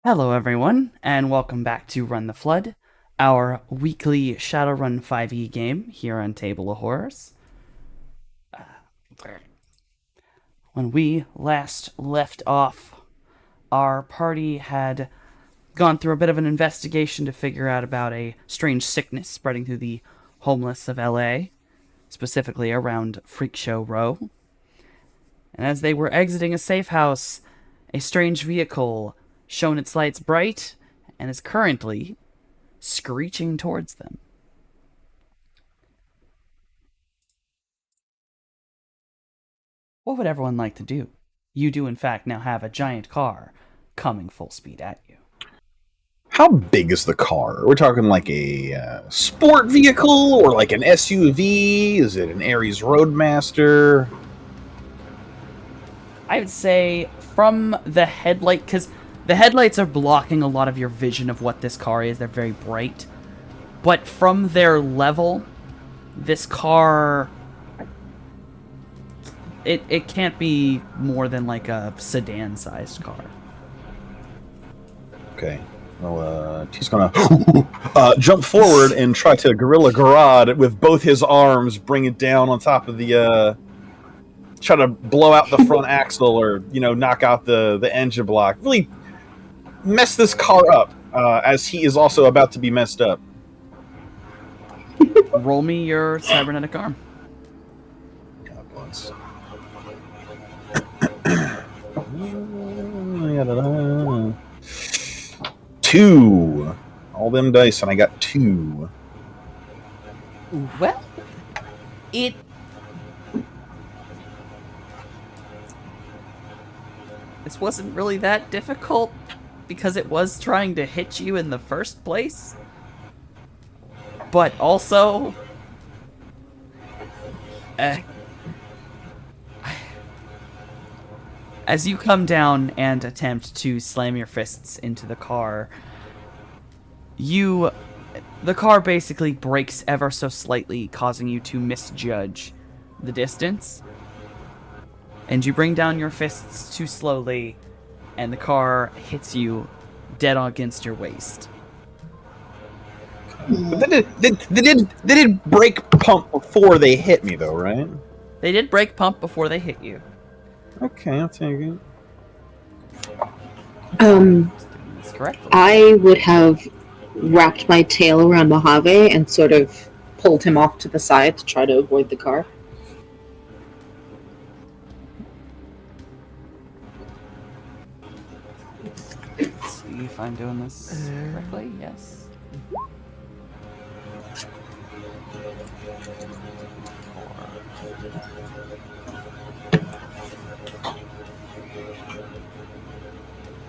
Hello, everyone, and welcome back to Run the Flood, our weekly Shadowrun 5e game here on Table of Horrors. When we last left off, our party had gone through a bit of an investigation to figure out about a strange sickness spreading through the homeless of LA, specifically around Freak Show Row. And as they were exiting a safe house, a strange vehicle shone its lights bright and is currently screeching towards them. What would everyone like to do? You do, in fact, now have a giant car coming full speed at you. How big is the car? We're talking like a sport vehicle or like an SUV? Is it an Ares Roadmaster? I would say from the headlight, because the headlights are blocking a lot of your vision of what this car is. They're very bright. But from their level, this car, it can't be more than like a sedan-sized car. Okay. Well, he's gonna jump forward and try to Gorilla Garage with both his arms, bring it down on top of the, try to blow out the front axle or, knock out the engine block. Really mess this car up, as he is also about to be messed up. Roll me your cybernetic arm. God bless. Two. All them dice, and I got two. Well, it... This wasn't really that difficult because it was trying to hit you in the first place. But also... as you come down and attempt to slam your fists into the car, the car basically brakes ever so slightly, causing you to misjudge the distance. And you bring down your fists too slowly, and the car hits you dead against your waist. But they did brake pump before they hit me, though, right? They did brake pump before they hit you. Okay, I'll take it. That's correct. I would have wrapped my tail around Mojave and sort of pulled him off to the side to try to avoid the car. Let's see if I'm doing this correctly. Yes.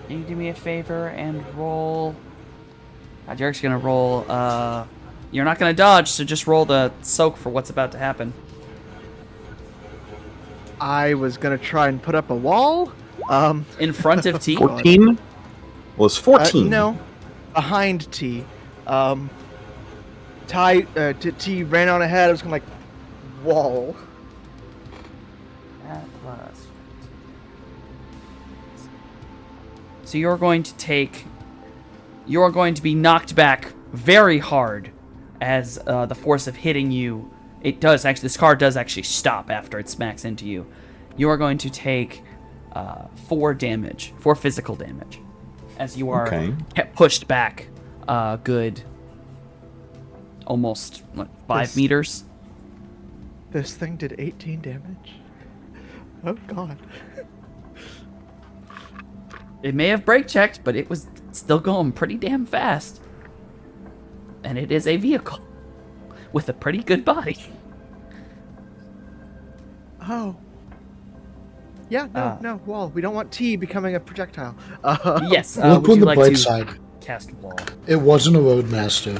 Can you do me a favor and roll? Derek's gonna roll. You're not gonna dodge, so just roll the soak for what's about to happen. I was gonna try and put up a wall. In front of T. 14? Well, it's 14. No, behind T. T ran on ahead. I was gonna wall. That was. So you're going to take. You're going to be knocked back very hard as the force of hitting you. It does actually. This car does actually stop after it smacks into you. You are going to take 4 physical damage, as you are pushed back good almost 5 meters. This thing did 18 damage. Oh god. It may have brake checked, but it was still going pretty damn fast. And it is a vehicle with a pretty good body. Oh. Yeah, no, wall. We don't want T becoming a projectile. Yes, Look would on you the like bright to side. cast wall? It wasn't a Roadmaster.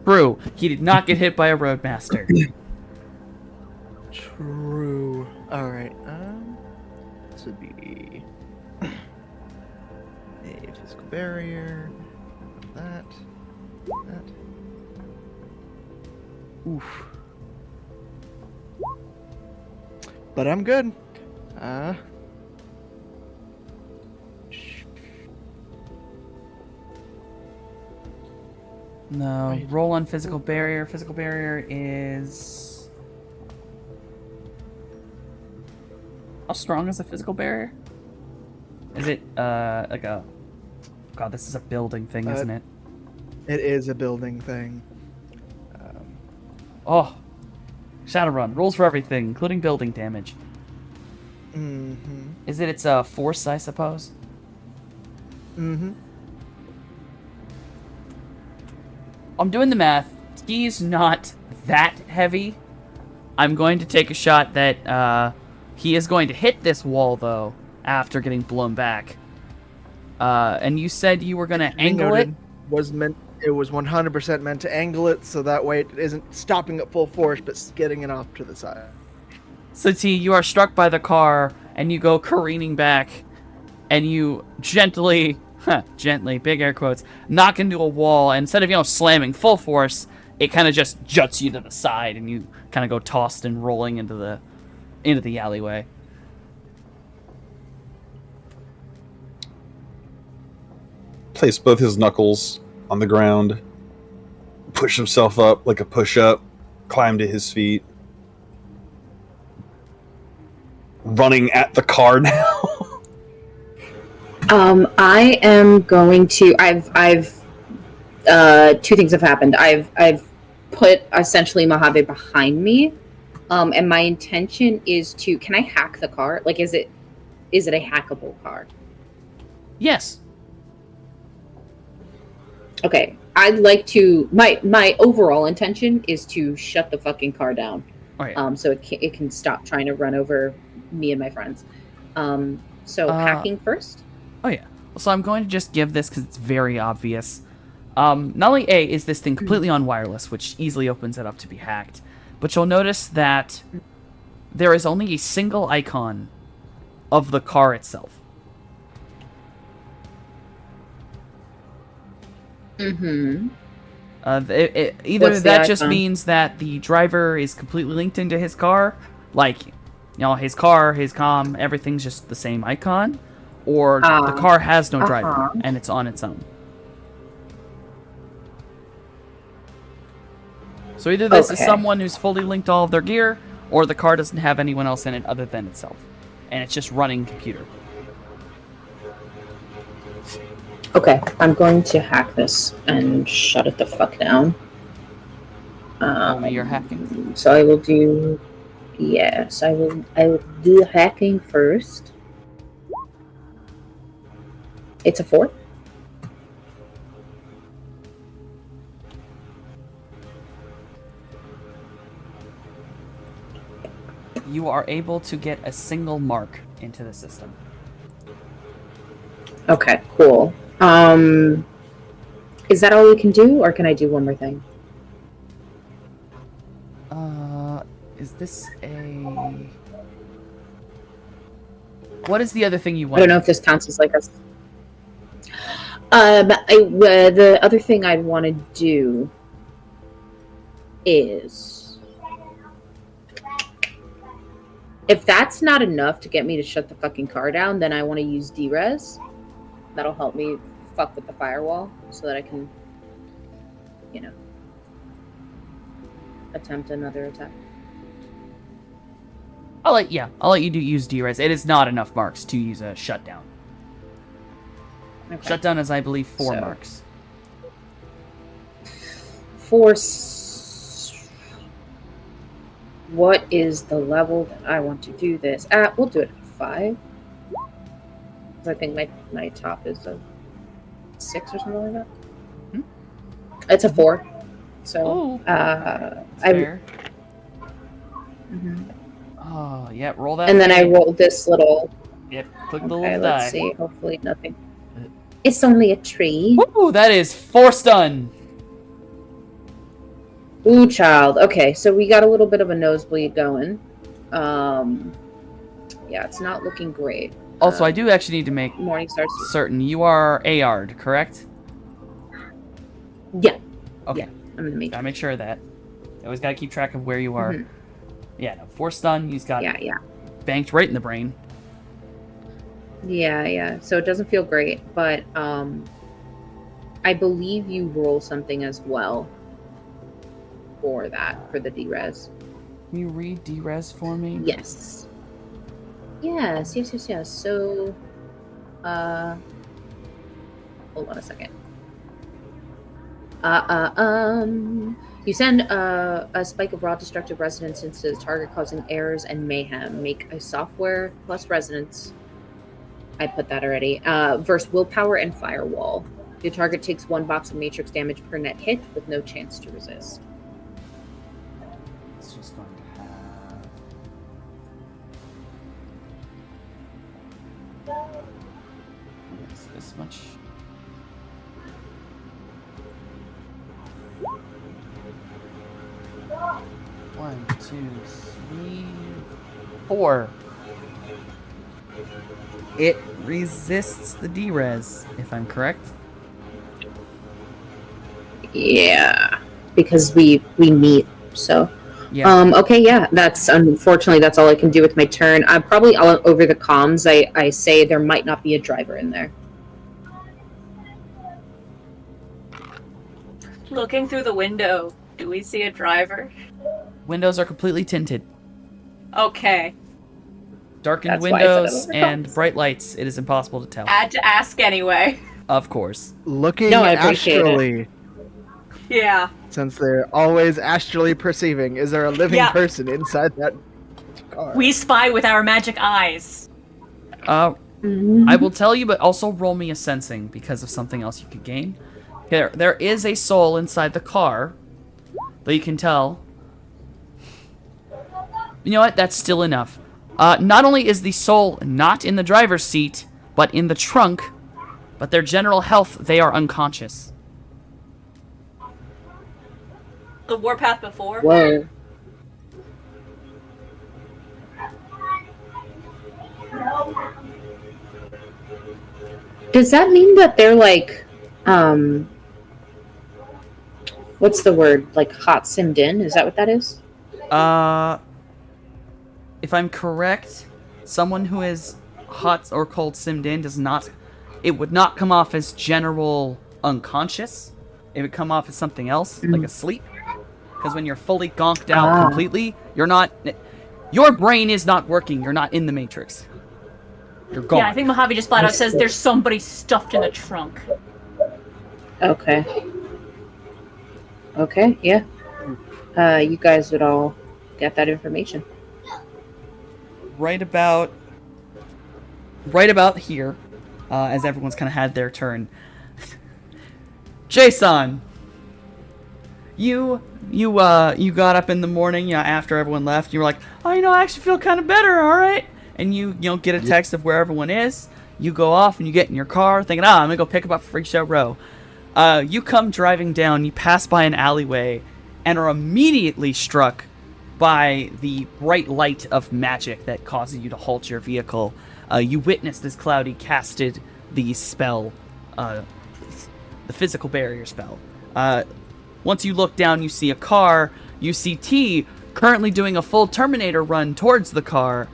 True, he did not get hit by a Roadmaster. True. Alright, this would be a physical barrier. That. Oof. But I'm good. No, Wait. roll on physical barrier. Physical barrier is... How strong is a physical barrier? Is it, like a... God, this is a building thing, isn't it? It is a building thing. Oh! Shadowrun. Rolls for everything, including building damage. Mm-hmm. Is it its, force, I suppose? Mm-hmm. I'm doing the math. Ski's not that heavy. I'm going to take a shot that, he is going to hit this wall, though, after getting blown back. And you said you were going to angle it? It was 100% meant to angle it, so that way it isn't stopping at full force, but getting it off to the side. So, T, you are struck by the car, and you go careening back, and you gently, big air quotes, knock into a wall, and instead of, slamming full force, it kind of just juts you to the side, and you kind of go tossed and rolling into the alleyway. Place both his knuckles on the ground, push himself up like a push-up, climb to his feet. Running at the car now. I am going to. I've. Two things have happened. I've put essentially Mojave behind me, and my intention is to. Can I hack the car? Like, is it a hackable car? Yes. Okay, I'd like to. My overall intention is to shut the fucking car down. Oh, yeah. So it can stop trying to run over me and my friends. So hacking first. Oh, yeah. So I'm going to just give this because it's very obvious. Not only A, is this thing completely on wireless, which easily opens it up to be hacked, but you'll notice that there is only a single icon of the car itself. Mm-hmm. Either What's the that just icon? means that the driver is completely linked into his car, like, his car, his comm, everything's just the same icon, or the car has no driver, and it's on its own. So either this is someone who's fully linked all of their gear, or the car doesn't have anyone else in it other than itself, and it's just running computer. Okay, I'm going to hack this and shut it the fuck down. You're hacking. So I will do. Yes, I will do hacking first. It's a 4. You are able to get a single mark into the system. Okay, cool. Is that all we can do, or can I do one more thing? Is this a... What is the other thing you want? I don't know if this counts as like a. The other thing I'd want to do is, if that's not enough to get me to shut the fucking car down, then I want to use D-Res. That'll help me fuck with the firewall so that I can, attempt another attack. I'll let you use D-Res. It is not enough marks to use a shutdown. Okay. Shutdown is, I believe, 4 So- marks. What is the level that I want to do this at? We'll do it at 5. I think my top is a 6 or something like that. Hmm? It's a 4. So, Oh, I. fair. Oh, yeah, roll that. And then I thing. rolled this little. Yep, click the Okay, little let's die. see. Hopefully nothing. It's only a tree. Ooh, that is 4 stun. Ooh, child. Okay, so we got a little bit of a nosebleed going. Yeah, it's not looking great. Also, I do actually need to make Morning starts. certain you are AR'd, correct? Yeah, Okay, Yeah. I'm gonna make. gotta make sure of that. You always gotta keep track of where you are. Mhm. Yeah, no, 4 stun, he's got Yeah. banked right in the brain. Yeah. So it doesn't feel great, but I believe you roll something as well for that, for the D-res. Can you read D-res for me? Yes. Yes. So, hold on a second. You send a spike of raw destructive resonance into the target, causing errors and mayhem. Make a software plus resonance. I put that already. Versus willpower and firewall. Your target takes 1 box of matrix damage per net hit with no chance to resist. It's just going to have... It's this much. One, 2, 3, 4. It resists the D-res, if I'm correct. Yeah, because we meet. So, Yeah. okay, yeah. That's unfortunately that's all I can do with my turn. I'm probably all over the comms. I say there might not be a driver in there. Looking through the window, do we see a driver? Windows are completely tinted. Okay. Darkened That's why I said windows it over and comms. bright lights. It is impossible to tell. Had to ask anyway. Of course. Looking No, I appreciate it. astrally, Yeah. since they're always astrally perceiving, is there a living Yeah. person inside that car? We spy with our magic eyes. I will tell you, but also roll me a sensing because of something else you could gain. There is a soul inside the car, but you can tell. You know what? That's still enough. Not only is the soul not in the driver's seat, but in the trunk, but their general health, they are unconscious. The warpath before. Whoa. Does that mean that they're like, what's the word? Like hot simmed in? Is that what that is? If I'm correct, someone who is hot or cold simmed in does not... It would not come off as general unconscious. It would come off as something else, like asleep. Because when you're fully gonked out completely, you're not... Your brain is not working. You're not in the Matrix. You're gone. Yeah, I think Mojave just flat out says there's somebody stuffed in the trunk. Okay. Okay, yeah. You guys would all get that information. Right about here, as everyone's kind of had their turn. Jason, you got up in the morning, after everyone left. You were like, oh, I actually feel kind of better. All right, and you get a text of where everyone is. You go off and you get in your car, thinking, I'm gonna go pick up Freak Show Row. You come driving down. You pass by an alleyway, and are immediately struck by the bright light of magic that causes you to halt your vehicle. You witness this Cloudy casted the spell, the physical barrier spell. Once you look down, you see a car. You see T currently doing a full Terminator run towards the car.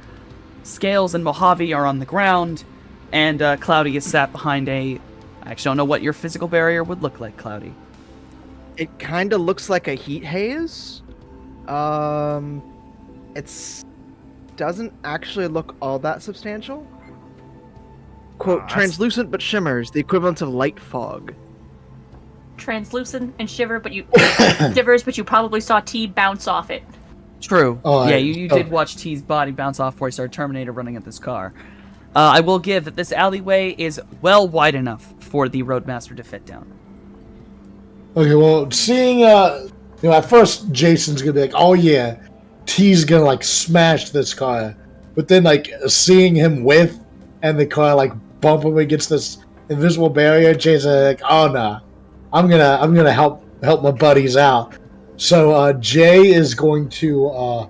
Scales and Mojave are on the ground, and Cloudy is sat behind I actually don't know what your physical barrier would look like, Cloudy. It kind of looks like a heat haze. It's doesn't actually look all that substantial. Quote, translucent but shimmers, the equivalent of light fog. Translucent and shivers, but you probably saw T bounce off it. True. Oh, yeah, I- you did watch T's body bounce off before he started Terminator running at this car. I will give that this alleyway is well wide enough for the Roadmaster to fit down. Okay, well, seeing, at first Jason's gonna be like, oh yeah, T's gonna, like, smash this car. But then, like, seeing him with, and the car, like, bump him against this invisible barrier, Jason's like, oh nah, I'm gonna help my buddies out. So, Jay is going to,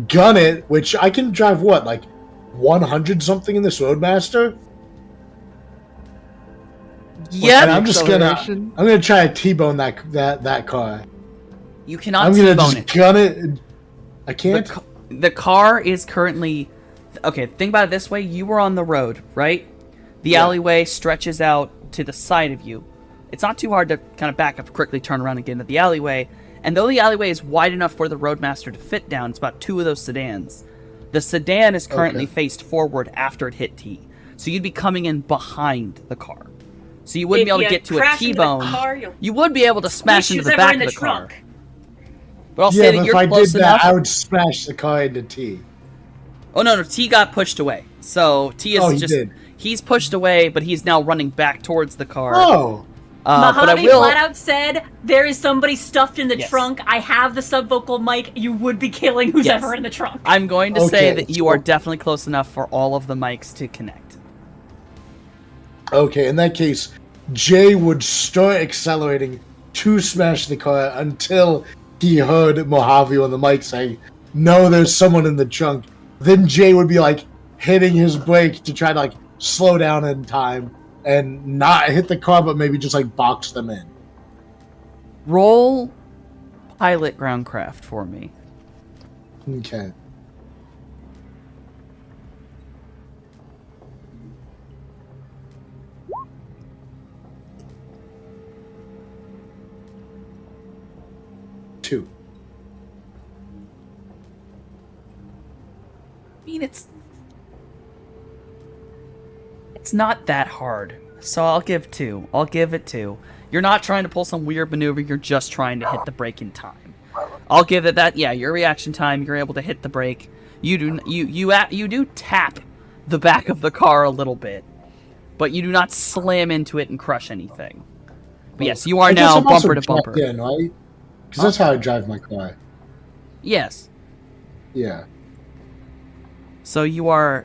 gun it, which I can drive, what, like, 100 something in this Roadmaster? Yep. And I'm Acceleration? gonna try to T-bone that car. You cannot I'm gonna T-bone just it. gun it. I can't. The car is currently... Okay, think about it this way. You were on the road, right? The alleyway stretches out to the side of you. it's not too hard to kind of back up quickly, turn around, and get into the alleyway. And though the alleyway is wide enough for the Roadmaster to fit down, it's about 2 of those sedans. The sedan is currently faced forward after it hit T. So you'd be coming in behind the car. So you wouldn't be able to get to a T-bone. You would be able to smash into the back of the car. But I'll say that you're close enough. I would smash the car into T. Oh, no, T got pushed away. So T is did. He's pushed away, but he's now running back towards the car. Oh. But I Mojave will... flat out said, there is somebody stuffed in the trunk. I have the subvocal mic. You would be killing who's ever in the trunk. I'm going to say that you are definitely close enough for all of the mics to connect. Okay, in that case, Jay would start accelerating to smash the car until he heard Mojave on the mic say, "No, there's someone in the trunk." Then Jay would be like hitting his brake to try to like slow down in time and not hit the car, but maybe just like box them in. Roll pilot groundcraft for me. Okay. Two. I mean, it's not that hard, so I'll give 2. I'll give it 2. You're not trying to pull some weird maneuver, you're just trying to hit the brake in time. I'll give it that. Yeah, your reaction time, you're able to hit the brake. You do tap the back of the car a little bit, but you do not slam into it and crush anything. But yes, you are now bumper to bumper. In, right? Because that's how I drive my car. Yes. Yeah. So you are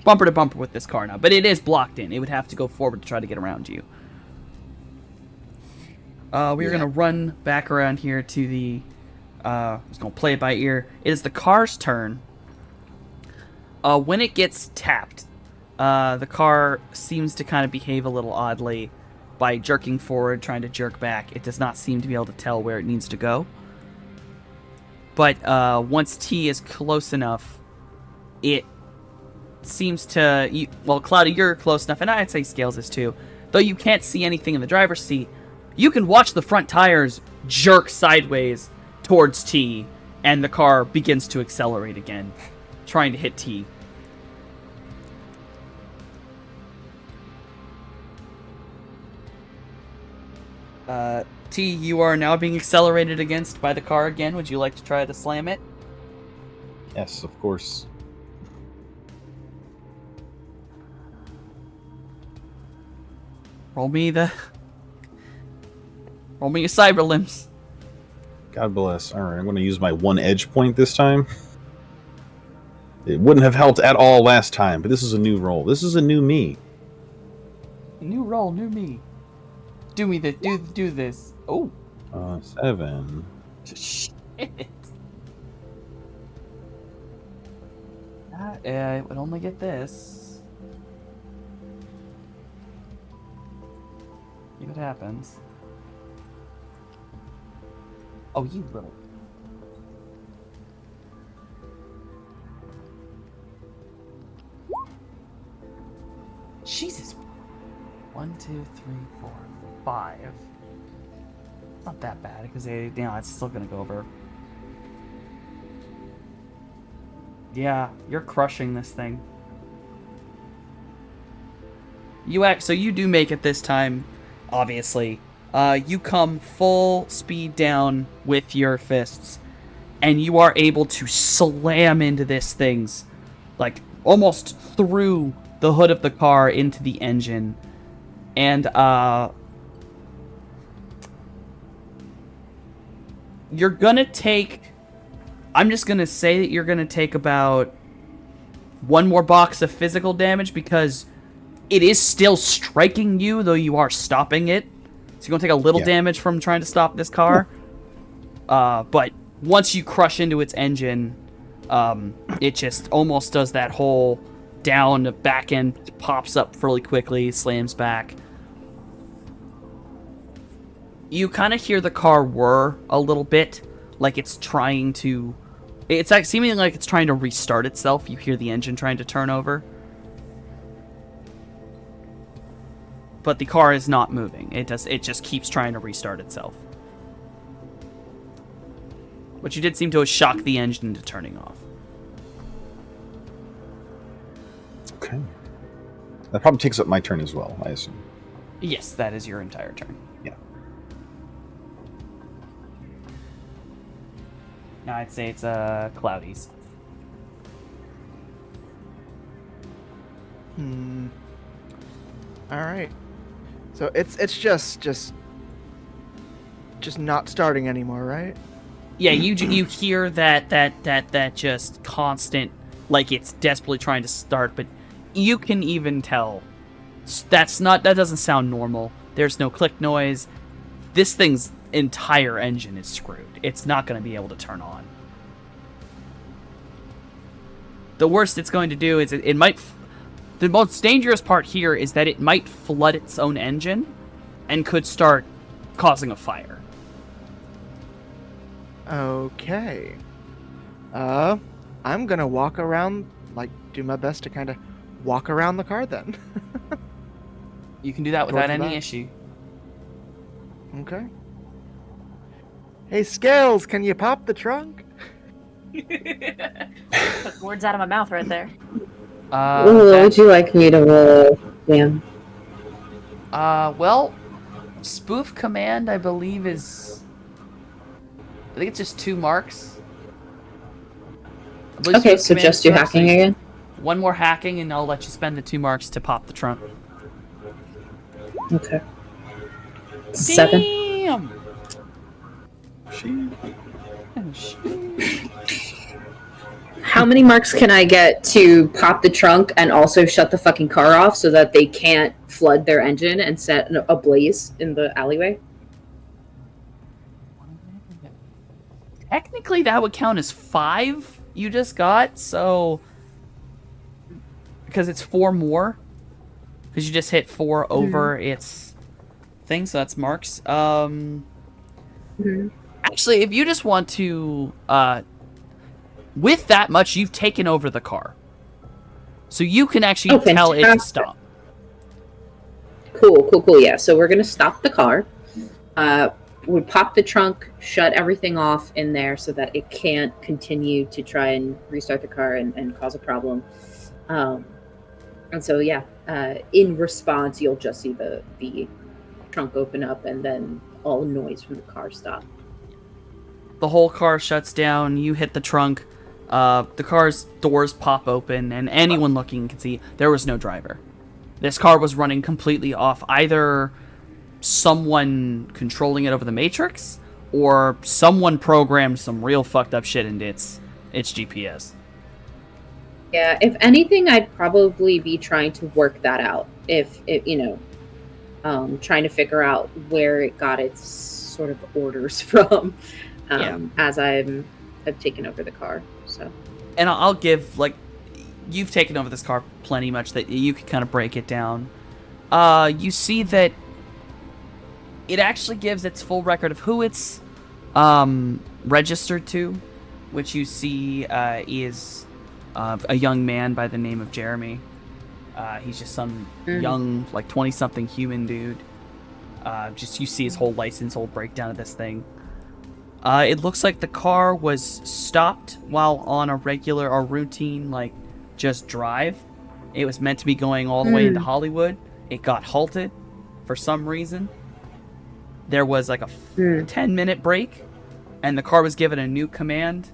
bumper to bumper with this car now, but it is blocked in. It would have to go forward to try to get around you. We're going to run back around here to the... I'm just going to play it by ear. It is the car's turn. When it gets tapped, the car seems to kind of behave a little oddly by jerking forward, trying to jerk back. It does not seem to be able to tell where it needs to go. But once T is close enough, it seems to... Well, Cloudy, you're close enough, and I'd say Scales is too. Though you can't see anything in the driver's seat, you can watch the front tires jerk sideways towards T, and the car begins to accelerate again, trying to hit T. T, you are now being accelerated against by the car again. Would you like to try to slam it? Yes, of course. Roll me your cyber limbs. God bless. Alright, I'm going to use my 1 edge point this time. It wouldn't have helped at all last time, but this is a new roll. This is a new me. New roll, new me. Do me this. Do this. Oh. 7. Shit. It would only get this. See what happens. Oh, you little... Jesus. 1, 2, 3, 4, 5. Not that bad, because it's still gonna go over. Yeah, you're crushing this thing. So you do make it this time, obviously. You come full speed down with your fists, and you are able to slam into this thing's, like, almost through the hood of the car into the engine. And, you're gonna take... I'm just gonna say that you're gonna take about 1 more box of physical damage, because it is still striking you, though you are stopping it. So you're gonna take a little damage from trying to stop this car. But once you crush into its engine, it just almost does that whole down, the back end pops up really quickly, slams back. You kind of hear the car whir a little bit, like it's trying to... It's like seemingly like it's trying to restart itself. You hear the engine trying to turn over. but the car is not moving. It just keeps trying to restart itself. But you did seem to have shocked the engine into turning off. Okay. That probably takes up my turn as well, I assume. Yes, that is your entire turn. Yeah. Now I'd say it's Cloudy's. All right. So it's just not starting anymore, right? Yeah, you hear that just constant, like it's desperately trying to start, but you can even tell that doesn't sound normal. There's no click noise. This thing's entire engine is screwed. It's not going to be able to turn on. The worst it's going to do is it might. The most dangerous part here is that it might flood its own engine and could start causing a fire. Okay. I'm gonna walk around, like, do my best to kind of walk around the car then. You can do that without Towards the any back. issue. Okay. Hey, Scales, can you pop the trunk? Put words out of my mouth right there. What would you like me to roll, Dan? Well, spoof command, I believe, is... I think it's just 2 marks. I believe Okay, spoof so command just do is hacking actually again? 1 more hacking, and I'll let you spend the 2 marks to pop the trunk. Okay. 7. Damn! How many marks can I get to pop the trunk and also shut the fucking car off so that they can't flood their engine and set a blaze in the alleyway? Technically, that would count as 5 you just got, so... Because it's 4 more. Because you just hit 4 over its thing, so that's marks. Actually, if you just want to... with that much, you've taken over the car. So you can actually tell it to stop. Cool. Yeah, so we're going to stop the car. We pop the trunk, shut everything off in there so that it can't continue to try and restart the car and cause a problem. And so, yeah, in response, you'll just see the trunk open up and then all noise from the car stop. The whole car shuts down. You hit the trunk. The car's doors pop open, and anyone looking can see there was no driver. This car was running completely off either someone controlling it over the Matrix, or someone programmed some real fucked up shit into its GPS. Yeah, if anything, I'd probably be trying to work that out. If it, trying to figure out where it got its sort of orders from, as I've taken over the car. So, and I'll give, like, you've taken over this car plenty much that you can kind of break it down. You see that it actually gives its full record of who it's registered to, which you see is a young man by the name of Jeremy. He's just some young, like 20-something human dude. Just you see his whole license, whole breakdown of this thing. It looks like the car was stopped while on a regular or routine, like, just drive. It was meant to be going all the way into Hollywood. It got halted for some reason. There was like a 10-minute break, and the car was given a new command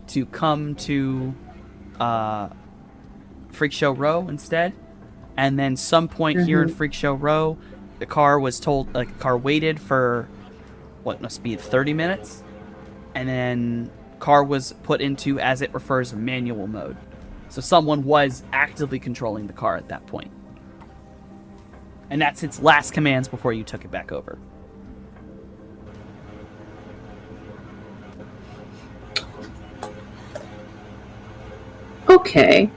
to come to Freak Show Row instead. And then some point here in Freak Show Row, the car was told, like, the car waited for what must be 30 minutes, and then car was put into, as it refers, manual mode. So someone was actively controlling the car at that point. And that's its last commands before you took it back over. Okay.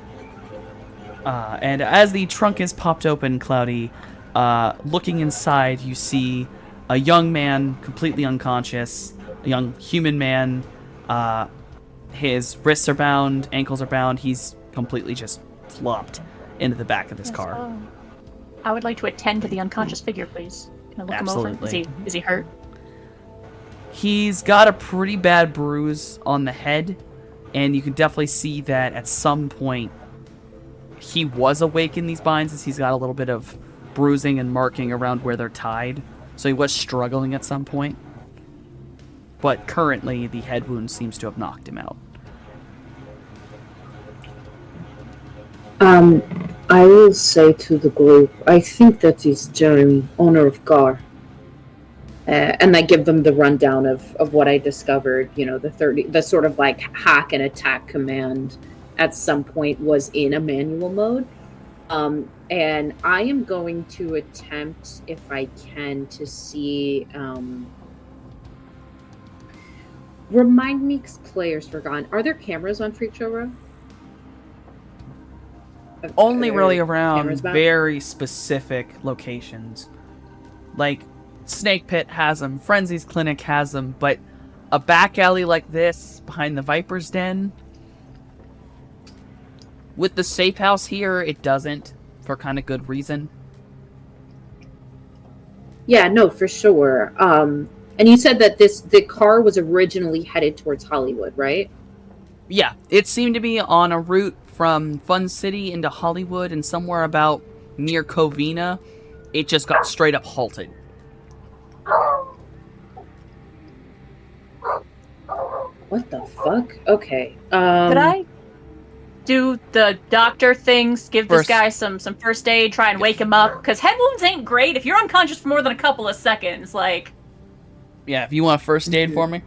And as the trunk is popped open, Cloudy, looking inside, you see a young man, completely unconscious, a young human man. His wrists are bound, ankles are bound. He's completely just flopped into the back of this car. I would like to attend to the unconscious figure, please. Can I look him over? Absolutely. Is he hurt? He's got a pretty bad bruise on the head, and you can definitely see that at some point he was awake in these binds, as he's got a little bit of bruising and marking around where they're tied. So he was struggling at some point. But currently, the head wound seems to have knocked him out. I will say to the group, I think that is Jeremy, owner of Gar. And I give them the rundown of what I discovered. You know, the sort of like hack and attack command at some point was in a manual mode. And I am going to attempt, if I can, to see. Remind me, 'cause players forgotten. Are there cameras on Freak Show Row? Only Are really there around cameras back? very specific locations. Like, Snake Pit has them, Frenzy's Clinic has them, but a back alley like this, behind the Viper's Den, with the safe house here, it doesn't, for kind of good reason. Yeah, no, for sure. And you said that the car was originally headed towards Hollywood, right? Yeah, it seemed to be on a route from Fun City into Hollywood, and somewhere about near Covina, it just got straight up halted. What the fuck? Okay. Could I do the doctor things? Give this First- guy some first aid. Try and wake him up. Because head wounds ain't great if you're unconscious for more than a couple of seconds. Like, Yeah, if you want first aid for me.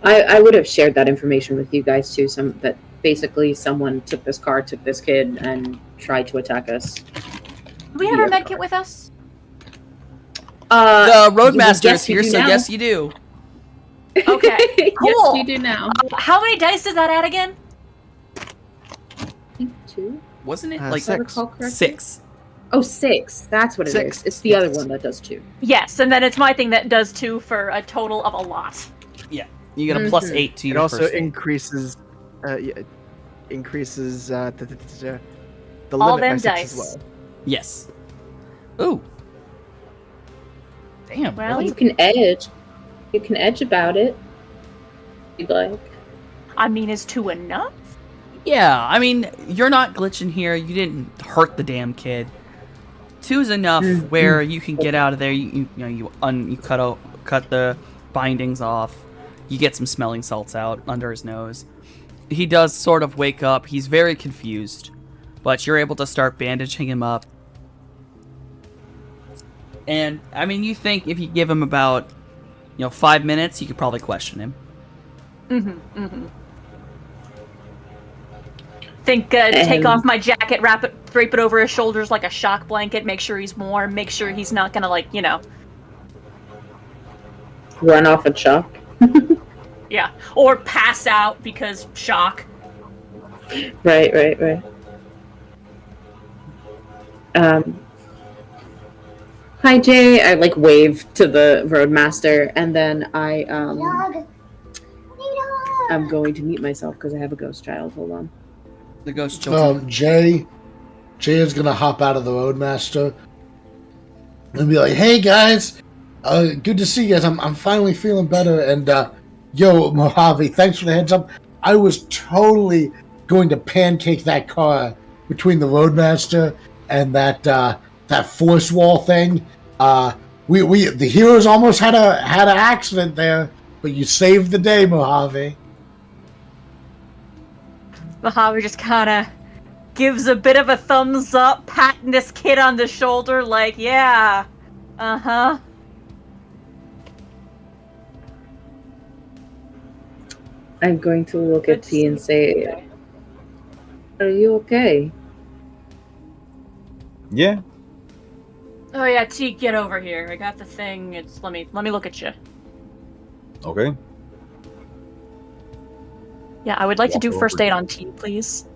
I would have shared that information with you guys too. That basically someone took this car, took this kid, and tried to attack us. do we have our med kit with us? The Roadmaster yes, is you here, do so now. yes, you do. Okay, Yes, cool. you do now. How many dice does that add again? I think 2. Wasn't it Uh, like If I Six. recall correctly. 6? Oh, 6. That's what it is. 6. It's the other Yes. one that does 2. Yes, and then it's my thing that does 2 for a total of a lot. Yeah, you get a plus Mhm. 8 to It your also first aid. increases, increases the All limit by them 6 dice. as well. Yes. Ooh. Damn. Well, really? You can edge. You can edge about it. If you'd like. I mean, is 2 enough? Yeah, I mean, you're not glitching here. You didn't hurt the damn kid. 2's enough where you can get out of there. You cut the bindings off. You get some smelling salts out under his nose. He does sort of wake up. He's very confused, but you're able to start bandaging him up. And I mean, you think if you give him about 5 minutes, you could probably question him. Take off my jacket, drape it over his shoulders like a shock blanket, make sure he's warm, make sure he's not gonna Run off a chalk. yeah, or pass out because shock. Right. Hi Jay, I wave to the Roadmaster, and then I'm going to mute myself because I have a ghost child. Hold on. The ghost children. Jay is gonna hop out of the Roadmaster and be like, "Hey guys, good to see you guys. I'm finally feeling better." And yo, Mojave, thanks for the heads up. I was totally going to pancake that car between the Roadmaster and that force wall thing. We the heroes almost had an accident there, but you saved the day, Mojave. Mojave just kind of gives a bit of a thumbs up, patting this kid on the shoulder, like, yeah, uh-huh. I'm going to look at T and say, "Are you okay?" Yeah. Oh yeah, T, get over here. I got the thing. Let me look at you. Okay. Yeah, I would like to do Walk first over. aid on T, please.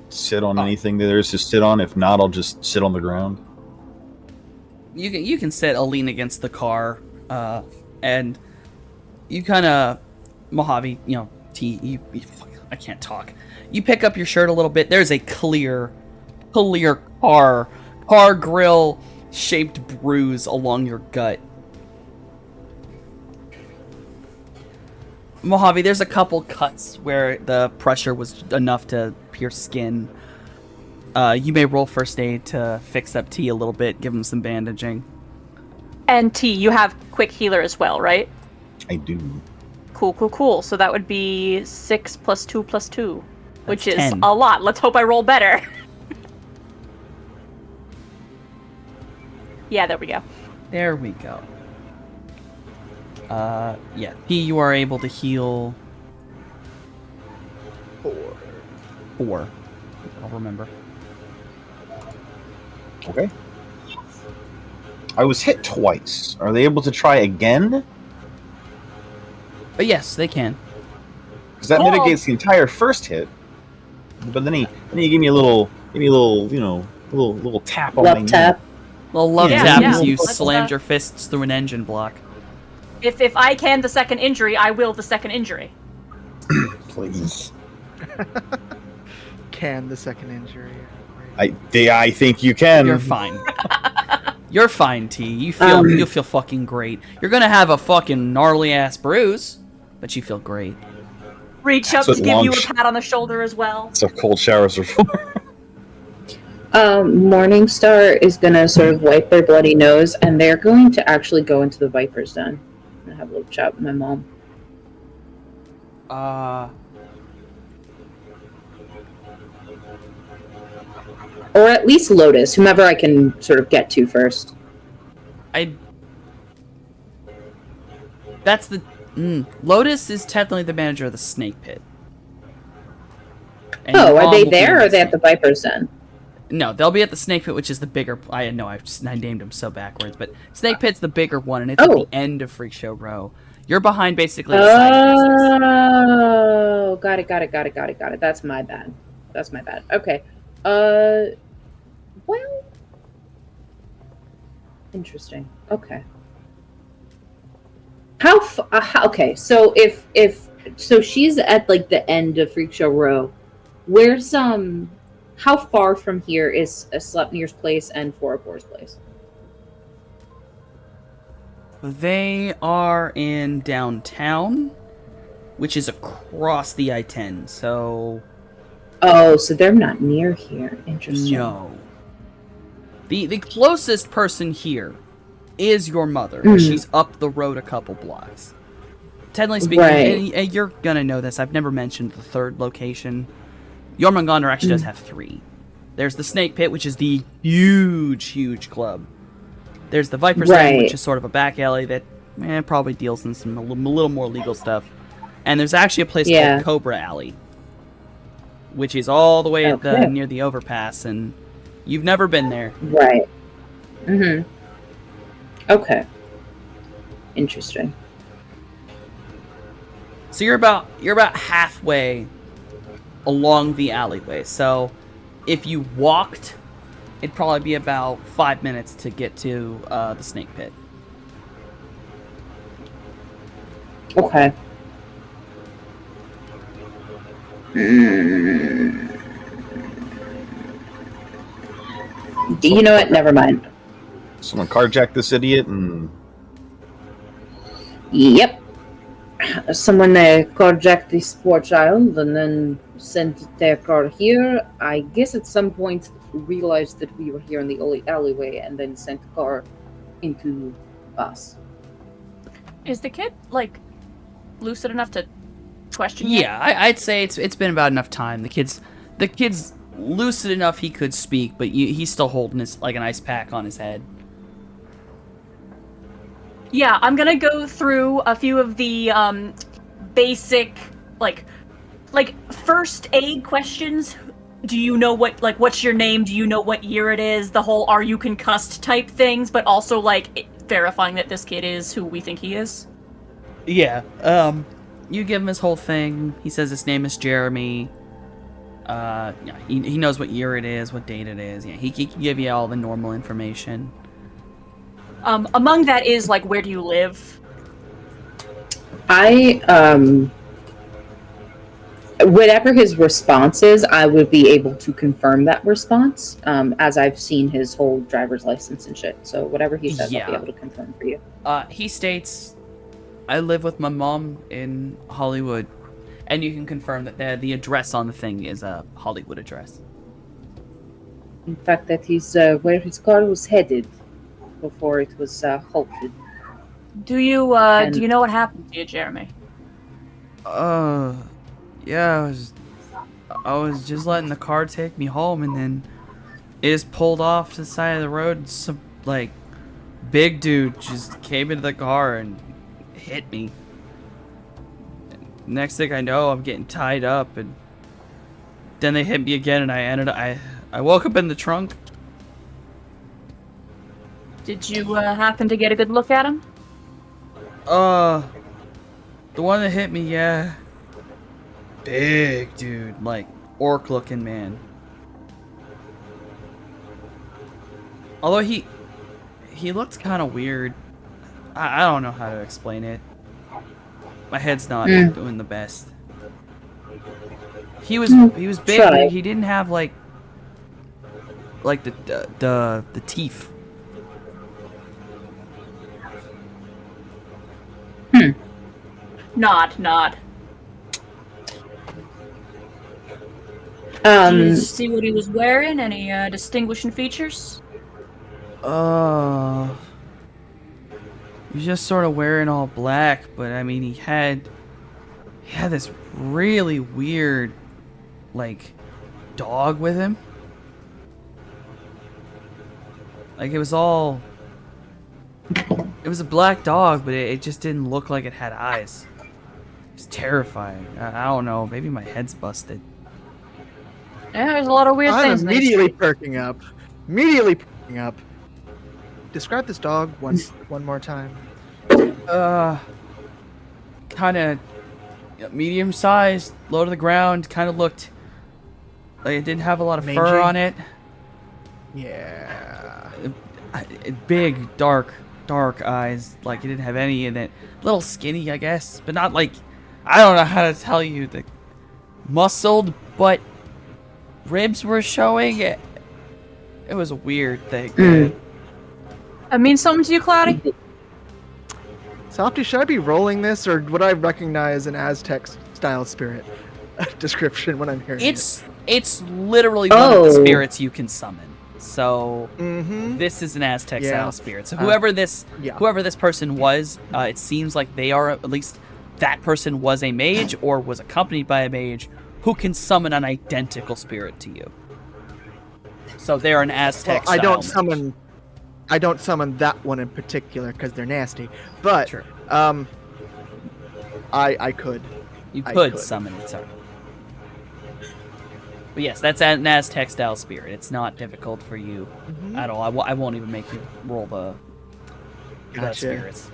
Sit on anything that there is to sit on. If not, I'll just sit on the ground. You can sit a lean against the car, and you kind of Mojave, T. I can't talk. You pick up your shirt a little bit. There's a clear car grill shaped bruise along your gut. Mojave, there's a couple cuts where the pressure was enough to pierce skin. You may roll first aid to fix up T a little bit, give him some bandaging. And T, you have quick healer as well, right? I do. Cool. So that would be 6 + 2 + 2, which is 10. a lot. Let's hope I roll better. Yeah, there we go. There we go. Yeah. T, you are able to heal 4. I'll remember. Okay. I was hit twice. Are they able to try again? But yes, they can. Because that Cool. mitigates the entire first hit. But then he gave me a little, little tap on my Love knee. tap. Little love Yeah, tap yeah. as you Let's, slammed your fists through an engine block. If I can the second injury, I will the second injury. Please. Can the second injury? I think you can. You're fine. You're fine, T. You'll feel fucking great. You're gonna have a fucking gnarly ass bruise, but you feel great. Reach That's up what to give you long a pat on the shoulder as well. That's what cold showers are for. Morningstar is gonna sort of wipe their bloody nose, and they're going to actually go into the Viper's den and have a little chat with my mom. Or at least Lotus, whomever I can sort of get to first. That's the... Lotus is technically the manager of the snake pit. And your Oh, are mom they will be in there, or the are they at snake- the Viper's den? No, they'll be at the snake pit, which is the bigger... I named them so backwards, but snake pit's the bigger one, and it's at the end of Freak Show Row. You're behind basically the side business. Oh, got it. That's my bad. Okay. Well, interesting. Okay. Okay, so if she's at like the end of Freak Show Row, where's how far from here is Sleipnir's place and 404's place? They are in downtown, which is across the I-10, so... Oh, so they're not near here. Interesting. No. The closest person here is your mother. She's up the road a couple blocks. Technically speaking, Right. and you're gonna know this, I've never mentioned the third location. Jormungandr actually does have 3. There's the Snake Pit, which is the huge club. There's the Viper's Den, which is sort of a back alley that probably deals in some a little more legal stuff. And there's actually a place called Cobra Alley, which is all the way at the near the overpass, and you've never been there. Right. Mm-hmm. Okay. Interesting. So you're about halfway along the alleyway. So if you walked, it'd probably be about 5 minutes to get to the Snake Pit. Okay. You know what? Never mind. Someone carjacked this idiot and... Yep. Someone carjacked this poor child and then sent their car here. I guess at some point realized that we were here in the alleyway and then sent the car into us. Is the kid, like, lucid enough to question you? Yeah, I'd say it's been about enough time. The kid's lucid enough he could speak, but he's still holding his like an ice pack on his head. Yeah, I'm gonna go through a few of the basic, like first aid questions. Do you know what's your name? Do you know what year it is? The whole "are you concussed" type things, but also like verifying that this kid is who we think he is. Yeah. You give him his whole thing. He says his name is Jeremy. Yeah, he knows what year it is, what date it is. Yeah, he can give you all the normal information. Among that is like, where do you live? whatever his response is, I would be able to confirm that response, as I've seen his whole driver's license and shit. So whatever he says, I'll be Yeah. able to confirm for you. He states, I live with my mom in Hollywood, and you can confirm that the address on the thing is a Hollywood address. In fact, that is where his car was headed before it was halted. Do you know what happened to you, Jeremy? Yeah, I was just letting the car take me home, and then it just pulled off to the side of the road, and some, like, big dude just came into the car and hit me. Next thing I know, I'm getting tied up, and then they hit me again, and I woke up in the trunk. Did you happen to get a good look at him? The one that hit me, yeah. Big dude, like, orc-looking man. Although he looked kind of weird. I don't know how to explain it. My head's not doing the best. He was big, but he didn't have like the teeth. Not. Did you see what he was wearing? Any distinguishing features? He was just sort of wearing all black, but I mean, he had this really weird, like, dog with him. Like, it was a black dog, but it just didn't look like it had eyes. It was terrifying. I don't know, maybe my head's busted. Yeah, there's a lot of weird I'm things. immediately perking up. Describe this dog one more time. Kind of medium sized, low to the ground. Kind of looked like it didn't have a lot of fur Mangy? on it. Yeah. Big, dark eyes. Like it didn't have any in it. A little skinny, I guess, but not like, I don't know how to tell you. The muscled, but ribs were showing. It was a weird thing. I mean something to you, Cloudy? Softy, should I be rolling this, or would I recognize an Aztec-style spirit description when I'm hearing it? It's literally one of the spirits you can summon. So this is an Aztec style spirit. So whoever this person was, it seems like they are, at least that person was a mage or was accompanied by a mage who can summon an identical spirit to you. So they're an Aztec style mage. I don't summon that one in particular because they're nasty. But Sure. I could. You could summon it, sorry. But yes, that's an Aztec style spirit. It's not difficult for you at all. I won't even make you roll the spirits.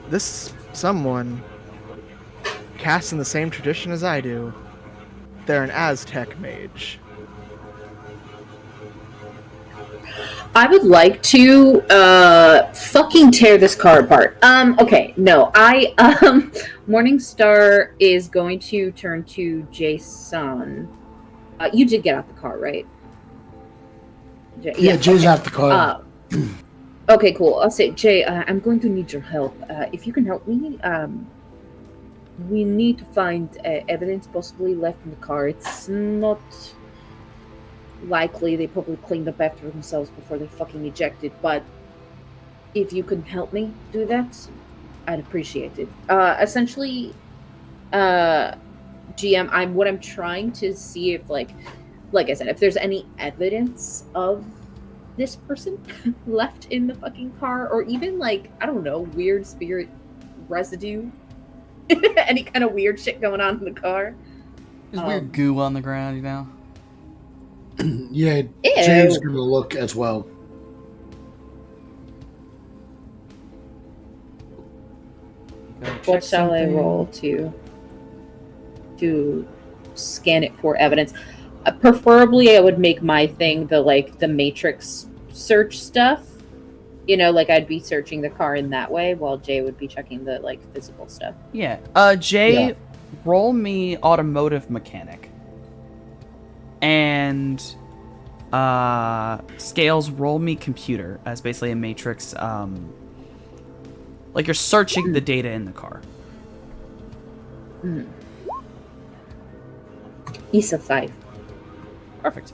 This someone cast in the same tradition as I do. They're an Aztec mage. I would like to fucking tear this car apart. Okay, no. Morningstar is going to turn to Jason. You did get out the car, right? Yeah, Jay's out the car. Okay, cool. I'll say, Jay, I'm going to need your help. If you can help me, we need to find evidence possibly left in the car. It's not likely. They probably cleaned up after themselves before they fucking ejected, but if you can help me do that, I'd appreciate it. Essentially, GM, I'm trying to see if, like I said, if there's any evidence of this person left in the fucking car, or even, like, I don't know, weird spirit residue, any kind of weird shit going on in the car. There's weird goo on the ground, you know? Yeah, Jay's gonna look as well. What shall I roll to scan it for evidence? Preferably, I would make my thing the Matrix search stuff. Like I'd be searching the car in that way while Jay would be checking the like physical stuff. Yeah. Jay, Yeah. roll me automotive mechanic. And Scales, roll me computer as basically a matrix. Like you're searching the data in the car. ISA 5. Perfect.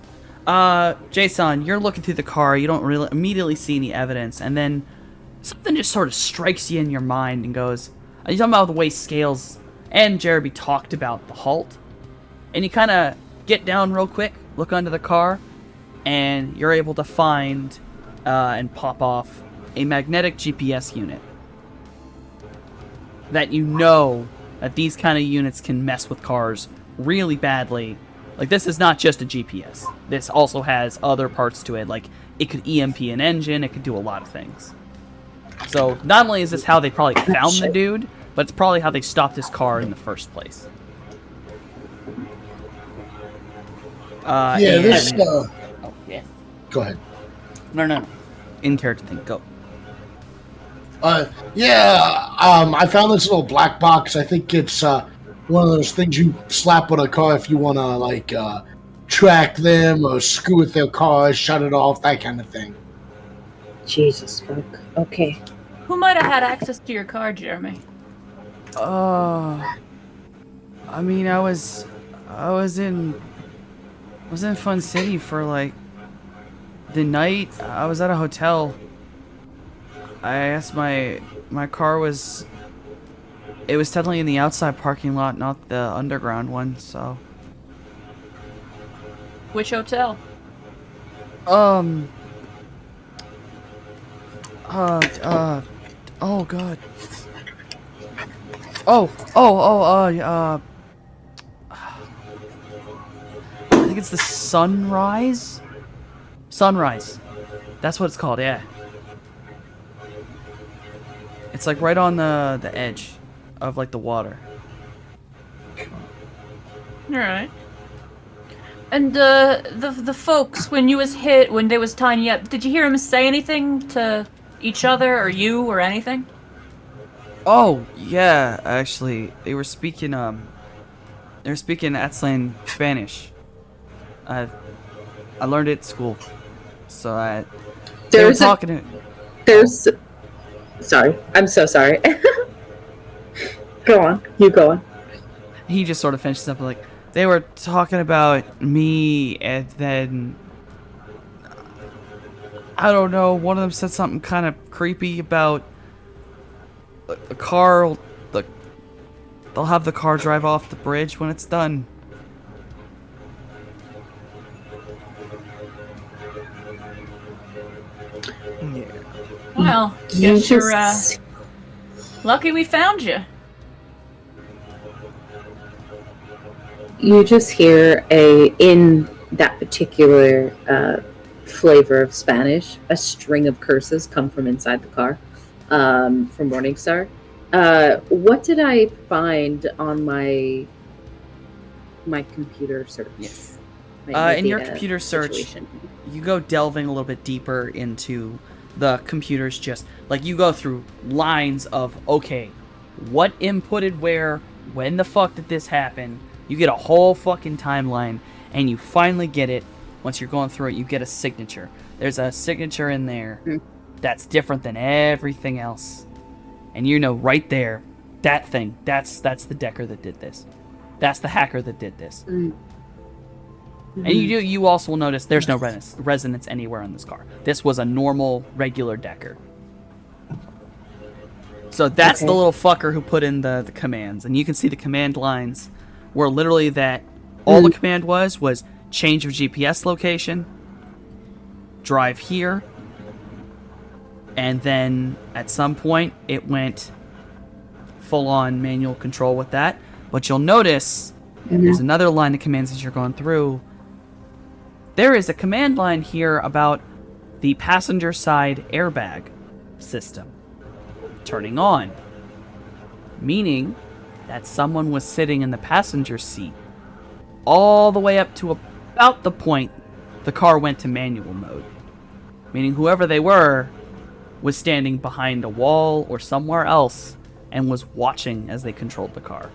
Jason, you're looking through the car. You don't really immediately see any evidence, and then something just sort of strikes you in your mind and goes, are you talking about the way Scales and Jeremy talked about the halt? And you kind of get down real quick, look under the car, and you're able to find and pop off a magnetic GPS unit. That you know that these kind of units can mess with cars really badly. Like, this is not just a GPS. This also has other parts to it. Like, it could EMP an engine. It could do a lot of things. So, not only is this how they probably found the dude, but it's probably how they stopped his car in the first place. Yeah, and- this. Oh, yes. Go ahead. No. In character thing, go. I found this little black box. I think it's one of those things you slap on a car if you want to, like, track them or screw with their cars, shut it off, that kind of thing. Jesus fuck. Okay. Who might have had access to your car, Jeremy? I mean, I was in Fun City for like the night. I was at a hotel. I asked my car was. It was technically in the outside parking lot, not the underground one. So. Which hotel? Oh god. I think it's the Sunrise? Sunrise. That's what it's called, yeah. It's like right on the edge of like the water. Alright. And the folks, when you was hit, when they was tying you up, did you hear them say anything to each other or you or anything? Oh, yeah, actually. They were speaking Aztlan Spanish. I learned it at school. So they were There's a- talking to There's. Sorry. I'm so sorry. Go on. You go on. he just sort of finishes up like, they were talking about me, and then I don't know, one of them said something kind of creepy about a car. They'll have the car drive off the bridge when it's done. Yeah. Well, You guess you're just- lucky we found you. You just hear in that particular flavor of Spanish, a string of curses come from inside the car from Morningstar. What did I find on my computer search? Yes. My In your data computer search, situation? you go delving a little bit deeper into the computer's just like you go through lines of, okay, what inputted where, when the fuck did this happen? You get a whole fucking timeline, and you finally get it. Once you're going through it, you get a signature. There's a signature in there that's different than everything else. And you know right there, that thing, that's the Decker that did this. That's the hacker that did this. And you also will notice there's no resonance anywhere on this car. This was a normal, regular Decker. So that's the Okay. little fucker who put in the commands. And you can see the command lines where literally that all the command was change of GPS location, drive here, and then at some point it went full on manual control with that. But you'll notice there's another line of commands as you're going through. There is a command line here about the passenger side airbag system turning on, meaning that someone was sitting in the passenger seat all the way up to about the point the car went to manual mode. Meaning whoever they were was standing behind a wall or somewhere else and was watching as they controlled the car.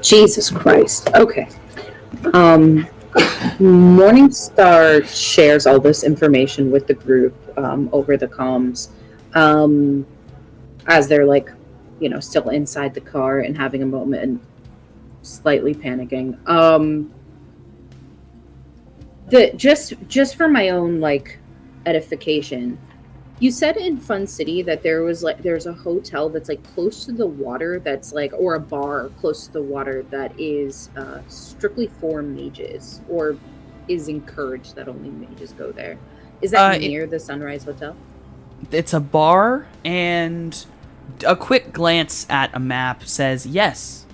Jesus Christ. Okay. Morningstar shares all this information with the group over the comms as they're like, still inside the car and having a moment and slightly panicking. Just for my own like edification, you said in Fun City that there's a hotel that's like close to the water that's like, or a bar close to the water that is strictly for mages, or is encouraged that only mages go there. Is that near the Sunrise Hotel? It's a bar, and a quick glance at a map says yes.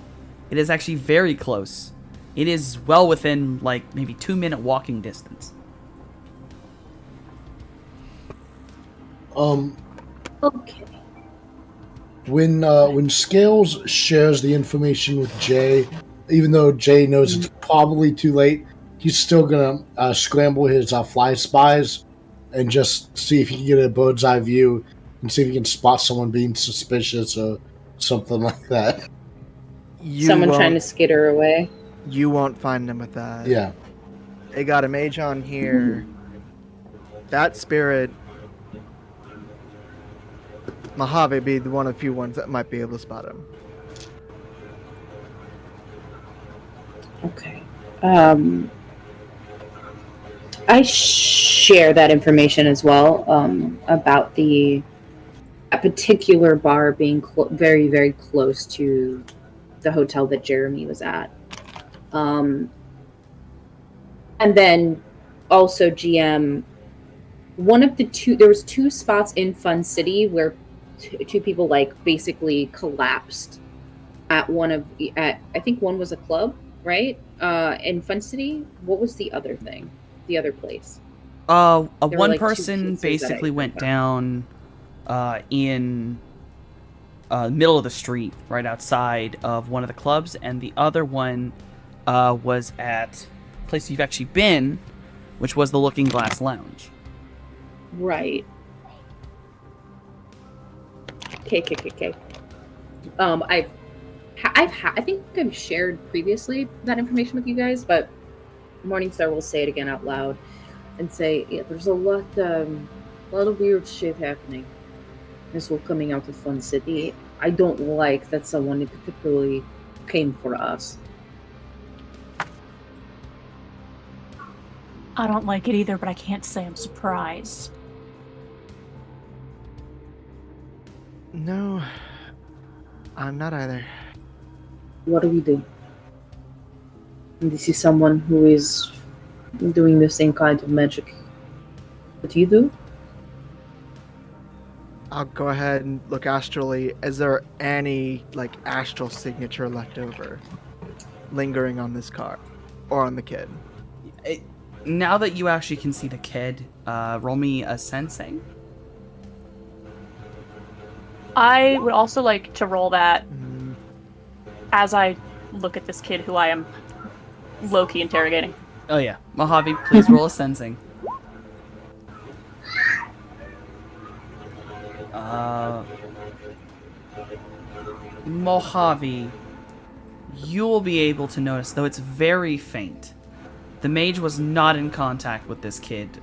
It is actually very close. It is well within like maybe 2-minute walking distance. Okay. When Scales shares the information with Jay, even though Jay knows it's probably too late, he's still gonna scramble his fly spies and just see if he can get a bird's eye view and see if he can spot someone being suspicious or something like that. Someone trying to skitter away. You won't find him with that. Yeah. They got a mage on here. That spirit, Mojave be the one of the few ones that might be able to spot him. Okay. I share that information as well about a particular bar being very, very close to the hotel that Jeremy was at. And then also GM, there was 2 spots in Fun City where two people like basically collapsed at I think one was a club, right? In Fun City. What was the other thing? The other place? One person basically went down in middle of the street, right outside of one of the clubs, and the other one was at a place you've actually been, which was the Looking Glass Lounge. Right. Okay. I think I've shared previously that information with you guys, but Morningstar will say it again out loud and say, yeah, there's a lot of weird shit happening. This all coming out of Fun City. I don't like that someone particularly came for us. I don't like it either, but I can't say I'm surprised. No, I'm not either. What do we do? And this is someone who is doing the same kind of magic. What do you do? I'll go ahead and look astrally. Is there any like astral signature left over, lingering on this car, or on the kid? Now that you actually can see the kid, roll me a sensing. I would also like to roll that as I look at this kid who I am low-key interrogating. Oh yeah, Mojave, please roll a sensing. Mojave, you will be able to notice, though it's very faint, the mage was not in contact with this kid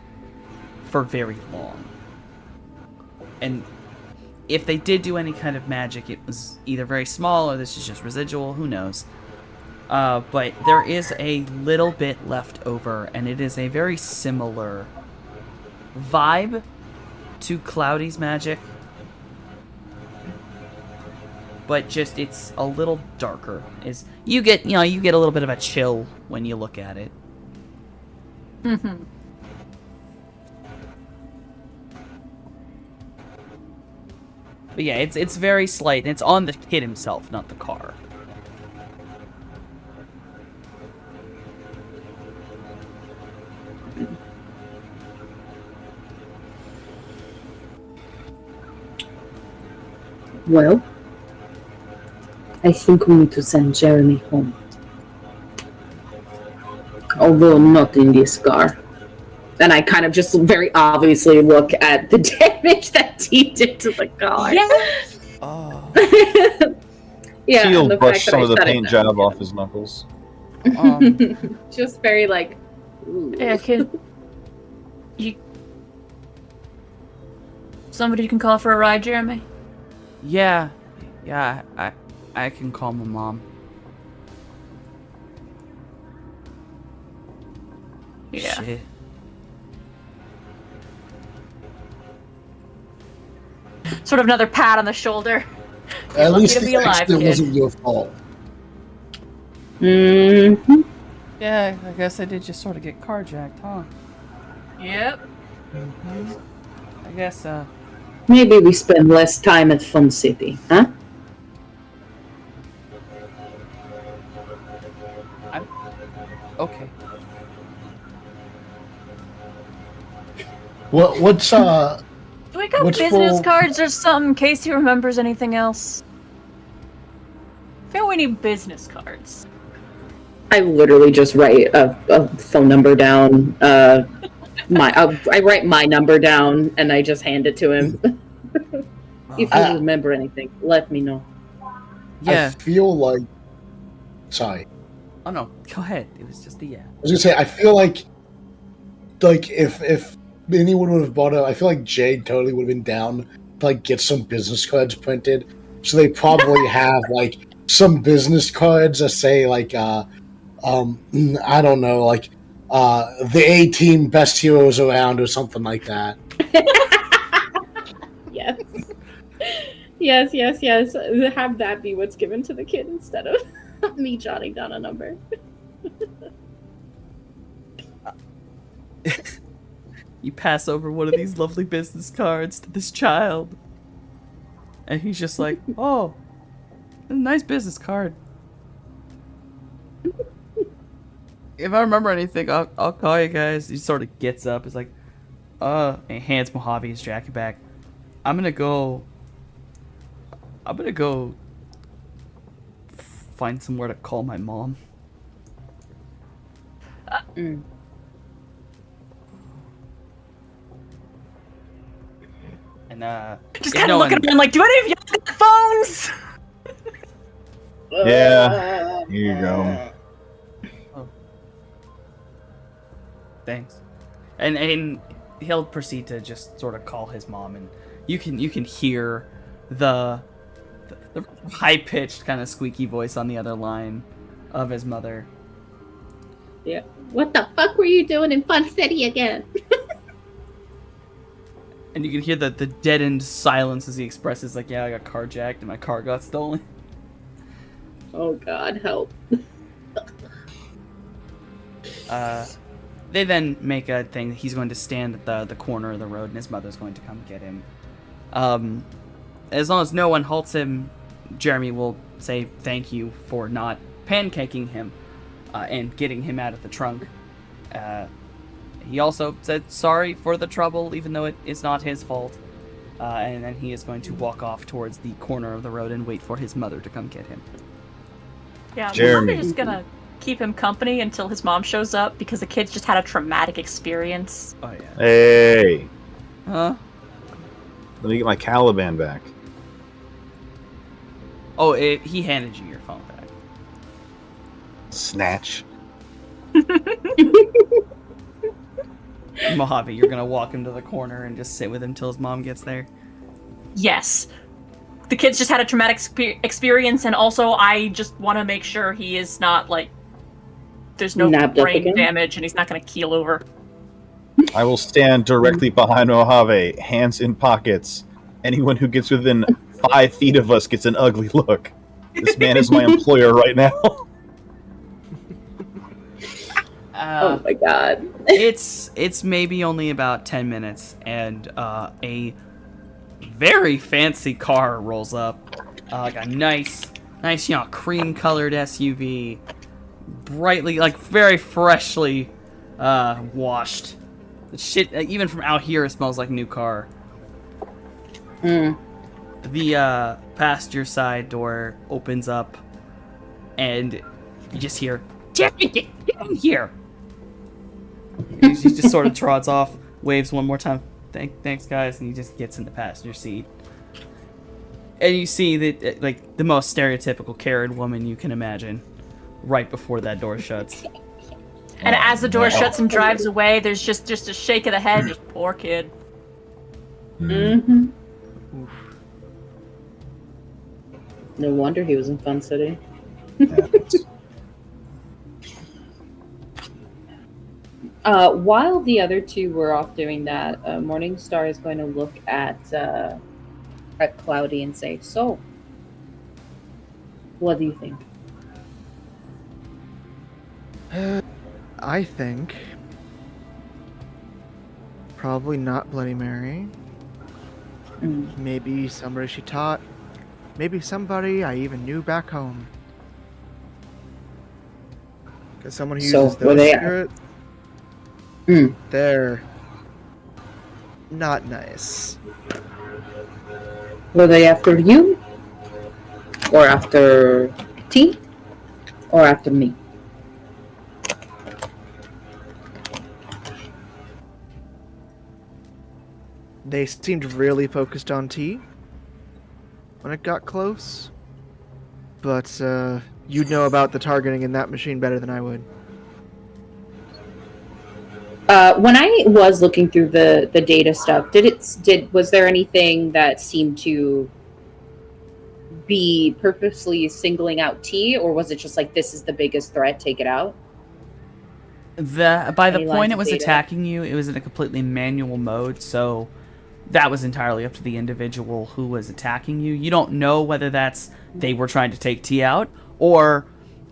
for very long. And if they did do any kind of magic, it was either very small or this is just residual, who knows. But there is a little bit left over, and it is a very similar vibe to Cloudy's magic. But just, it's a little darker. You get a little bit of a chill when you look at it. Mm-hmm. But yeah, it's very slight, and it's on the kid himself, not the car. Well, I think we need to send Jeremy home. although not in this car. And I kind of just very obviously look at the damage that T did to the car. Yeah. Oh. Yeah, Teal and the brushed fact that some I of the shut it paint down. job off his knuckles. Just very like. Ooh. Yeah, somebody you can call for a ride, Jeremy? Yeah. I can call my mom. Yeah. Shit. Sort of another pat on the shoulder. At lucky least to be the alive, accident kid. wasn't your fault. Mm-hmm. Yeah, I guess I did just sort of get carjacked, huh? Yep. I guess, Maybe we spend less time at Fun City, huh? okay. What's Do we got What's business for- cards or something in case he remembers anything else? I feel we need business cards. I literally just write a phone number down. I write my number down and I just hand it to him. If you remember anything, let me know. Yeah. I feel like. Sorry. Oh no, go ahead. It was just the yeah. I was gonna say I feel like if anyone would have bought it, I feel like Jade totally would have been down to like get some business cards printed. So they probably have like some business cards that say like I don't know, like the A team best heroes around or something like that. Yes. Yes. Have that be what's given to the kid instead of me jotting down a number. You pass over one of these lovely business cards to this child, and he's just like, "Oh, a nice business card. If I remember anything, I'll call you guys." He sort of gets up, is like, and hands Mojave his jacket back. I'm gonna go find somewhere to call my mom. And Just yeah, kind no, of looking and- around like, do any of y'all got phones? Yeah, here you go. Thanks. And he'll proceed to just sort of call his mom, and you can hear the high pitched kind of squeaky voice on the other line of his mother. Yeah. What the fuck were you doing in Fun City again? And you can hear the deadened silence as he expresses like, "Yeah, I got carjacked and my car got stolen." Oh God, help. They then make a thing that he's going to stand at the corner of the road and his mother's going to come get him. As long as no one halts him, Jeremy will say thank you for not pancaking him and getting him out of the trunk. He also said sorry for the trouble, even though it is not his fault. And then he is going to walk off towards the corner of the road and wait for his mother to come get him. Yeah, Jeremy. we're just gonna keep him company until his mom shows up because the kid's just had a traumatic experience. Oh, yeah. Hey, Huh? let me get my Caliban back. Oh, he handed you your phone back. Snatch. Mojave, you're going to walk him to the corner and just sit with him till his mom gets there? Yes. The kid's just had a traumatic experience, and also I just want to make sure he is not, like, there's no Nabbed up brain again? damage and he's not going to keel over. I will stand directly behind Mojave, hands in pockets. Anyone who gets within 5 feet of us gets an ugly look. This man is my employer right now. Oh my God. It's maybe only about 10 minutes, and a very fancy car rolls up, like a nice, cream-colored SUV, brightly, like very freshly washed. The shit, even from out here, it smells like a new car. The passenger side door opens up, and you just hear, "Jeremy, get in here!" He just sort of trots off, waves one more time. Thanks, guys, and he just gets in the passenger seat. And you see that, like, the most stereotypical Karen woman you can imagine, right before that door shuts. And as the door shuts and drives away, there's just a shake of the head. Just poor kid. Mm-hmm. Oof. No wonder he was in Fun City. While the other two were off doing that, Morningstar is going to look at Cloudy and say, "So, what do you think?" I think probably not Bloody Mary. Mm. Maybe somebody she taught. Maybe somebody I even knew back home. Because someone who So, uses were those they- spirits, Mm. they're not nice. Were they after you, or after T, or after me? They seemed really focused on T when it got close. But you'd know about the targeting in that machine better than I would. When I was looking through the data stuff, was there anything that seemed to be purposely singling out T, or was it just like, this is the biggest threat, take it out? By the Any point lines it of was data? attacking you, it was in a completely manual mode, so that was entirely up to the individual who was attacking you. You don't know whether that's they were trying to take T out, or,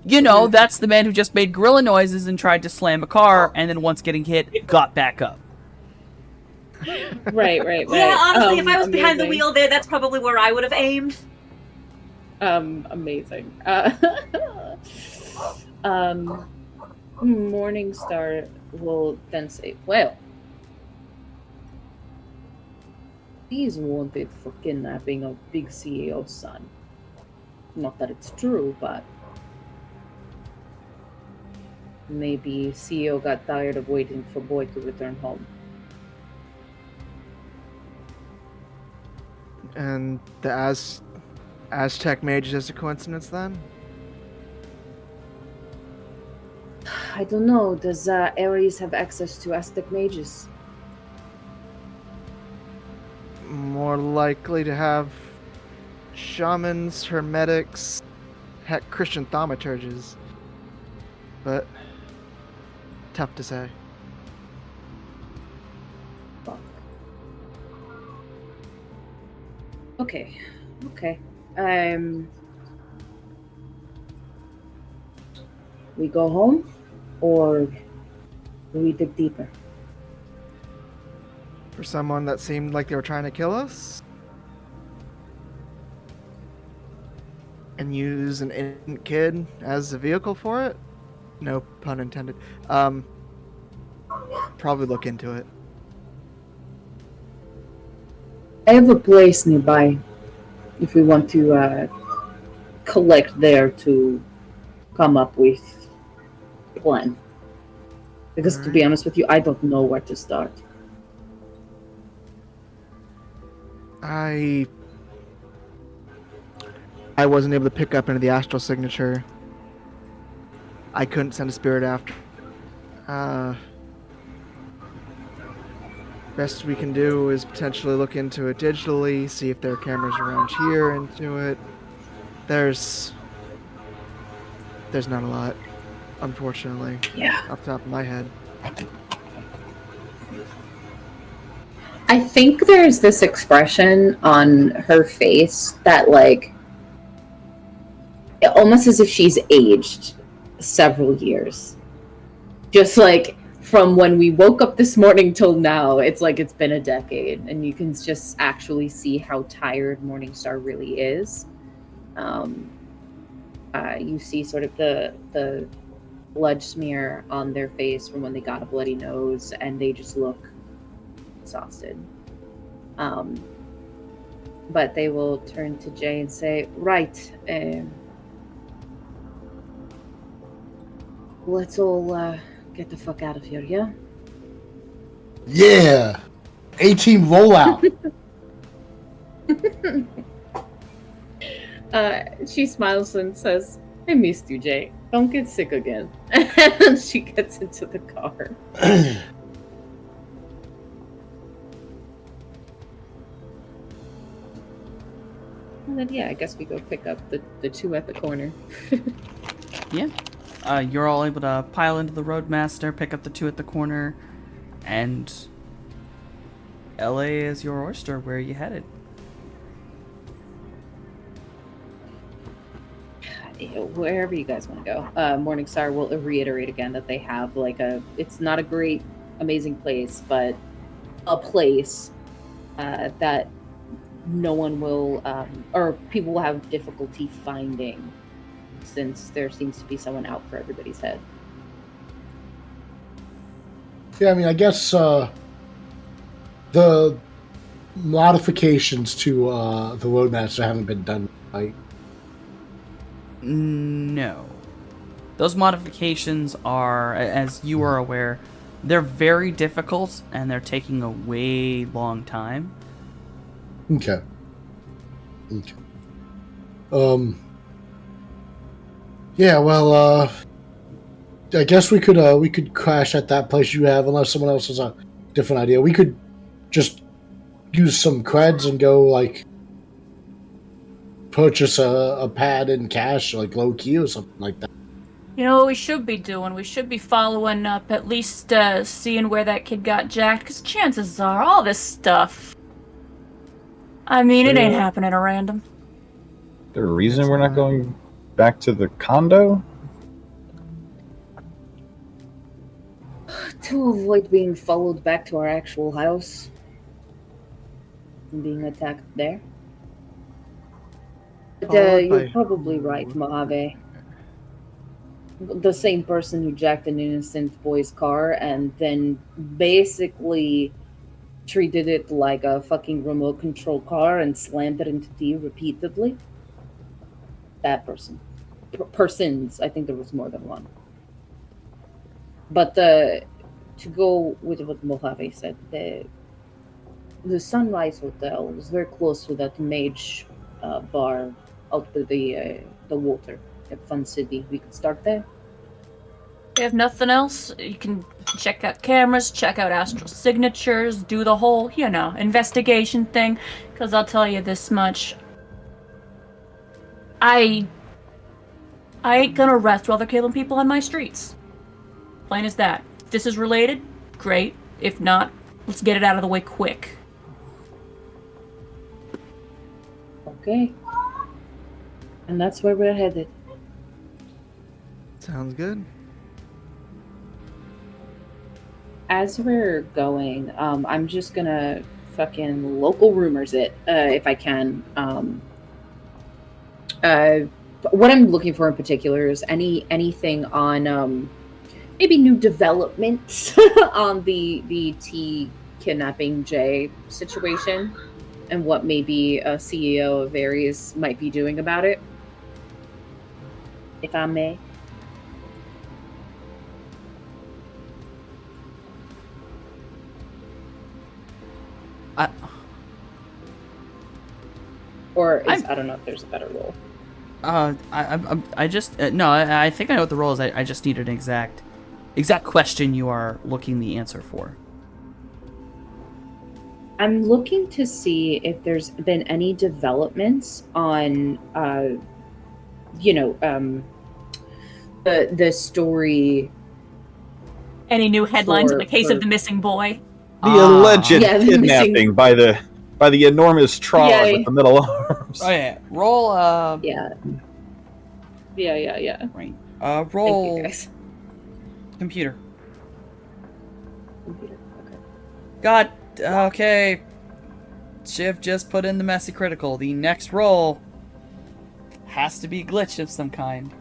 you know, that's the man who just made gorilla noises and tried to slam a car, and then once getting hit, got back up. Right. Yeah, honestly, if I was behind the amazing. wheel there, that's probably where I would have aimed. Amazing. Morningstar will then say, "Well, he's wanted for kidnapping of big CEO's son. Not that it's true, but maybe CEO got tired of waiting for boy to return home." And the Aztec mage is a coincidence then? I don't know. Does Ares have access to Aztec mages? More likely to have shamans, hermetics, heck, Christian thaumaturges. But tough to say. Fuck. Okay. We go home, or do we dig deeper? For someone that seemed like they were trying to kill us? And use an innocent kid as a vehicle for it? No pun intended. Probably look into it. I have a place nearby. If we want to collect there to come up with a plan. Because to be honest with you, I don't know where to start. I wasn't able to pick up into the astral signature. I couldn't send a spirit after. Best we can do is potentially look into it digitally, see if there are cameras around here into it. There's not a lot, unfortunately. Yeah. Off the top of my head. I think there's this expression on her face that, like, almost as if she's aged several years. Just like from when we woke up this morning till now, it's like it's been a decade, and you can just actually see how tired Morningstar really is. You see sort of the blood smear on their face from when they got a bloody nose, and they just look exhausted. But they will turn to Jay and say, "Right, let's all get the fuck out of here, yeah? Yeah. A-team rollout. She smiles and says, "I missed you, Jay. Don't get sick again." And she gets into the car. And then, yeah, I guess we go pick up the two at the corner. Yeah. You're all able to pile into the Roadmaster, pick up the two at the corner, and LA is your oyster. Where are you headed? Wherever you guys want to go. Morningstar will reiterate again that they have like it's not a great, amazing place, but a place that no one will, or people will have difficulty finding, since there seems to be someone out for everybody's head. Yeah, I mean, I guess the modifications to the Roadmaster haven't been done right. No. Those modifications are, as you are aware, they're very difficult and they're taking a way long time. Okay. Yeah, well, I guess we could crash at that place you have, unless someone else has a different idea. We could just use some creds and go, like, purchase a pad in cash, like low key or something like that. You know what we should be doing? We should be following up, at least seeing where that kid got jacked, because chances are all this stuff. I mean, it ain't happening at random. Is there a reason we're not going back to the condo? To avoid being followed back to our actual house and being attacked there. But you're probably right, Mojave. The same person who jacked an innocent boy's car and then basically treated it like a fucking remote control car and slammed it into D repeatedly. That person. Persons. I think there was more than one. But to go with what Mojave said, the Sunrise Hotel was very close to that mage bar out by the water at Fun City. We could start there. If nothing else, you can check out cameras, check out astral signatures, do the whole, investigation thing. Because I'll tell you this much. I ain't gonna rest while they're killing people on my streets. Plain as that. If this is related, great. If not, let's get it out of the way quick. Okay. And that's where we're headed. Sounds good. As we're going, I'm just gonna fucking local rumors it, if I can. What I'm looking for in particular is anything on maybe new developments on the T kidnapping J situation, and what maybe a CEO of Ares might be doing about it, if I may. Or I don't know if there's a better role. I just no. I think I know what the role is. I just need an exact question you are looking the answer for. I'm looking to see if there's been any developments on, the story. Any new headlines in the case of the missing boy? The alleged Yeah, the kidnapping by the enormous Trog with the middle arms. Oh yeah, roll. Yeah. Right. Thank Roll. you, guys. Computer. Okay. God. Okay. Shiv just put in the messy critical. The next roll has to be a glitch of some kind.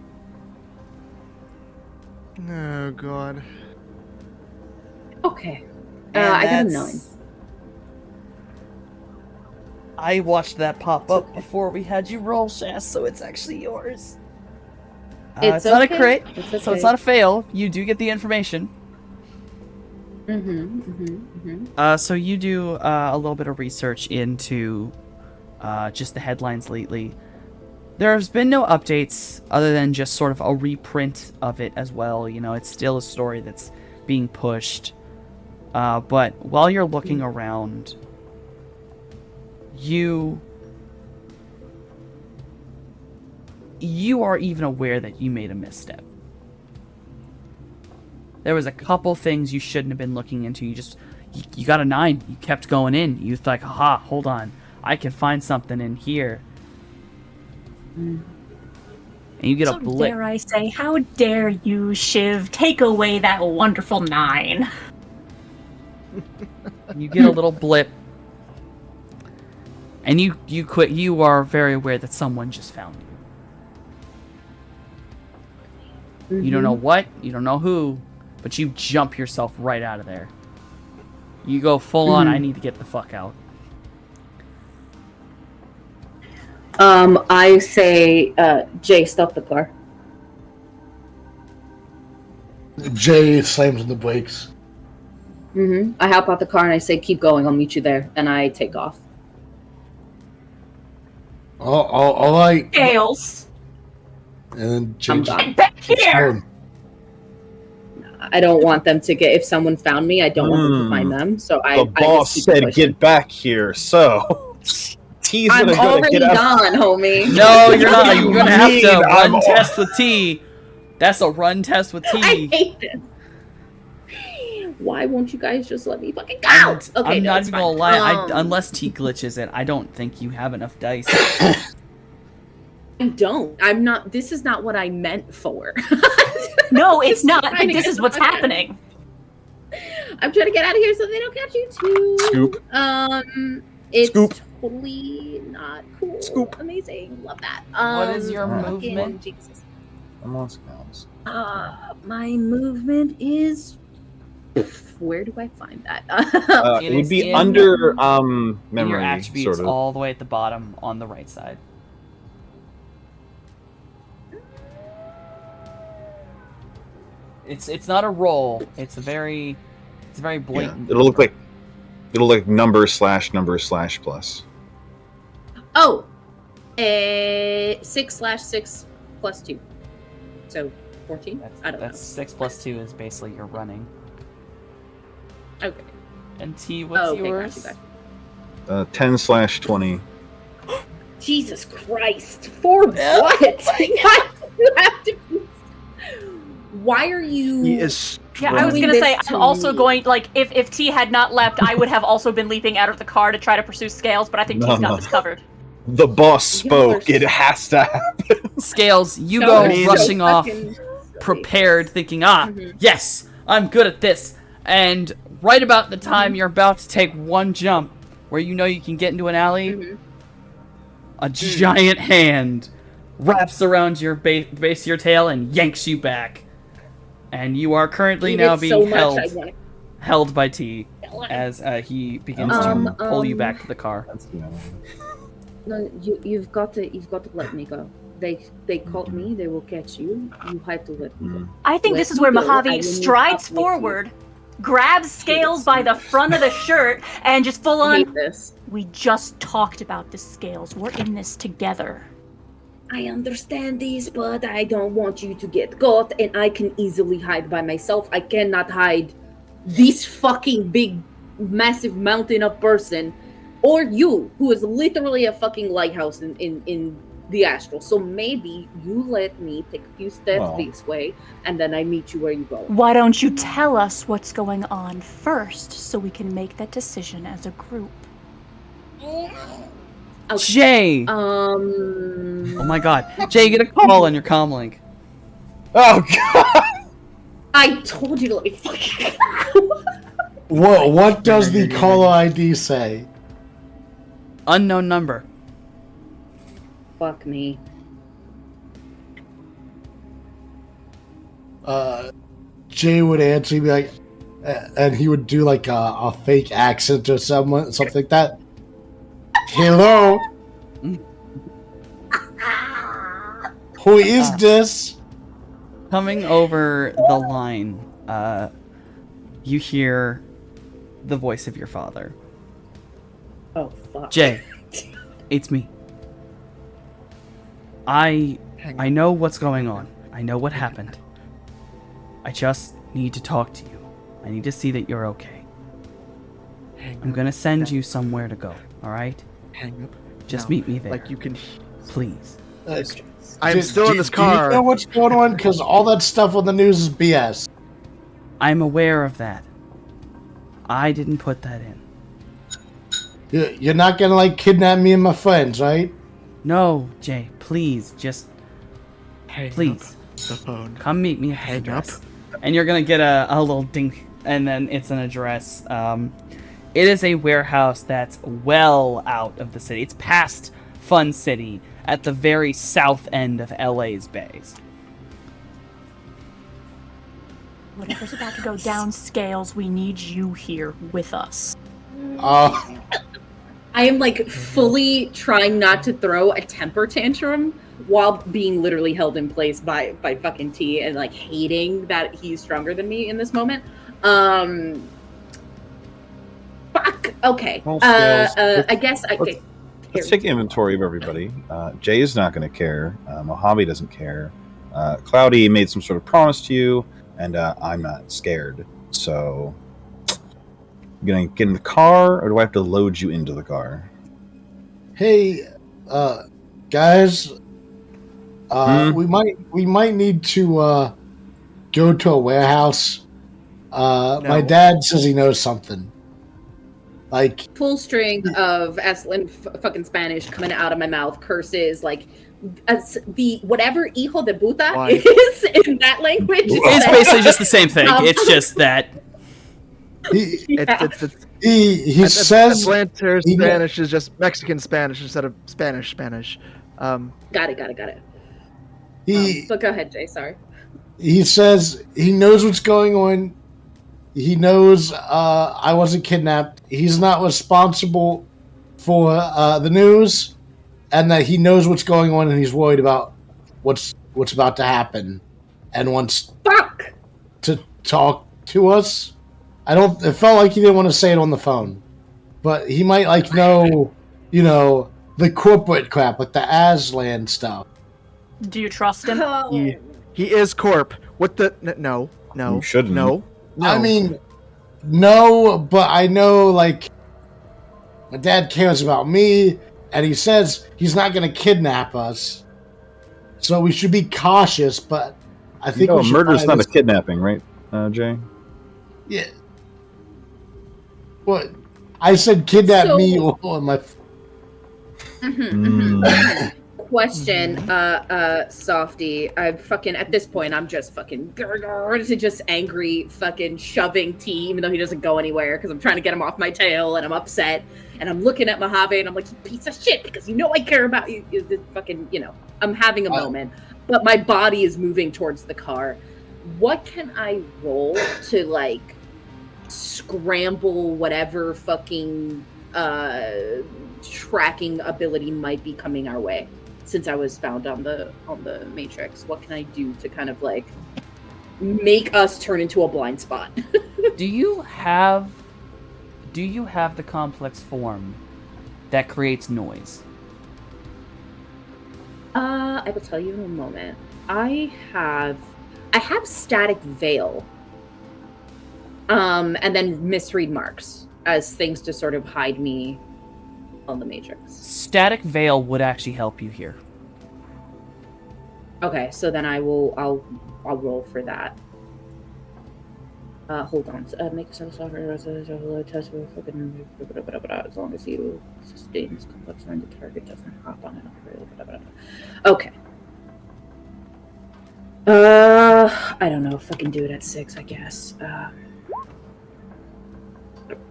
Oh god. Okay. And I got a that's- 9. I watched that pop up before we had you roll, Shaz, so it's actually yours. It's not a okay. crit, It's so okay. it's not a fail. You do get the information. So you do a little bit of research into just the headlines lately. There's been no updates other than just sort of a reprint of it as well. You know, it's still a story that's being pushed. But while you're looking around, you are even aware that you made a misstep. There was a couple things you shouldn't have been looking into. You got a 9. You kept going in. You thought, aha, hold on. I can find something in here. And you get a blip. Dare I say, how dare you, Shiv, take away that wonderful 9. You get a little blip. And you quit. You are very aware that someone just found you. You don't know what, you don't know who, but you jump yourself right out of there. You go full on, I need to get the fuck out. I say, Jay, stop the car. Jay slams on the brakes. I hop out the car and I say, keep going, I'll meet you there. And I take off. All right. Scales. And then Jay I'm just gone. Back keeps here. going. I don't want them to get, if someone found me, I don't want them to find them. So The boss said, "Get back here." So T's I'm gonna already get out. gone, homie. No, you're not. You You're gonna have mean to I'm run test with T. That's a run test with I T. hate this. Why won't you guys just let me fucking go? And Okay, I'm no, not it's even fine. gonna lie. Unless T glitches it, I don't think you have enough dice. I don't. I'm not. This is not what I meant for. No, it's not. trying to This get is what's the fuck out. happening. I'm trying to get out of here so they don't catch you too. Scoop. It's Scoop. totally not cool. Scoop. Amazing. Love that. What is your fucking movement? Jesus. I'm on scouts. My movement is. Where do I find that? It would is be in- under In memory, your attributes, sort of. all the way at the bottom on the right side. It's not a roll. It's very Yeah, blatant. it'll look like number slash plus. Oh, 6/6 plus 2. So 14? I don't That's 6 plus 2 is basically your running. know. Okay. And T, what's Okay, yours? gotcha. 10/20. Jesus Christ. For what? You have to be... Why are you... He is Yeah, I was Doing gonna say, this I'm to also me. going, like, if T had not left, I would have also been leaping out of the car to try to pursue Scales, but I think No, T's got no. this covered. The boss Y'all are spoke. It has to happen. Scales, you So- go so rushing off, fucking silly. prepared, thinking, Mhm. yes, I'm good at this. And right about the time you're about to take one jump, where you know you can get into an alley, Mhm. a giant hand wraps around your base of your tail and yanks you back. And you are currently Hate now it being so much, held I wanna held by T kill him. as he begins Um, to pull you back to the car. That's, No, you've got to let me go. They caught me. They will catch you. You have to let me go. I think this is where Let me go, I Mojave will strides meet up with you. forward, grabs Scales by the front of the shirt, and just full I on, hate this. we just talked about this, Scales. We're in this together. I understand this, but I don't want you to get caught, and I can easily hide by myself. I cannot hide this fucking big, massive mountain of person, or you, who is literally a fucking lighthouse in the astral. So maybe you let me take a few steps Well. this way, and then I meet you where you go. Why don't you tell us what's going on first so we can make that decision as a group? Okay. Jay! Oh my god. Jay, get a call on your comlink. Oh god! I told you to let me fucking What does the caller ID say? Unknown number. fuck me. Jay would answer, he'd be like, and he would do like a fake accent or something like that. Hello? Who is this? Coming over the line, you hear the voice of your father. Oh fuck. Jay, it's me. I know what's going on. I know what happened. I just need to talk to you. I need to see that you're okay. I'm gonna send you somewhere to go, alright? Hang up. Just No, meet me there. Like you can. Please. I'm still in this Do you car. know what's going on? Because all that stuff on the news is BS. I'm aware of that. I didn't put that in. You're not gonna like kidnap me and my friends, right? No, Jay, please, just Hang please. up the phone. Come meet me at this Hang address. up. And you're gonna get a little ding, and then it's an address. It is a warehouse that's well out of the city. It's past Fun City, at the very south end of LA's bays. Whatever's about to go down scales, we need you here with us. I am like fully trying not to throw a temper tantrum while being literally held in place by fucking T and like hating that he's stronger than me in this moment. Fuck. Okay. Well, scales. I guess I. Okay. Let's take inventory of everybody. Jay is not going to care. Mojave doesn't care. Cloudy made some sort of promise to you, and I'm not scared. So, you going to get in the car, or do I have to load you into the car? Hey, guys, we might need to go to a warehouse. My dad says he knows something. Like Full string of excellent fucking Spanish coming out of my mouth, curses like the whatever hijo de puta Why? is in that language. It's basically just the same thing. It's just that he Yeah. he says Atlantis he kn- Spanish is just Mexican Spanish instead of Spanish. Got it. he But go ahead, Jay. Sorry. he says he knows what's going on. He knows I wasn't kidnapped. He's not responsible for the news, and that he knows what's going on, and he's worried about what's about to happen, and wants Fuck. to talk to us. It felt like he didn't want to say it on the phone, but he might like know, the corporate crap, like the Aslan stuff. Do you trust him? He is Corp. What the? No. You shouldn't. No. I mean, no, but I know, like, my dad cares about me, and he says he's not going to kidnap us. So we should be cautious, but I think we should murder's buy not a this- kidnapping, right, Jay? Yeah. What? I said kidnap So- me or my... Question, Softy. I'm fucking at this point. I'm just fucking just angry, fucking shoving T, even though he doesn't go anywhere because I'm trying to get him off my tail and I'm upset and I'm looking at Mojave and I'm like, you piece of shit, because I care about you. Fucking, I'm having a moment, but my body is moving towards the car. What can I roll to like scramble whatever fucking tracking ability might be coming our way? Since I was found on the Matrix, what can I do to kind of like make us turn into a blind spot? do you have the complex form that creates noise? I will tell you in a moment. I have static veil. And then misread marks as things to sort of hide me on the Matrix. Static veil would actually help you here. Okay, so then I'll roll for that. Hold on. Make a software test for fucking as long as you sustain this complex and the target doesn't hop on it. Okay. I don't know. Fucking do it at 6, I guess.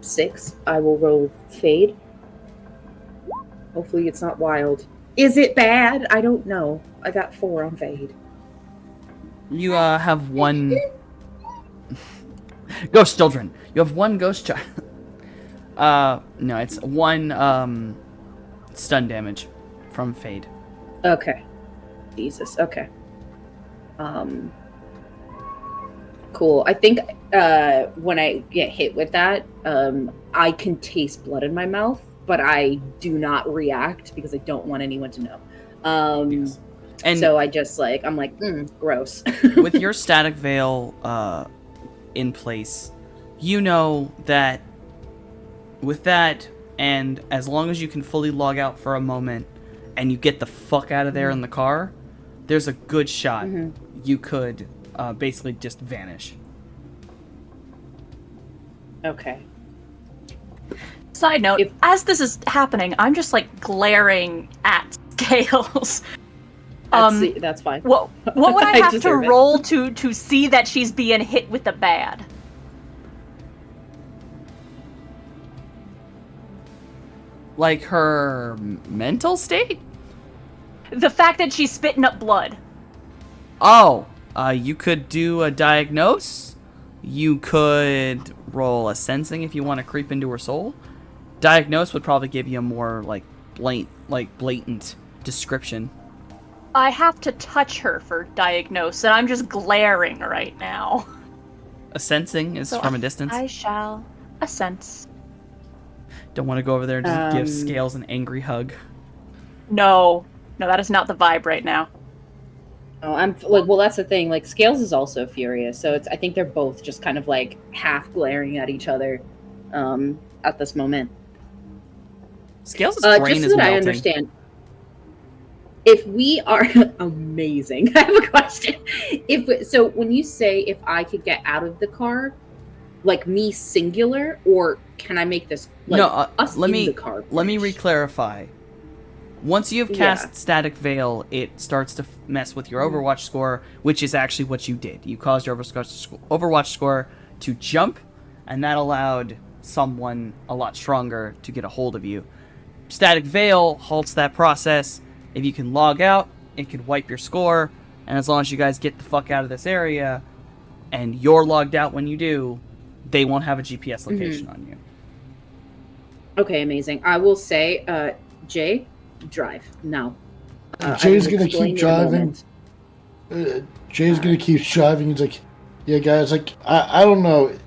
6. I will roll fade. Hopefully it's not wild. Is it bad? I don't know. I got 4 on fade. You have one ghost children. You have one ghost child. No, it's one stun damage from fade. Okay. Jesus. Okay. Cool. I think when I get hit with that, I can taste blood in my mouth, but I do not react because I don't want anyone to know. Yes. And so I just I'm like, gross. with your static veil in place, you know that with that, and as long as you can fully log out for a moment and you get the fuck out of there in the car, there's a good shot you could basically just vanish. Okay. Side note, as this is happening, I'm just like glaring at Scales. That's fine. What would I have to deserve it. roll to see that she's being hit with the bad? Like her mental state? The fact that she's spitting up blood. Oh, you could do a diagnose. You could roll a sensing if you want to creep into her soul. Diagnose would probably give you a more blatant description. I have to touch her for diagnose, and I'm just glaring right now. A sensing is from a distance. I shall sense. Don't want to go over there and just give Scales an angry hug. No, that is not the vibe right now. Oh, I'm well. That's the thing. Like Scales is also furious, so I think they're both just kind of like half glaring at each other, at this moment. Scales' brain just is so that melting. I understand. If we are amazing, I have a question. So when you say if I could get out of the car, like me singular, or can I make this us in the car? Let me re-clarify. Once you've cast Static Veil, it starts to mess with your Overwatch score, which is actually what you did. You caused your Overwatch score to jump, and that allowed someone a lot stronger to get a hold of you. Static Veil halts that process. If you can log out, it can wipe your score, and as long as you guys get the fuck out of this area, and you're logged out when you do, they won't have a GPS location on you. Okay, amazing. I will say, Jay, drive now. Jay's gonna keep driving. Jay's gonna keep driving. He's like, yeah, guys, like, I don't know.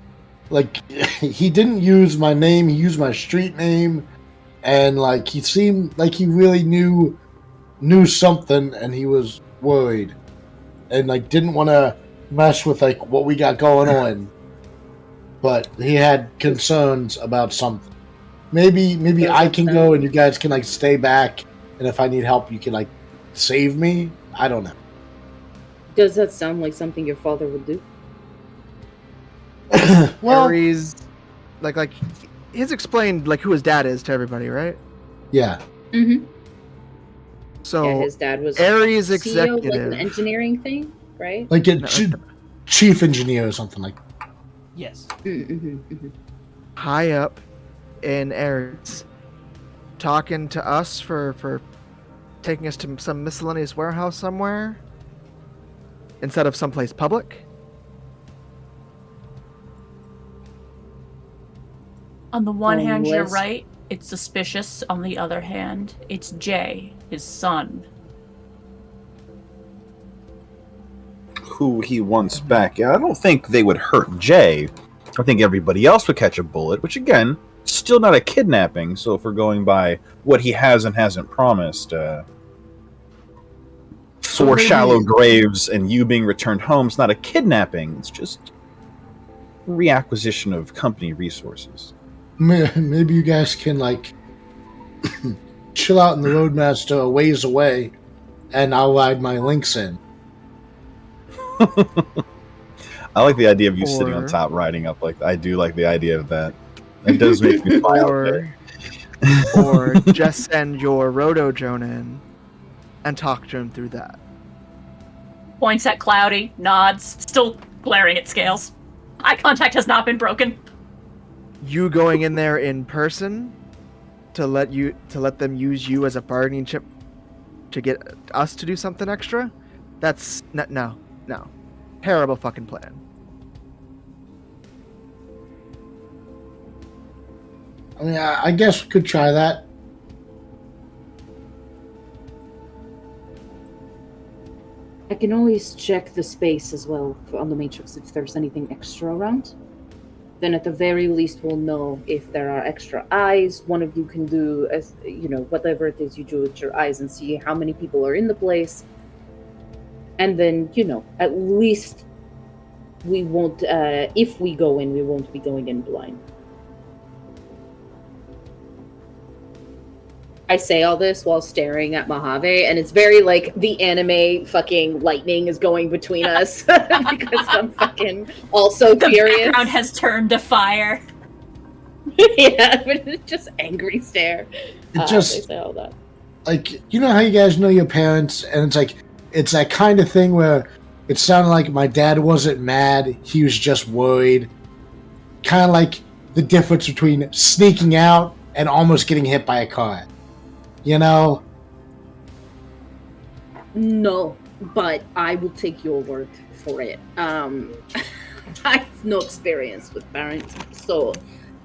Like, he didn't use my name, he used my street name, and, like, he seemed like he really knew something, and he was worried. And, like, didn't want to mess with, like, what we got going on. But he had concerns about something. Maybe I can go and you guys can, like, stay back, and if I need help, you can, like, save me? I don't know. Does that sound like something your father would do? Well, Ares, like he's explained like who his dad is to everybody, right? yeah. Mm-hmm. So Yeah, his dad was Ares CEO executive, of, like, an engineering thing, right? Like a chief engineer or something like that. Yes. high up in Ares, talking to us for taking us to some miscellaneous warehouse somewhere instead of someplace public. On the one hand, you're Unless- right. It's suspicious. On the other hand, it's Jay, his son. Who he wants back. I don't think they would hurt Jay. I think everybody else would catch a bullet, which again, still not a kidnapping. So if we're going by what he has and hasn't promised, 4 shallow graves and you being returned home is not a kidnapping. It's just reacquisition of company resources. Maybe you guys can, like, chill out in the Roadmaster a ways away, and I'll ride my links in. I like the idea of you sitting on Or- top, riding up like that. I do like the idea of that. It does make me smile. Or just send your Roto Joan in and talk to him through that. Points at Cloudy, nods, still glaring at Scales. Eye contact has not been broken. You going in there in person to let them use you as a bargaining chip to get us to do something extra? That's no. Terrible fucking plan. I mean, I guess we could try that. I can always check the space as well on the Matrix if there's anything extra around. Then at the very least we'll know if there are extra eyes. One of you can do, as whatever it is you do with your eyes and see how many people are in the place. And then, at least we won't, if we go in, we won't be going in blind. I say all this while staring at Mojave, and it's very like the anime fucking lightning is going between us because I'm fucking also The furious. background has turned to fire. Yeah, but it's just angry stare. It just They say all that. like, you know how you guys know your parents, and it's like it's that kind of thing where it sounded like my dad wasn't mad, he was just worried. Kind of like the difference between sneaking out and almost getting hit by a car. You know? No, but I will take your word for it. I have no experience with parents, so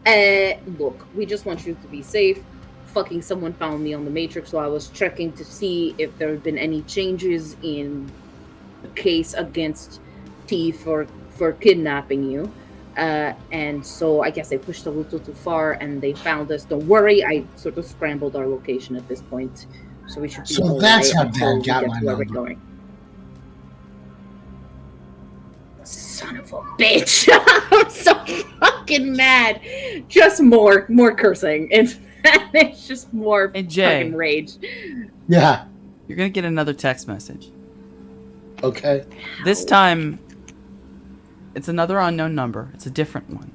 look, we just want you to be safe. Fucking someone found me on the Matrix, so I was checking to see if there had been any changes in the case against T for kidnapping you. And so I guess I pushed a little too far and they found us. Don't worry, I sort of scrambled our location at this point. So we should be So all that's right how until we Dad got get my to where we're number. going. Son of a bitch. I'm so fucking mad. Just more cursing. It's just more Hey, Jay. fucking rage. Yeah. You're gonna get another text message. Okay. This time, it's another unknown number. It's a different one.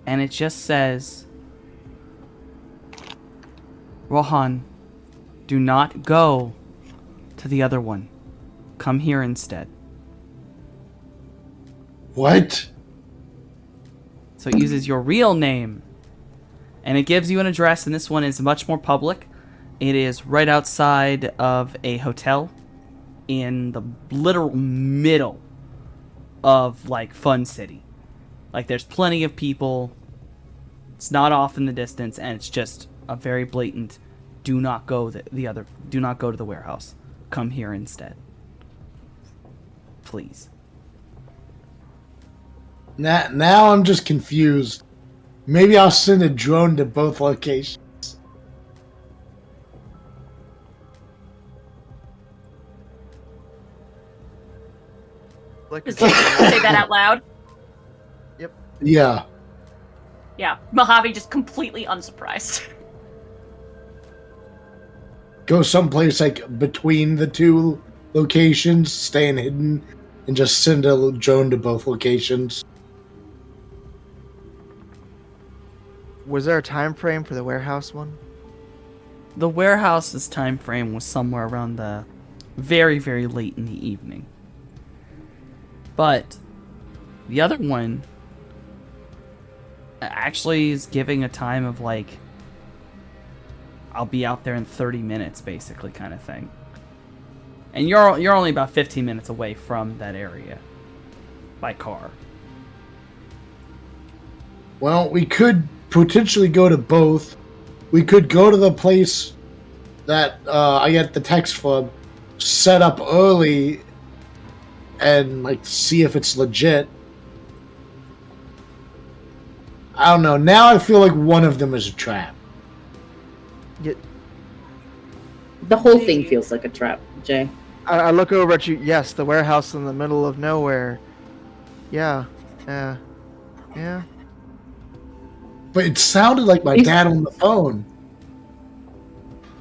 And it just says, Rohan, do not go to the other one. Come here instead. What? So it uses your real name. And it gives you an address, and this one is much more public. It is right outside of a hotel in the literal middle of, like, Fun City. Like, there's plenty of people. It's not off in the distance, and it's just a very blatant, do not go to the warehouse. Come here instead. Please. Now I'm just confused. Maybe I'll send a drone to both locations. Like, Does Jason say that out loud? Yeah. Yeah. Mojave just completely unsurprised. Go someplace like between the two locations, staying hidden, and just send a drone to both locations. was there a time frame for the warehouse one? The warehouse's time frame was somewhere around the very, very late in the evening. But the other one actually is giving a time of like, I'll be out there in 30 minutes, basically, kind of thing. And you're only about 15 minutes away from that area by car. Well, we could potentially go to both. We could go to the place that I get the text from, set up early, and like see if it's legit. I don't know. Now I feel like one of them is a trap. The whole thing feels like a trap, Jay. I look over at you. Yes, the warehouse in the middle of nowhere. Yeah. But it sounded like my dad on the phone.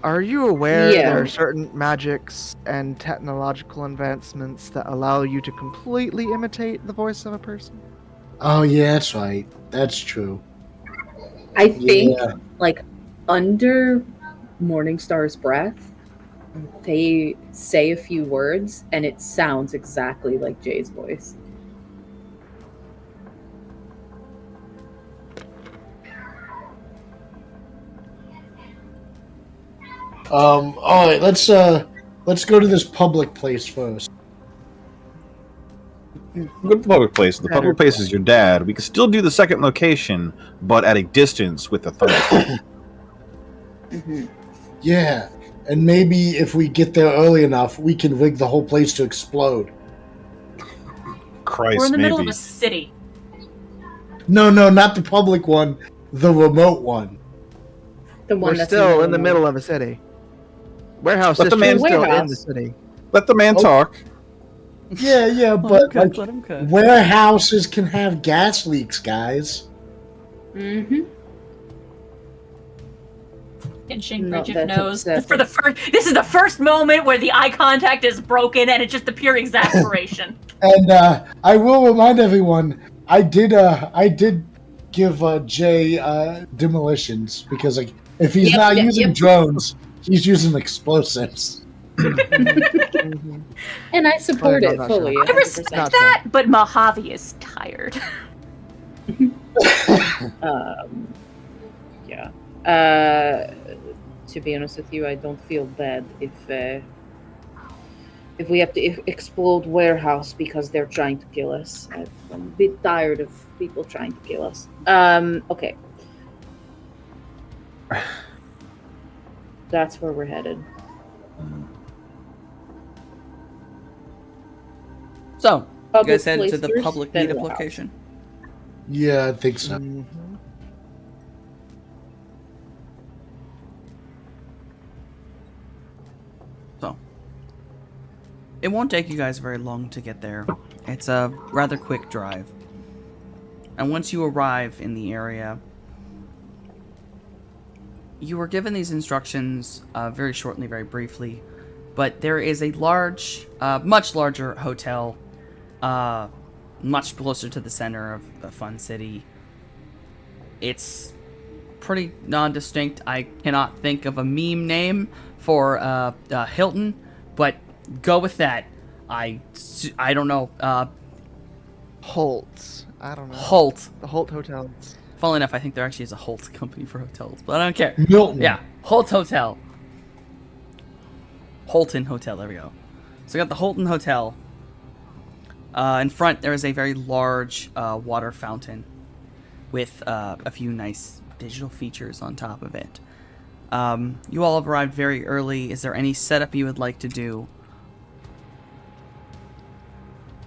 Are you aware Yeah. there are certain magics and technological advancements that allow you to completely imitate the voice of a person? Oh yeah, that's right. That's true. I think, Yeah. like, under Morningstar's breath, they say a few words, and it sounds exactly like Jay's voice. All right. Let's go to this public place first. Go to the public place. The public place is your dad. We can still do the second location, but at a distance with authority. Mm-hmm. Yeah, And maybe if we get there early enough, we can rig the whole place to explode. Christ, We're in the maybe. middle of a city. No, not the public one, the remote one. The one We're that's still in the room. middle of a city. Warehouse Let the district man- is still in Warehouse. the city. Let the man Oh. talk. Yeah, Let but him cook, like, let him cook. warehouses can have gas leaks, guys. Mm-hmm. Pinching No, Bridget that's knows. upsetting. For the first, this is the first moment where the eye contact is broken, and it's just the pure exasperation. And I will remind everyone, I did give Jay demolitions because like if he's Yep, not yep, using yep. drones, he's using explosives. And I support I'm it not fully. sure. I respect 100%. that, but Mojave is tired. Yeah. To be honest with you, I don't feel bad if we have to explode warehouse because they're trying to kill us. I'm a bit tired of people trying to kill us. Okay. That's where we're headed. So, you Public guys headed place to the first, public then meetup warehouse. location. Yeah, I think so. Mhm. So, it won't take you guys very long to get there. It's a rather quick drive. And once you arrive in the area, you were given these instructions very shortly, very briefly. But there is a large, much larger hotel, much closer to the center of the Fun City. It's pretty non-distinct. I cannot think of a meme name for Hilton, but go with that. I don't know. Holt. I don't know. Holt. The Holt Hotel. Funnily enough, I think there actually is a Holt company for hotels, but I don't care. Milton. Yeah, Holt Hotel. Holton Hotel, there we go. So we got the Holton Hotel. In front, there is a very large water fountain with a few nice digital features on top of it. You all have arrived very early. Is there any setup you would like to do?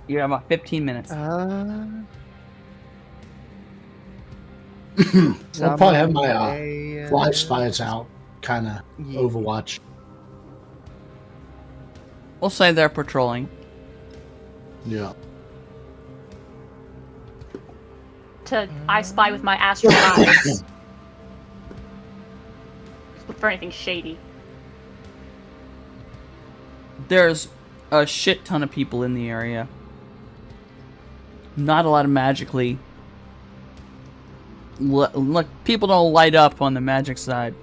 You have about 15 minutes. I'll probably have my Someday, fly spies out, kind of yeah. Overwatch. We'll say they're patrolling. Yeah. To I spy with my astral eyes. Look for anything shady. There's a shit ton of people in the area. Not a lot of magically. Look, people don't light up on the magic side.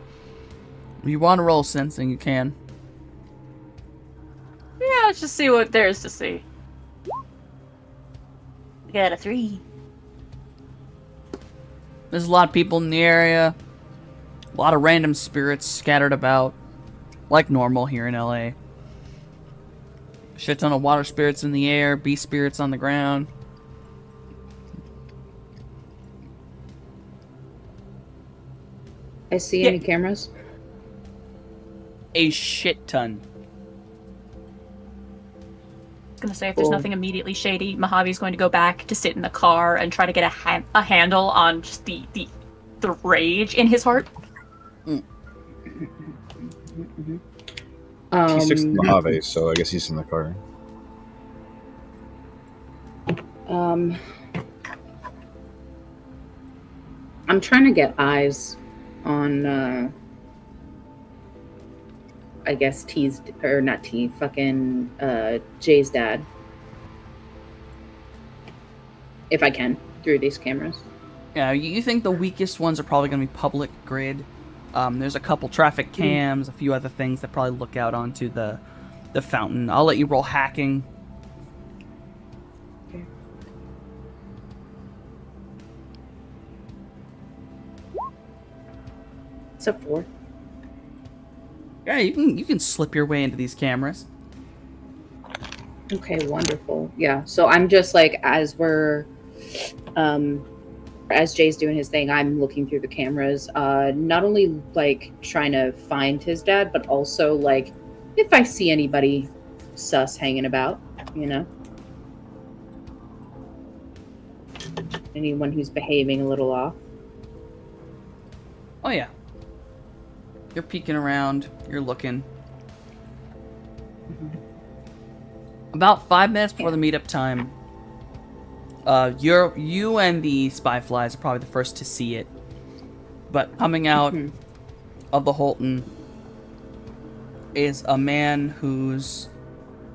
If you want to roll sensing, you can. Yeah, let's just see what there is to see. I got a 3. There's a lot of people in the area. A lot of random spirits scattered about. Like normal here in LA. Shit ton of water spirits in the air, beast spirits on the ground. I see Yeah. any cameras? A shit ton. I was gonna say if there's Cool. nothing immediately shady, Mojave's going to go back to sit in the car and try to get a handle on just the rage in his heart. He's next to Mojave, so I guess he's in the car. I'm trying to get eyes on I guess T's or not T, fucking Jay's dad. If I can, through these cameras. Yeah, you think the weakest ones are probably going to be public grid. There's a couple traffic cams, a few other things that probably look out onto the fountain. I'll let you roll hacking. Okay. It's a 4. Yeah, you can slip your way into these cameras. Okay, wonderful. Yeah, so I'm just like, as we're as Jay's doing his thing, I'm looking through the cameras, not only like trying to find his dad, but also like if I see anybody sus hanging about, you know, anyone who's behaving a little off. Oh yeah. You're peeking around. You're looking. About 5 minutes before the meetup time, you and the spy flies are probably the first to see it. But coming out of the Holton is a man who's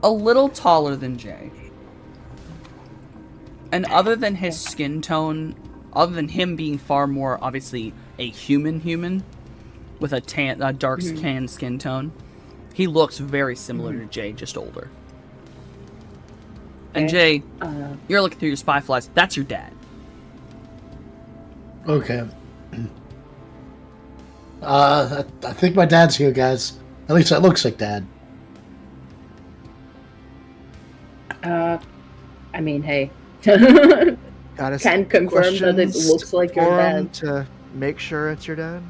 a little taller than Jay. And other than his skin tone, other than him being far more obviously a human with a dark tan skin tone, he looks very similar to Jay, just older. And Jay, you're looking through your spy flies. That's your dad. Okay. I think my dad's here, guys. At least that looks like dad. I mean, hey. Gotta Can confirm that it looks like your dad. To make sure it's your dad.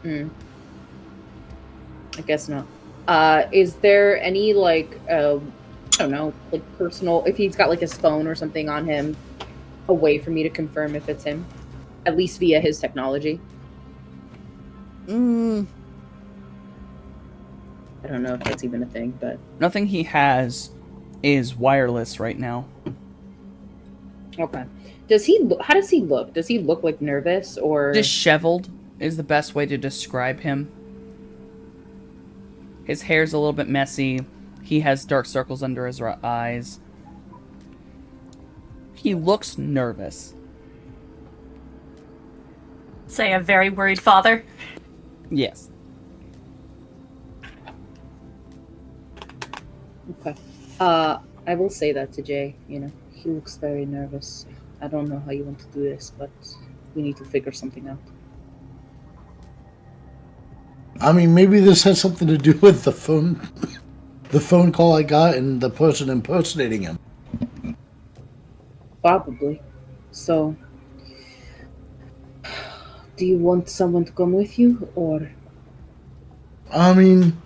I guess not. Is there any like I don't know, like personal? If he's got like his phone or something on him, a way for me to confirm if it's him, at least via his technology. I don't know if that's even a thing, but Nothing he has is wireless right now. okay. Does he? How does he look? Does he look like nervous or Disheveled is the best way to describe him. His hair's a little bit messy. He has dark circles under his eyes. He looks nervous. Say a very worried father. Yes. Okay. I will say that to Jay. You know, he looks very nervous. I don't know how you want to do this, but we need to figure something out. I mean, maybe this has something to do with the phone call I got and the person impersonating him. Probably. So, do you want someone to come with you, or? I mean,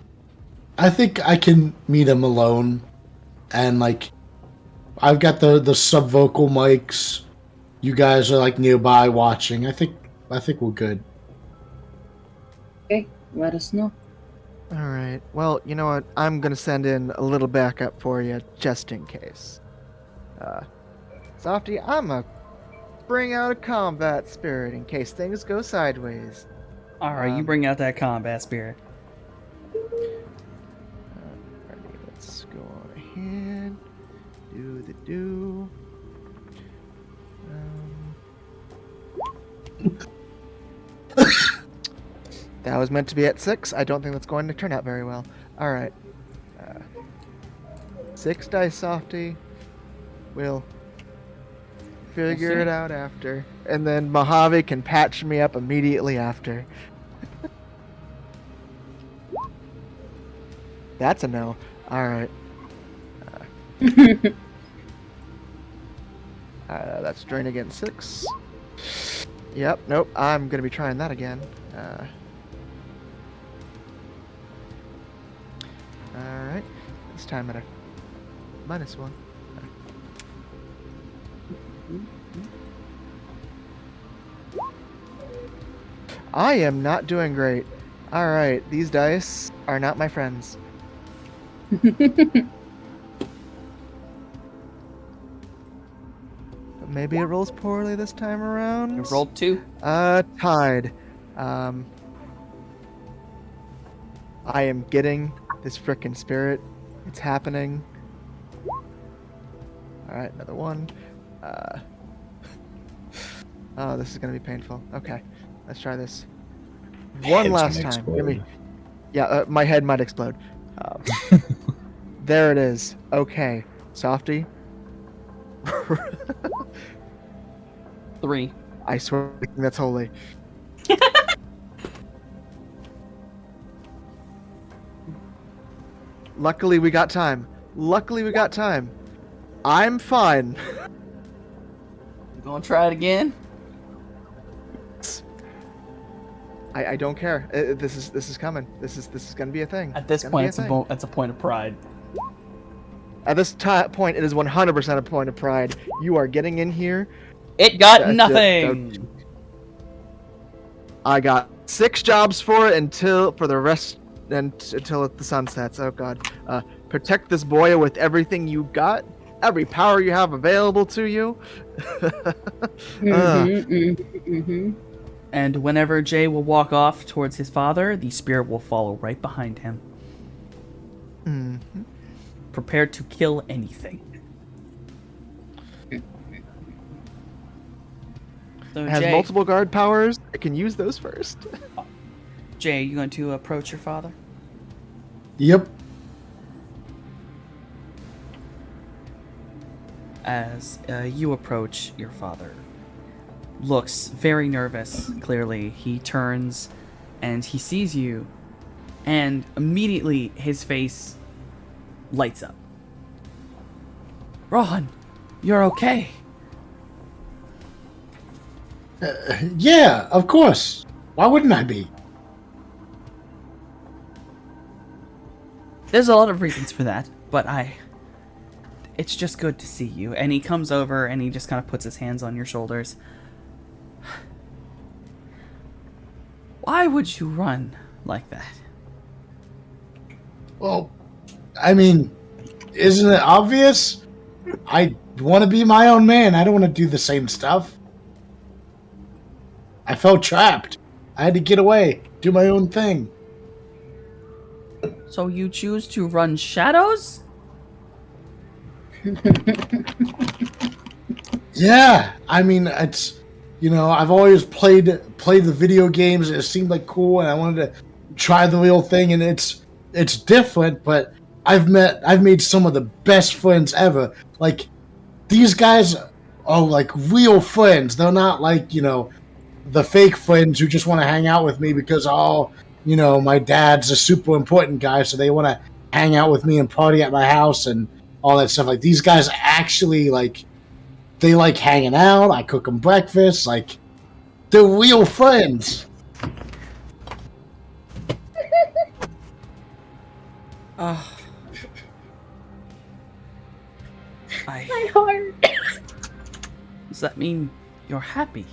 I think I can meet him alone, and like, I've got the subvocal mics. You guys are like nearby watching. I think we're good. Okay, let us know. All right. Well, you know what? I'm gonna send in a little backup for you just in case. Softy, I'ma bring out a combat spirit in case things go sideways. Alright, you bring out that combat spirit. Alrighty, let's go on ahead. Do the do. That was meant to be at 6. I don't think that's going to turn out very well. Alright. 6 dice, Softy. We'll figure it out after. And then Mojave can patch me up immediately after. That's a no. Alright. That's drain again 6. Yep, nope. I'm going to be trying that again. Alright. This time at a -1. I am not doing great. Alright, these dice are not my friends. But maybe it rolls poorly this time around. You rolled 2. Tied. I am getting this frickin' spirit. It's happening. Alright, another one. Oh, this is gonna be painful. Okay, let's try this. One Head's last gonna time. Give me. explode. Yeah, my head might explode. There it is. Okay, Softy. 3. I swear that's holy. Luckily we got time. I'm fine. You gonna try it again? I don't care. This is coming. This is gonna be a thing. At this Gonna point, be it's thing. it's a point of pride. At this point, it is 100% a point of pride. You are getting in here. It got nothing. I got 6 jobs for it until the sun sets. Oh god. Protect this boy with everything you got, every power you have available to you. And whenever Jay will walk off towards his father, the spirit will follow right behind him. Prepared to kill anything. So It has Jay, multiple guard powers. I can use those first. Jay, you going to approach your father? Yep. As you approach your father, looks very nervous. Clearly, he turns and he sees you, and immediately his face lights up. Rohan, you're okay. Yeah, of course. Why wouldn't I be? There's a lot of reasons for that, but it's just good to see you. And he comes over and he just kind of puts his hands on your shoulders. Why would you run like that? Well, I mean, isn't it obvious? I want to be my own man. I don't want to do the same stuff. I felt trapped. I had to get away, do my own thing. So you choose to run shadows? Yeah, I mean, it's, I've always played the video games. And it seemed like cool, and I wanted to try the real thing. And it's different, but I've made some of the best friends ever. Like, these guys are like real friends. They're not like the fake friends who just want to hang out with me because my dad's a super important guy, so they want to hang out with me and party at my house and all that stuff. Like, these guys actually they like hanging out. I cook them breakfast. Like, they're real friends. My heart. Does that mean you're happy?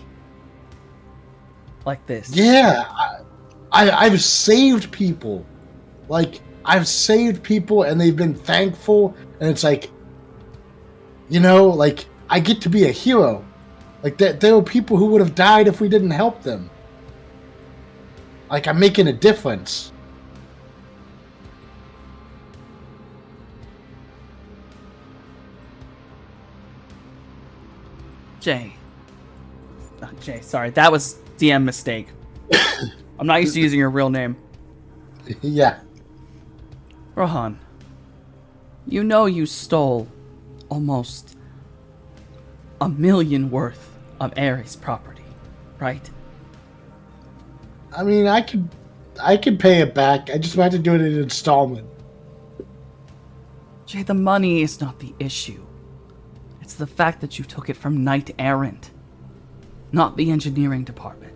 Like this? Yeah, I've saved people. Like, I've saved people and they've been thankful, and it's like, like, I get to be a hero. Like, there were people who would have died if we didn't help them. Like, I'm making a difference. Jay, sorry, that was DM mistake. I'm not used to using your real name. Yeah. Rohan, you stole almost $1 million worth of Ares property, right? I mean, I could pay it back. I just have to do it in an installment. Jay, the money is not the issue. It's the fact that you took it from Knight Errant, not the engineering department.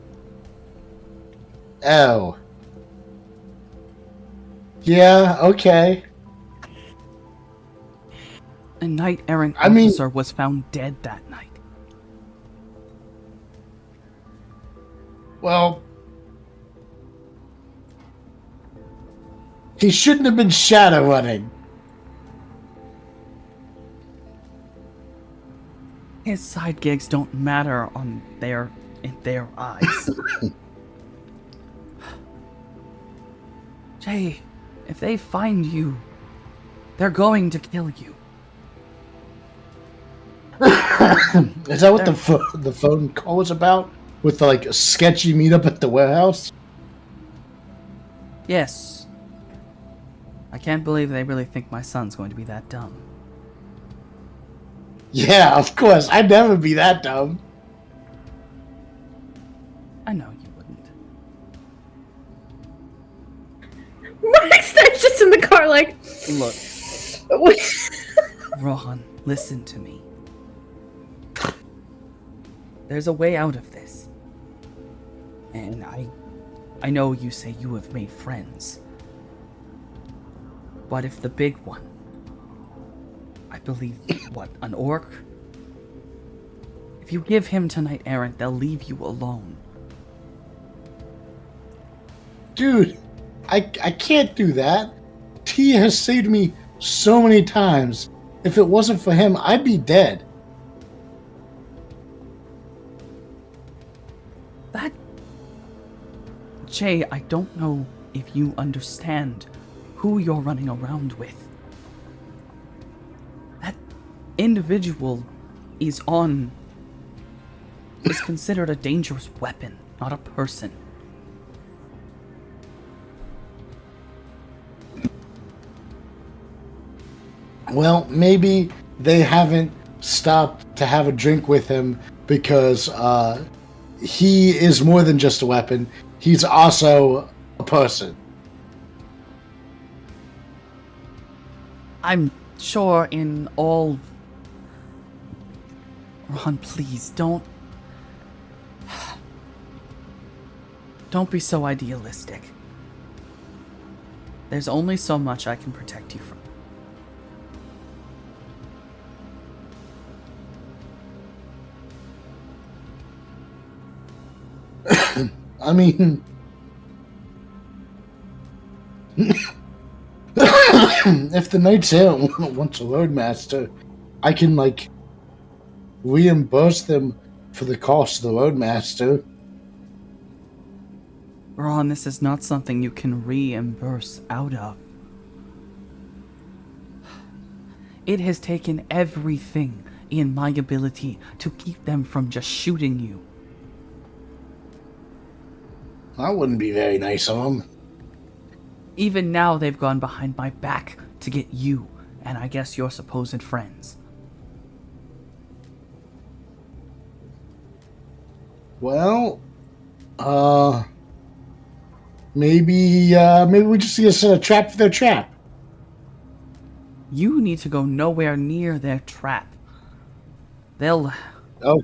Oh. Yeah, okay. A Knight Errant I mean- officer was found dead that night. Well, he shouldn't have been shadow running. His side gigs don't matter in their eyes. Jay, if they find you, they're going to kill you. Is that what the phone call was about? With the, a sketchy meetup at the warehouse? Yes. I can't believe they really think my son's going to be that dumb. Yeah, of course. I'd never be that dumb. I know you wouldn't. Max is just in the car, like. Look, Rohan, Listen to me. There's a way out of this. And I know you say you have made friends. But if the big one, I believe, what, an orc? If you give him to Knight Errant, they'll leave you alone. Dude, I can't do that. T has saved me so many times. If it wasn't for him, I'd be dead. That... Jay, I don't know if you understand who you're running around with. That individual is considered a dangerous weapon, not a person. Well, maybe they haven't stopped to have a drink with him because he is more than just a weapon. He's also a person. I'm sure in all... Ron, please, don't be so idealistic. There's only so much I can protect you from. I mean... if the Knights Errant wants a Roadmaster, I can, reimburse them for the cost of the Roadmaster. Ron, this is not something you can reimburse out of. It has taken everything in my ability to keep them from just shooting you. That wouldn't be very nice of them. Even now, they've gone behind my back to get you, and I guess your supposed friends. Well, maybe we just need to set a trap for their trap. You need to go nowhere near their trap. They'll... Oh.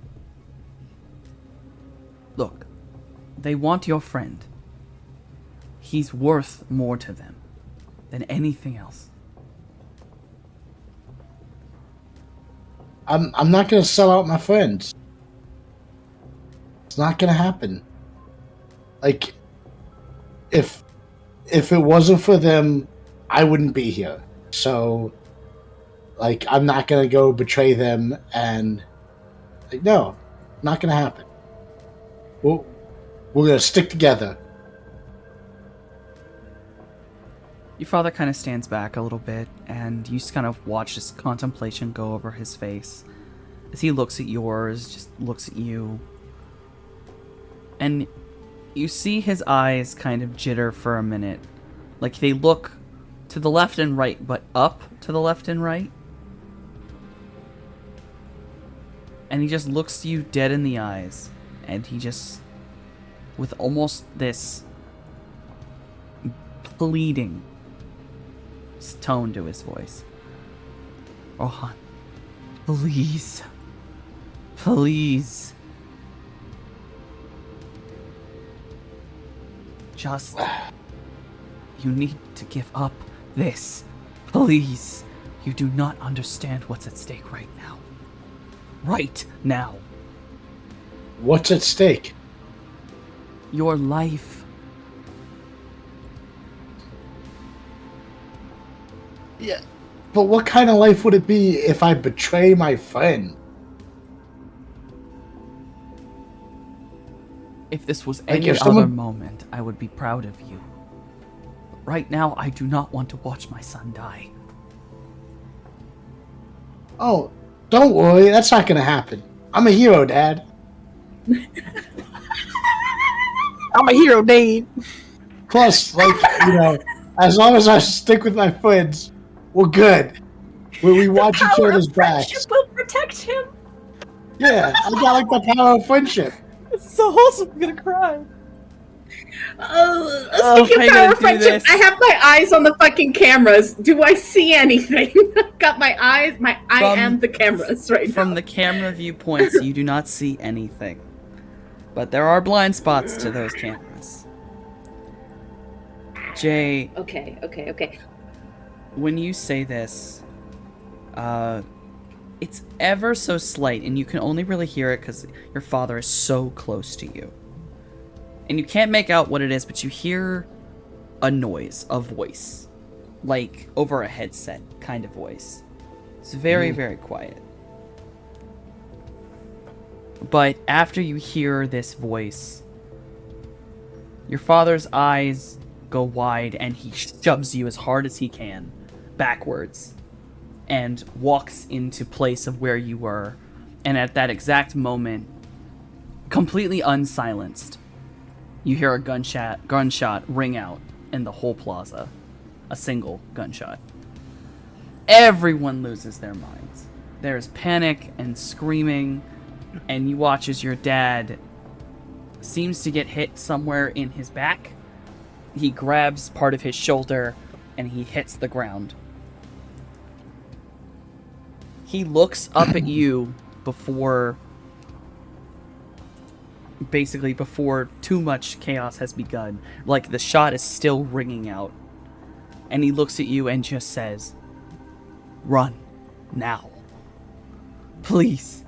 Look, they want your friend. He's worth more to them than anything else. I'm not gonna sell out my friends. It's not gonna happen. If it wasn't for them, I wouldn't be here. So, I'm not gonna go betray them and no, not gonna happen. We're gonna stick together. Your father kind of stands back a little bit, and you just kind of watch this contemplation go over his face. As he looks at yours, just looks at you. And you see his eyes kind of jitter for a minute. Like they look to the left and right, but up to the left and right. And he just looks you dead in the eyes. And he just, with almost this pleading tone to his voice. Rohan, please. Please. Just... You need to give up this. Please. You do not understand what's at stake right now. Right now. What's at stake? Your life. Yeah, but what kind of life would it be if I betray my friend? If this was Like, any if other someone- moment, I would be proud of you. But right now, I do not want to watch my son die. Oh, don't worry, that's not gonna happen. I'm a hero, Dad. I'm a hero, Dane. Plus, as long as I stick with my friends, we're good. We watch each Power other's of friendship backs. will protect him. Yeah, I got the power of friendship. It's so wholesome, I'm gonna cry. Speaking how you of gonna power do friendship, this? I have my eyes on the fucking cameras. Do I see anything? Got my eyes. I am the cameras right From now. the camera viewpoints, you do not see anything. But there are blind spots to those cameras. Jay, Okay. when you say this, it's ever so slight, and you can only really hear it because your father is so close to you. And you can't make out what it is, but you hear a noise, a voice. Like, over a headset kind of voice. It's very, very quiet. But after you hear this voice, your father's eyes go wide and he shoves you as hard as he can backwards and walks into place of where you were. And at that exact moment, completely unsilenced, you hear a gunshot ring out in the whole plaza. A single gunshot. Everyone loses their minds. There's panic and screaming, and you watch as your dad seems to get hit somewhere in his back. He grabs part of his shoulder and he hits the ground. He looks up at you before too much chaos has begun. Like the shot is still ringing out. And he looks at you and just says, "Run. Now. Please."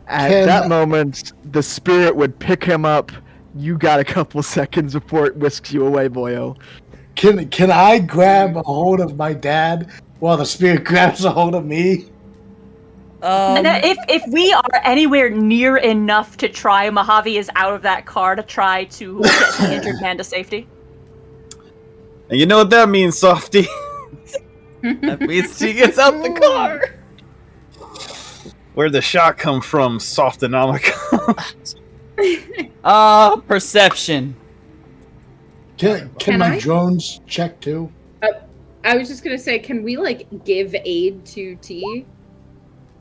At that moment, the spirit would pick him up. You got a couple seconds before it whisks you away, boyo. Can I grab a hold of my dad while the spirit grabs a hold of me? And if we are anywhere near enough to try, Mojave is out of that car to try to get the injured man to safety. And you know what that means, Softy? That means he gets out the car. Where'd the shot come from, Softonomica? Perception. Can Can my I? drones check too? I was just gonna say, can we like give aid to T?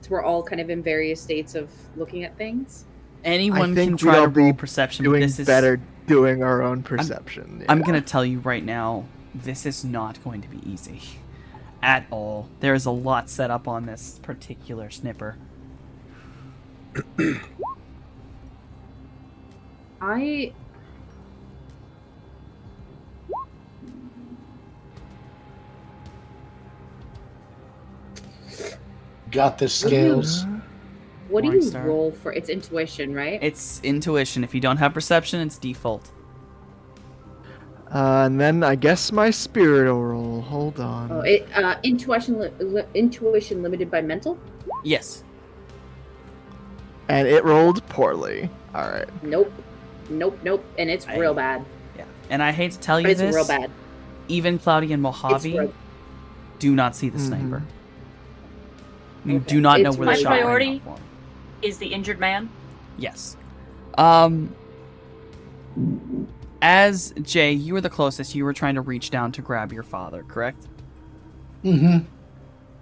So we're all kind of in various states of looking at things. Anyone I can think try to we'd all roll be perception. But Doing this is better doing our own perception. I'm yeah. gonna tell you right now, this is not going to be easy at all. There is a lot set up on this particular snipper. I Got the scales. what do you Morningstar. roll for? It's intuition, right? It's intuition. If you don't have perception, it's default. And then I guess my spirit will roll. Hold on. Oh, intuition limited by mental. Yes. And it rolled poorly. All right. Nope, and it's real bad. Yeah. And I hate to tell you It's this, real bad. even Cloudy and It's Mojave real. do not see the Mhm. sniper. You Okay. do not know It's where the my shot rang priority. out from. Is the injured man? Yes. As Jay, you were the closest. You were trying to reach down to grab your father, correct? Mm-hmm.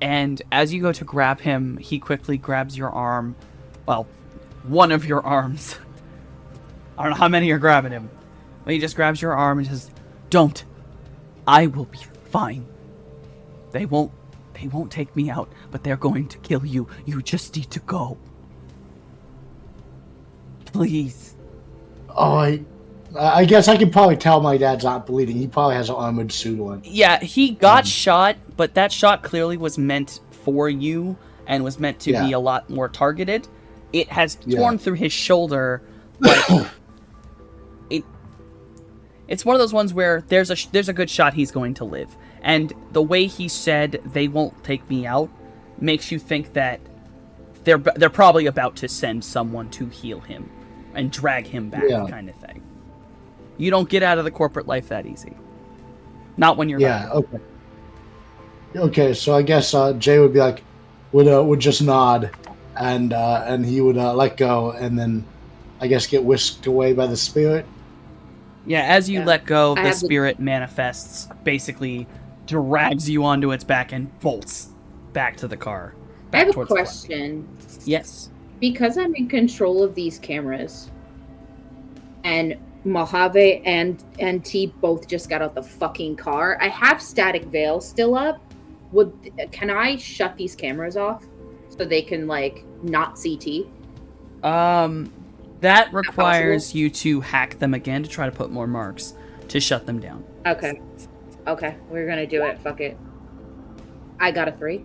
And as you go to grab him, he quickly grabs your arm. Well, one of your arms. I don't know how many you're grabbing him. But he just grabs your arm and says, "Don't. I will be fine. They won't take me out, but they're going to kill you. You just need to go. Please." Oh, I guess I can probably tell my dad's not bleeding. He probably has an armored suit on. Yeah, he got shot, but that shot clearly was meant for you and was meant to be Yeah. a lot more targeted. It has Yeah. torn through his shoulder, but it's one of those ones where there's a good shot he's going to live. And the way he said "they won't take me out" makes you think that they're probably about to send someone to heal him and drag him back, Yeah. kind of thing. You don't get out of the corporate life that easy. Not when you're Yeah. Okay. Okay. So I guess Jay would be like, would just nod, and he would let go, and then I guess get whisked away by the spirit. Yeah, as you Yeah. let go, I the have the- spirit manifests, basically drags you onto its back and bolts back to the car. I back have a towards the front. question. Yes. Because I'm in control of these cameras, and Mojave and T both just got out the fucking car. I have static veil still up. Can I shut these cameras off so they can like not see T? That requires you to hack them again to try to put more marks to shut them down. Okay. Okay, we're gonna do it. Fuck it. I got a 3.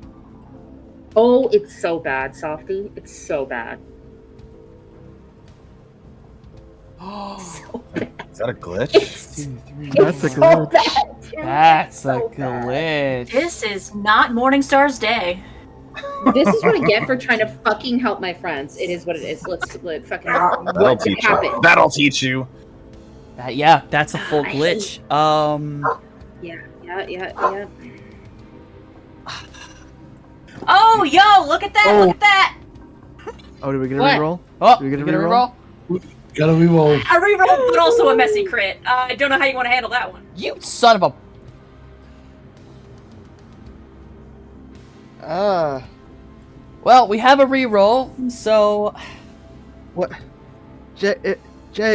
Oh, it's so bad, Softy. It's so bad. So bad. Is that a glitch? It's That's a so glitch. bad, dude. That's So a bad. glitch. This is not Morningstar's day. This is what I get for trying to fucking help my friends. It is what it is. Let's fucking. That'll What teach happened? you. That'll teach you. Yeah, that's a full I glitch. Yeah. Oh, yo, look at that! Oh. Look at that! Oh, did we get a What? reroll? Oh, Do we get a you get a reroll? reroll? Gotta reroll. A reroll, but also a messy crit. I don't know how you want to handle that one. You son of a... Well, we have a reroll, so... What? Jay,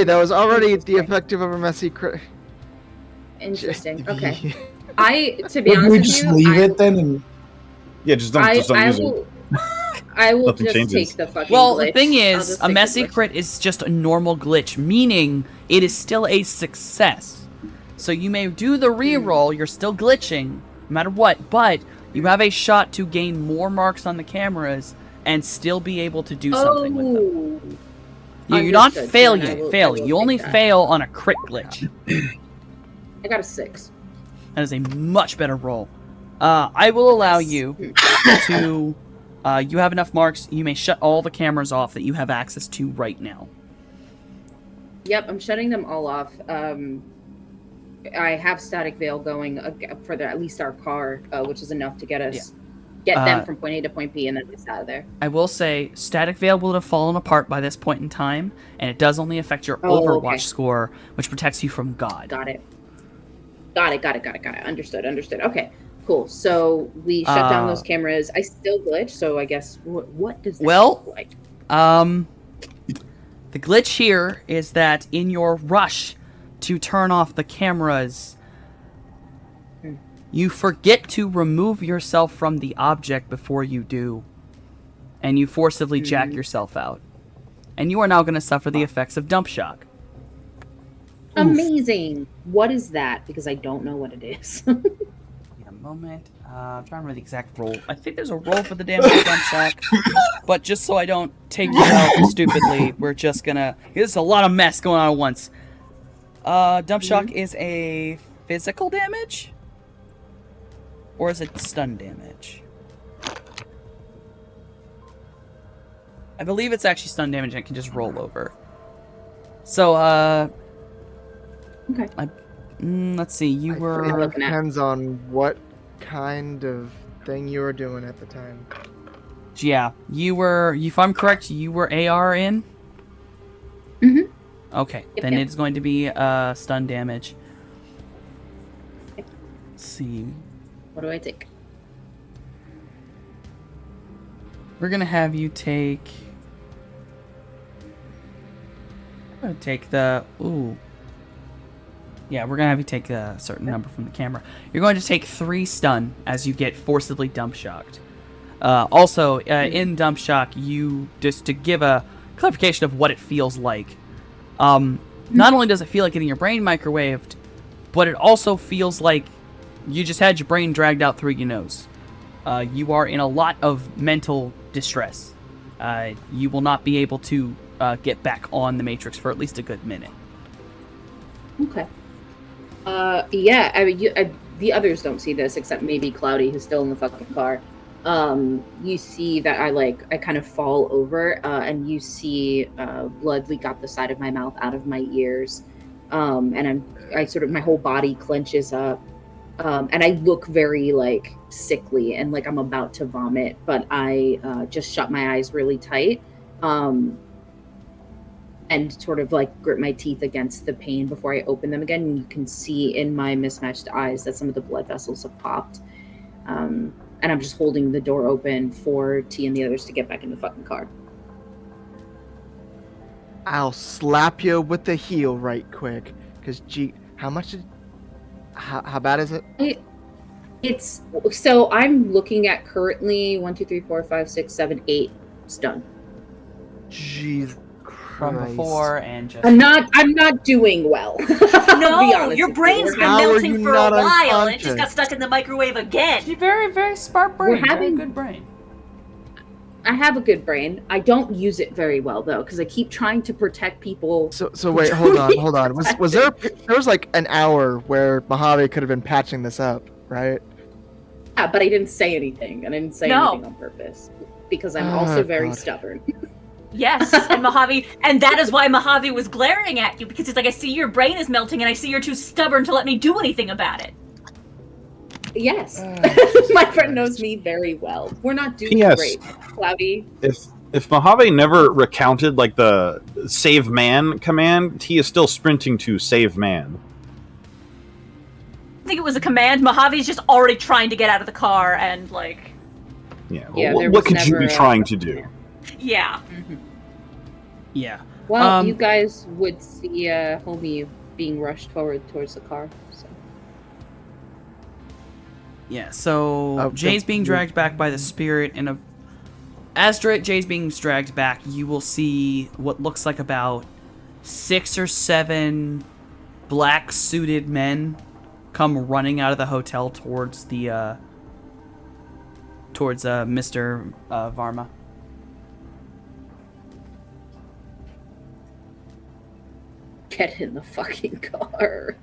that was already the effective of a messy crit. Interesting. Jay. Okay. To be Would honest we with just you, leave it then? And Yeah, just don't use it. I will Nothing just changes. take the fucking Well, glitch. the thing I'll is, just a take the messy glitch. crit is just a normal glitch, meaning it is still a success. So you may do the reroll, you're still glitching, no matter what, but you have a shot to gain more marks on the cameras and still be able to do something with them. You not Understood. fail Then I you will- I fail. will You take only that. fail on a crit glitch. I got a 6. That is a much better roll. I will allow you to... you have enough marks, you may shut all the cameras off that you have access to right now. Yep, I'm shutting them all off. I have static veil going for at least our car, which is enough to get us get them from point A to point B and then it's out of there. I will say, static veil will have fallen apart by this point in time, and it does only affect your Oh, Overwatch okay. score, which protects you from God. Got it. Understood. Okay, cool. So we shut down those cameras. I still glitch, so I guess what does that look like? The glitch here is that in your rush to turn off the cameras, you forget to remove yourself from the object before you do, and you forcibly jack yourself out. And you are now going to suffer the effects of dump shock. Amazing. What is that? Because I don't know what it is. In a moment. I'm trying to remember the exact roll. I think there's a roll for the damage of dump shock. But just so I don't take you out stupidly, we're just gonna... There's a lot of mess going on at once. Dump shock is a physical damage? Or is it stun damage? I believe it's actually stun damage and it can just roll over. So, Okay. let's see, you I were... think it looking at- depends on what kind of thing you were doing at the time. Yeah, you were, if I'm correct, you were AR in? Mhm. Okay, Yep, then yep. it's going to be stun damage. Let's see. What do I take? We're going to have you take... I'm going to take the... Ooh. Yeah, we're going to have you take a certain number from the camera. You're going to take 3 stun as you get forcibly dump shocked. Also, in dump shock, you... Just to give a clarification of what it feels like. Not only does it feel like getting your brain microwaved, but it also feels like you just had your brain dragged out through your nose. You are in a lot of mental distress. You will not be able to get back on the Matrix for at least a good minute. Okay. Yeah, I mean, the others don't see this except maybe Cloudy, who's still in the fucking car. You see that I kind of fall over, and you see blood leak out the side of my mouth, out of my ears, and I sort of, my whole body clenches up, and I look very like sickly and like I'm about to vomit, but I just shut my eyes really tight, and sort of like grit my teeth against the pain before I open them again. And you can see in my mismatched eyes that some of the blood vessels have popped. And I'm just holding the door open for T and the others to get back in the fucking car. I'll slap you with the heel right quick. Cause gee, how bad is it? It's so I'm looking at currently 1, 2, 3, 4, 5, 6, 7, 8 stun. Jeez. From Christ. before and just. I'm not doing well. No, your brain's been How are melting you for a not while, and it just got unconscious? stuck in the microwave again. She's very, very smart brain. We're having- Very good brain. I have a good brain. I don't use it very well though, because I keep trying to protect people. So wait, hold on. Was there was like an hour where Mojave could have been patching this up, right? Yeah, but I didn't say anything. I didn't say No. anything on purpose because I'm also very God. stubborn. Yes, and Mojave, and that is why Mojave was glaring at you, because he's like, I see your brain is melting, and I see you're too stubborn to let me do anything about it. Yes, Oh, my friend knows me very well. We're not doing P.S. great, Cloudy. If Mojave never recounted like the save man command, he is still sprinting to save man. I think it was a command. Mojave's just already trying to get out of the car, and like, Yeah. Yeah, Well, there what was could you never be a- trying to do? yeah. Yeah. Well, you guys would see homie being rushed forward towards the car. So. Yeah, so Oh, Jay's the- being dragged back by the spirit, and as Jay's being dragged back, you will see what looks like about 6 or 7 black-suited men come running out of the hotel towards the Mr. Varma. Get in the fucking car.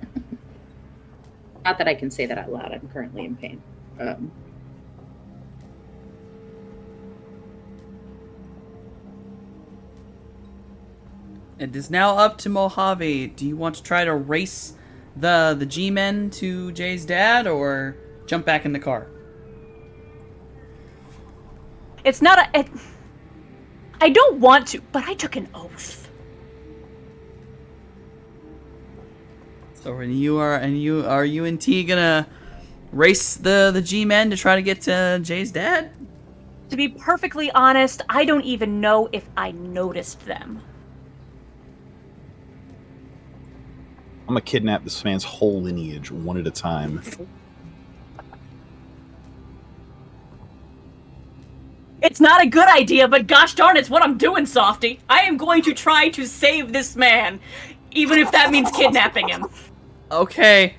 Not that I can say that out loud. I'm currently in pain. It is now up to Mojave. Do you want to try to race the G-men to Jay's dad, or jump back in the car? It's not a. I don't want to, but I took an oath. So are you and T gonna race the G-men to try to get to Jay's dad? To be perfectly honest, I don't even know if I noticed them. I'm gonna kidnap this man's whole lineage one at a time. It's not a good idea, but gosh darn, it's what I'm doing, Softy. I am going to try to save this man, even if that means kidnapping him. Okay.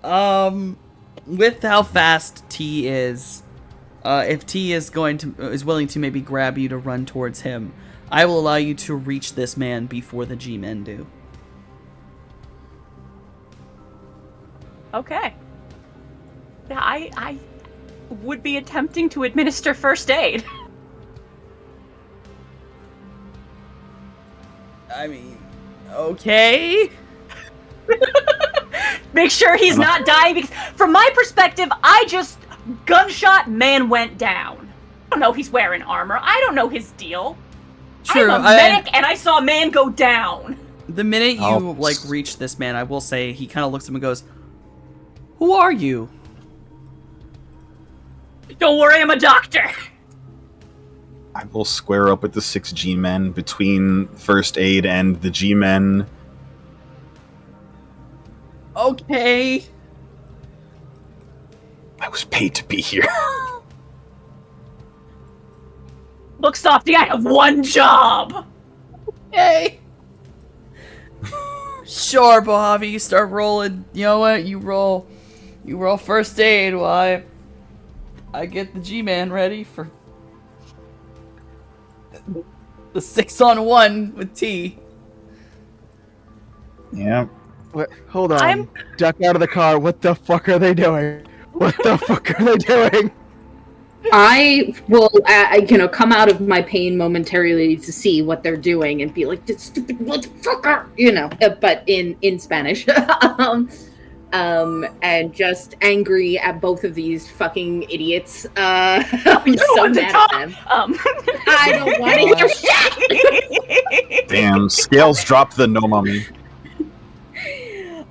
With how fast T is, if T is willing to maybe grab you to run towards him, I will allow you to reach this man before the G-men do. Okay. Yeah, I would be attempting to administer first aid. I mean, okay. Make sure he's not dying, because from my perspective, I just gunshot, man went down. I don't know he's wearing armor. I don't know his deal. True. I'm a medic, and I saw a man go down. The minute you Oh. reach this man, I will say he kind of looks at him and goes, "Who are you?" Don't worry, I'm a doctor. I will square up with the 6 G-men between first aid and the G-men. Okay. I was paid to be here. Look, Softy, I have one job. Okay. Sure, Mojave, you start rolling. You know what? You roll first aid while I get the G-man ready for the 6-on-1 with T. Yeah. Wait, hold on. Duck out of the car. What the fuck are they doing? What the fuck are they doing? I will, come out of my pain momentarily to see what they're doing and be like, "This stupid motherfucker," but in Spanish, and just angry at both of these fucking idiots. I'm so mad at them. I don't want to hear shit. Damn. Scales dropped the no mummy.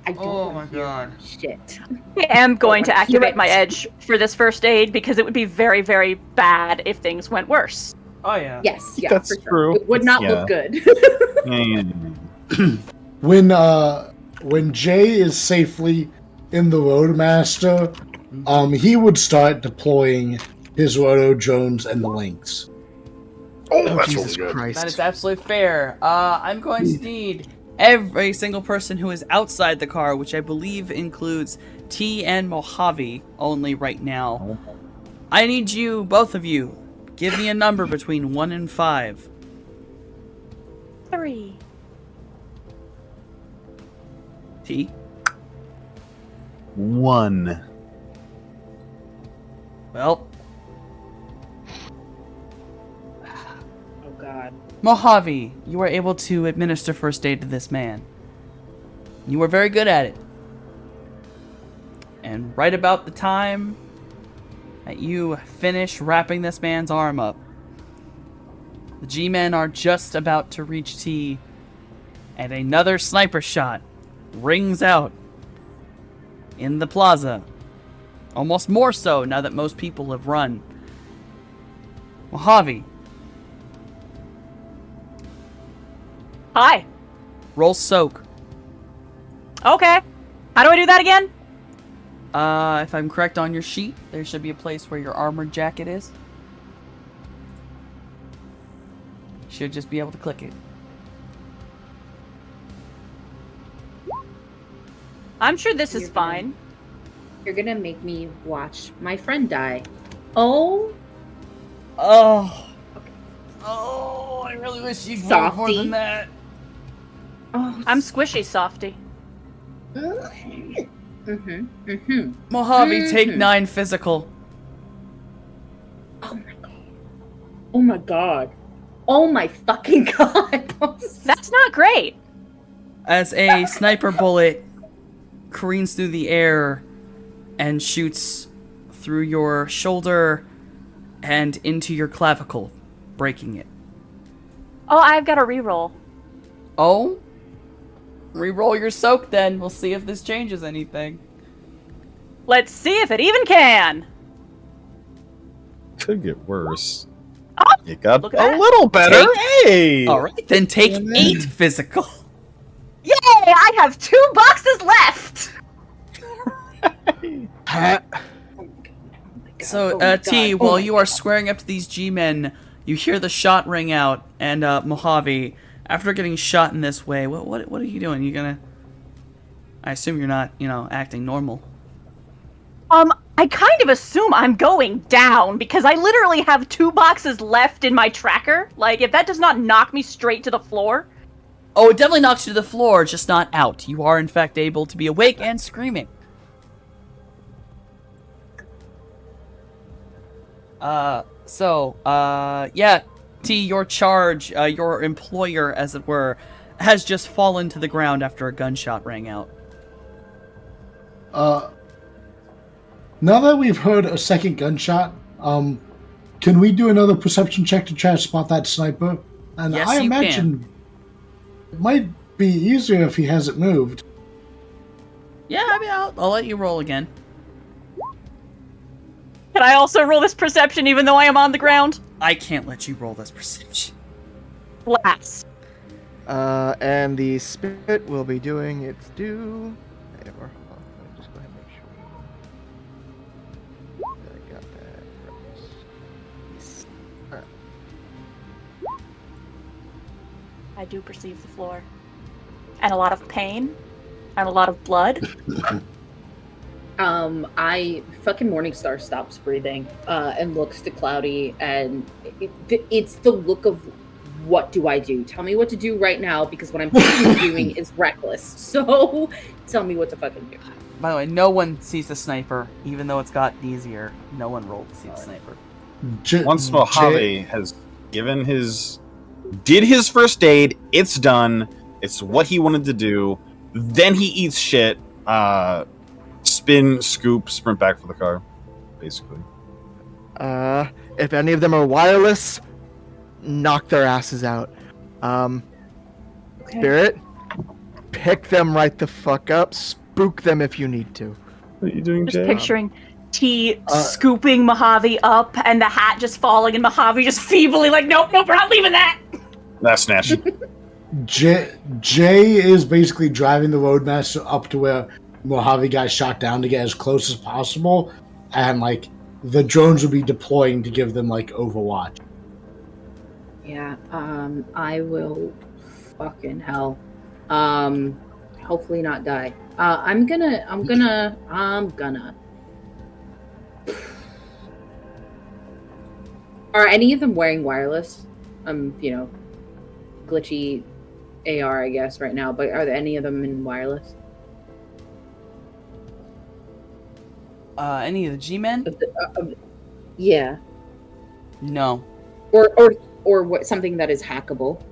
I don't Oh wanna my hear god. shit. I am going to activate my edge for this first aid, because it would be very, very bad if things went worse. Oh yeah. Yes, yeah, That's for sure. true. It would not Yeah. look good. When Jay is safely in the Roadmaster, he would start deploying his roto drones and the links. Oh, Jesus Christ. That is absolutely fair. I'm going to need every single person who is outside the car, which I believe includes T and Mojave only right now. I need you, both of you, give me a number between 1 and 5. 3. T. 1. Well, Oh God. Mojave, you were able to administer first aid to this man. You were very good at it. And right about the time that you finish wrapping this man's arm up, the G-men are just about to reach T, and another sniper shot rings out in the plaza. Almost more so now that most people have run. Mojave, Hi. roll soak. Okay. How do I do that again? If I'm correct on your sheet, there should be a place where your armored jacket is. Should just be able to click it. I'm sure this is You're fine. You're gonna make me watch my friend die. Oh, Oh. Oh, I really wish you'd rolled more Softy. than that. oh, I'm squishy, softy. Mojave, take Mhm. 9 physical. Oh my god. Oh my god. Oh my fucking god. That's not great. As a sniper bullet careens through the air and shoots through your shoulder and into your clavicle, breaking it. Oh, I've got a reroll. Oh? Reroll your soak then. We'll see if this changes anything. Let's see if it even can. Could get worse. Oh, It got look a at that. little better. Hey! Alright, then take 8 physical. Yay! I have 2 boxes left. So, my T, God. Oh while my you are squaring up to these G-men, you hear the shot ring out, and, Mojave, after getting shot in this way, what are you doing? You gonna... I assume you're not, acting normal. I kind of assume I'm going down because I literally have 2 boxes left in my tracker. Like, if that does not knock me straight to the floor. Oh, it definitely knocks you to the floor, just not out. You are, in fact, able to be awake and screaming. Yeah, T, your charge, your employer, as it were, has just fallen to the ground after a gunshot rang out. Now that we've heard a second gunshot, can we do another perception check to try to spot that sniper? And Yes, I you imagine it might be easier if he hasn't moved. Yeah, I mean, I'll let you roll again. Can I also roll this perception even though I am on the ground? I can't let you roll this perception. Blast. And the spirit will be doing its due. Let me just go ahead and make sure that I got that right. Yes. Alright. I do perceive the floor. And a lot of pain. And a lot of blood. I fucking Morningstar stops breathing and looks to Cloudy, and it's the look of what do I do? Tell me what to do right now because what I'm thinking of doing is reckless. So tell me what to fucking do. By the way, no one sees the sniper, even though it's gotten easier. No one rolled to see the sniper. Once Mojave has did his first aid, it's done. It's what he wanted to do. Then he eats shit. Spin, scoop, sprint back for the car, basically. If any of them are wireless, knock their asses out. Spirit, pick them right the fuck up. Spook them if you need to. What are you doing, Just Jay? picturing T scooping Mojave up and the hat just falling and Mojave just feebly like, nope, we're not leaving that. That's snatch. Jay is basically driving the Roadmaster up to where Mojave got shot down to get as close as possible, and like the drones will be deploying to give them like Overwatch. Yeah, I will fucking hell. Hopefully not die. I'm gonna. Are any of them wearing wireless? Glitchy AR, I guess, right now, but are there any of them in wireless? Any of the G-men? Yeah. No. Or what, something that is hackable.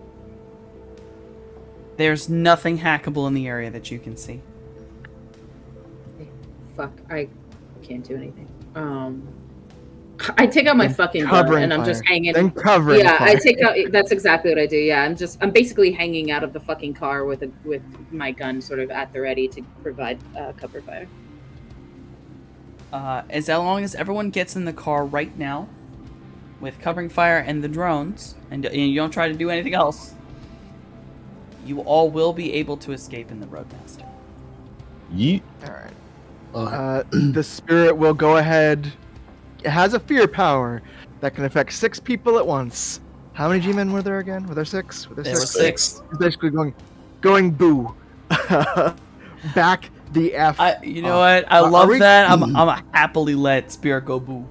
There's nothing hackable in the area that you can see. Fuck, I can't do anything. I take out my fucking gun Covering and I'm fire. just hanging. Then covering Yeah, fire. I take out. That's exactly what I do. Yeah, I'm basically hanging out of the fucking car with my gun sort of at the ready to provide cover fire. As long as everyone gets in the car right now, with covering fire and the drones, and you don't try to do anything else, you all will be able to escape in the Roadmaster. Yeet. All right. The spirit will go ahead. It has a fear power that can affect 6 people at once. How many G-men were there again? Were there 6? There were 6. It's basically going boo. Back the F. You know what? I love that. I'm a happily let Spirit go boo.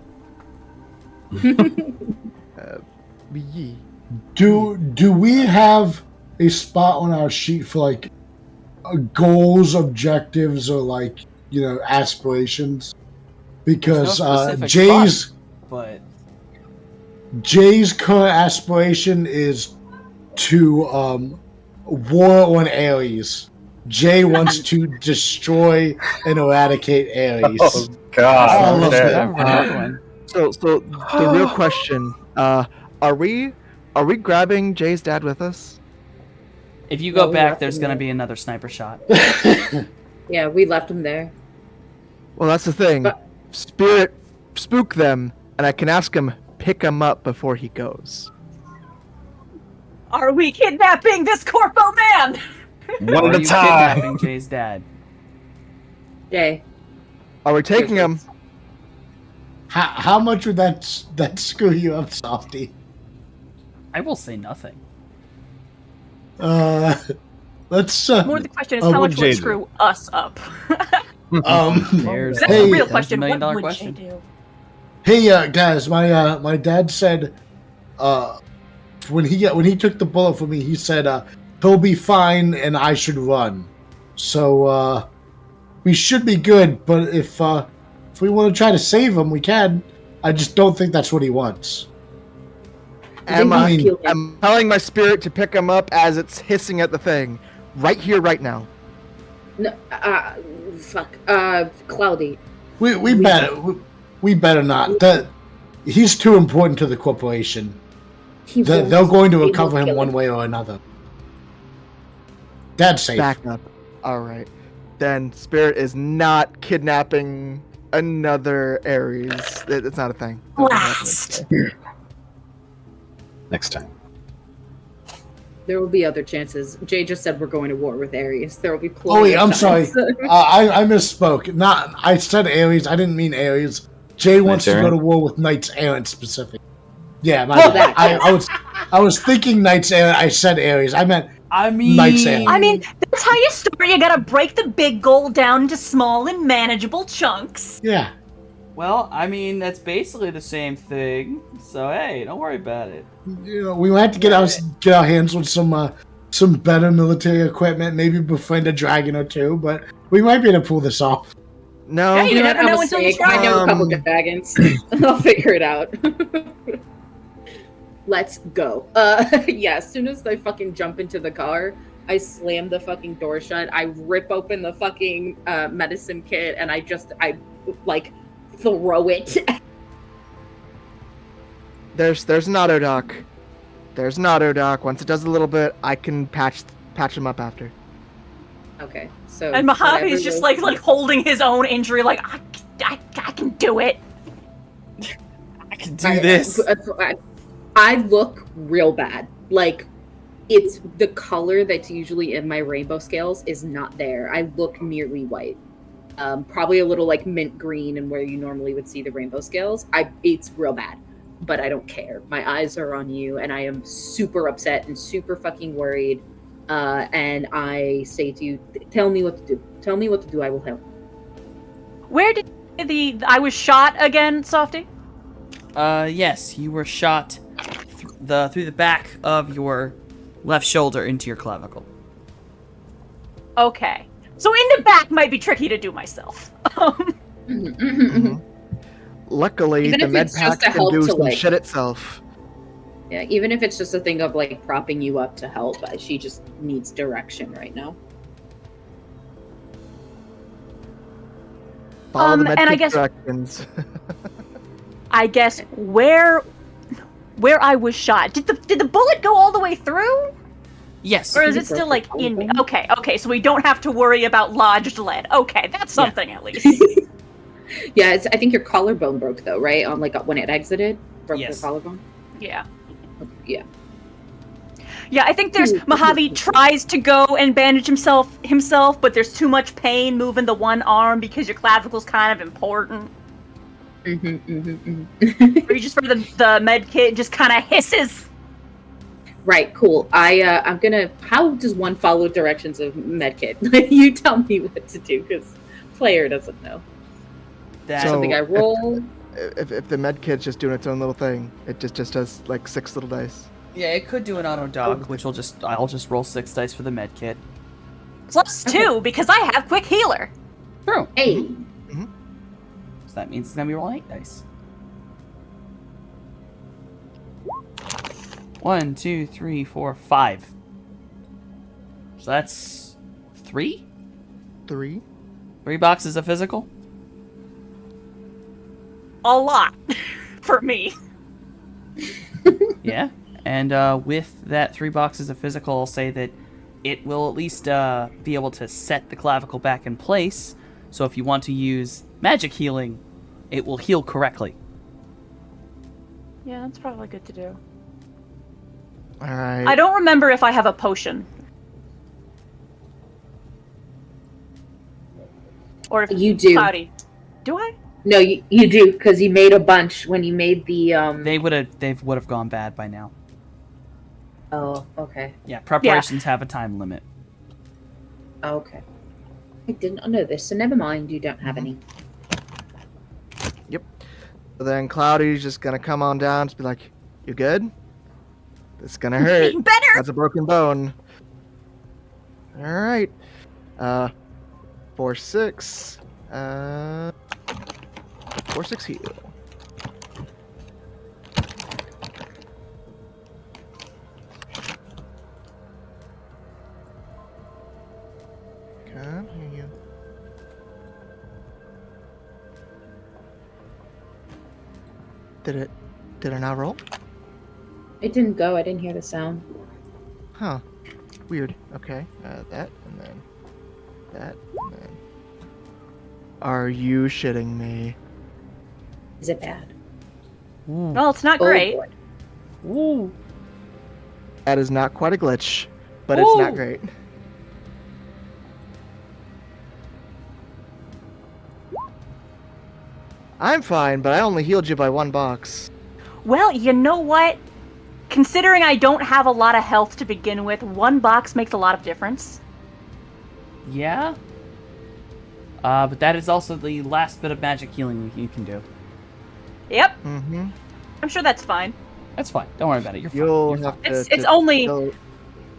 Yee. Do we have a spot on our sheet for like goals, objectives, or like aspirations? Because There's no specific Jay's spot, but Jay's current aspiration is to war on Ares. Jay wants to destroy and eradicate Ares. Oh God. All of Okay. them. So the real question: are we grabbing Jay's dad with us? if you go we back, left there's him gonna there. be another sniper shot. Yeah, we left him there. Well, that's the thing. But- Spirit spook them, and I can ask him pick him up before he goes. Are we kidnapping this corpo man? One Are at a you time. kidnapping Jay's dad? Jay. Are we taking him? How much would that screw you up, Softy? I will say nothing. Let's More the question is Oh, how what much Jay would do? screw us up? There's That's Hey, the real that's question. $1 million What would question. Jay do? Hey, guys, my dad said, when he took the bullet for me, he said, he'll be fine and I should run. So, we should be good. But if we want to try to save him, we can. I just don't think that's what he wants. Am I I? think he'll- I'm telling my spirit to pick him up as it's hissing at the thing, right here, right now. No, fuck. Cloudy. We better not. That he's too important to the corporation. They're going to recover him one way or another. Dad's safe. Back up. All right. Then spirit is not kidnapping another Ares. It's not a thing. Blast. Next time. There will be other chances. Jay just said we're going to war with Ares. There will be plenty Oh wait, of I'm sorry. times. I misspoke. I said Ares. I didn't mean Ares. Jay wants to Knights go to Errant? war with Knights Errant specific. Yeah, my Oh, bad. that. I was thinking Knights Errant. I said Ares. I meant I mean, Knights Errant. I mean, that's how you start. You gotta break the big goal down into small and manageable chunks. yeah. well, I mean that's basically the same thing. So hey, don't worry about it. We might have to get our hands on some better military equipment. Maybe befriend a dragon or two, but we might be able to pull this off. No. Hey, you never I'm know a until you snake. I try. know a couple Um, dragons. I'll figure it out. Let's go. Yeah, as soon as I fucking jump into the car, I slam the fucking door shut. I rip open the fucking medicine kit and I like throw it. There's an auto dock. There's an auto dock. Once it does a little bit, I can patch him up after. Okay, so And Mojave's whatever just those- like holding his own injury, like I got can do it. I can do this. I look real bad. Like, it's the color that's usually in my rainbow scales is not there. I look nearly white. Probably a little like mint green and where you normally would see the rainbow scales. It's real bad, but I don't care. My eyes are on you, and I am super upset and super fucking worried. And I say to you, tell me what to do. Tell me what to do. I will help. Where did I was shot again, Softy? Yes, you were shot through the back of your left shoulder into your clavicle. Okay. So in the back might be tricky to do myself. Luckily, Even the if med it's just pack to can help do to, some like- shit itself. Yeah, even if it's just a thing of like propping you up to help, she just needs direction right now. Follow the med and I kit guess- directions. I guess where I was shot. Did the bullet go all the way through? Yes. Or is You it still broke like your in me? collarbone? Okay, so we don't have to worry about lodged lead. Okay, that's something at least. Yeah, I think your collarbone broke though, right? On like when it exited, broke Yes. the collarbone. Yeah. Yeah. Yeah, I think there's Ooh. Mojave tries to go and bandage himself, but there's too much pain moving the one arm because your clavicle's kind of important. Reaches for the med kit, just kind of hisses. Right, cool. I'm gonna. How does one follow directions of medkit? You tell me what to do, because player doesn't know. That, So- Something I roll. If the med kit's just doing its own little thing, it just does like 6 little dice. yeah, it could do an auto dog, which I'll just roll 6 dice for the med kit. +2 because I have quick healer. True. Hey, So that means it's gonna be rolling 8 dice. 1, 2, 3, 4, 5. So that's 3? 3. 3 boxes of physical? A lot for me. Yeah. And with that 3 boxes of physical, I'll say that it will at least be able to set the clavicle back in place. So if you want to use magic healing, it will heal correctly. Yeah, that's probably good to do. All right. I don't remember if I have a potion. Or if you do. Cloudy. Do I? No, you do, because you made a bunch when you made the. They would have gone bad by now. Oh, okay. Yeah, preparations have a time limit. Okay. I didn't know this, so never mind. You don't have any. So then Cloudy's just gonna come on down, just be like, "You good? It's gonna hurt. Better. That's a broken bone." All right. 4, 6. 4, 6 heal. Okay, heal. Did it not roll? It didn't go. I didn't hear the sound. Huh. Weird. Okay. That and then that and then. Are you shitting me? Is it bad? Well, it's not Oh, great. boy. Ooh. That is not quite a glitch, but it's not Ooh. great. I'm fine, but I only healed you by 1 box. Well, you know what? Considering I don't have a lot of health to begin with, 1 box makes a lot of difference. Yeah. But that is also the last bit of magic healing you can do. Yep, Mm-hmm. I'm sure that's fine. That's fine. Don't worry about it. You're fine. You'll You're have fine. to. It's only. you'll-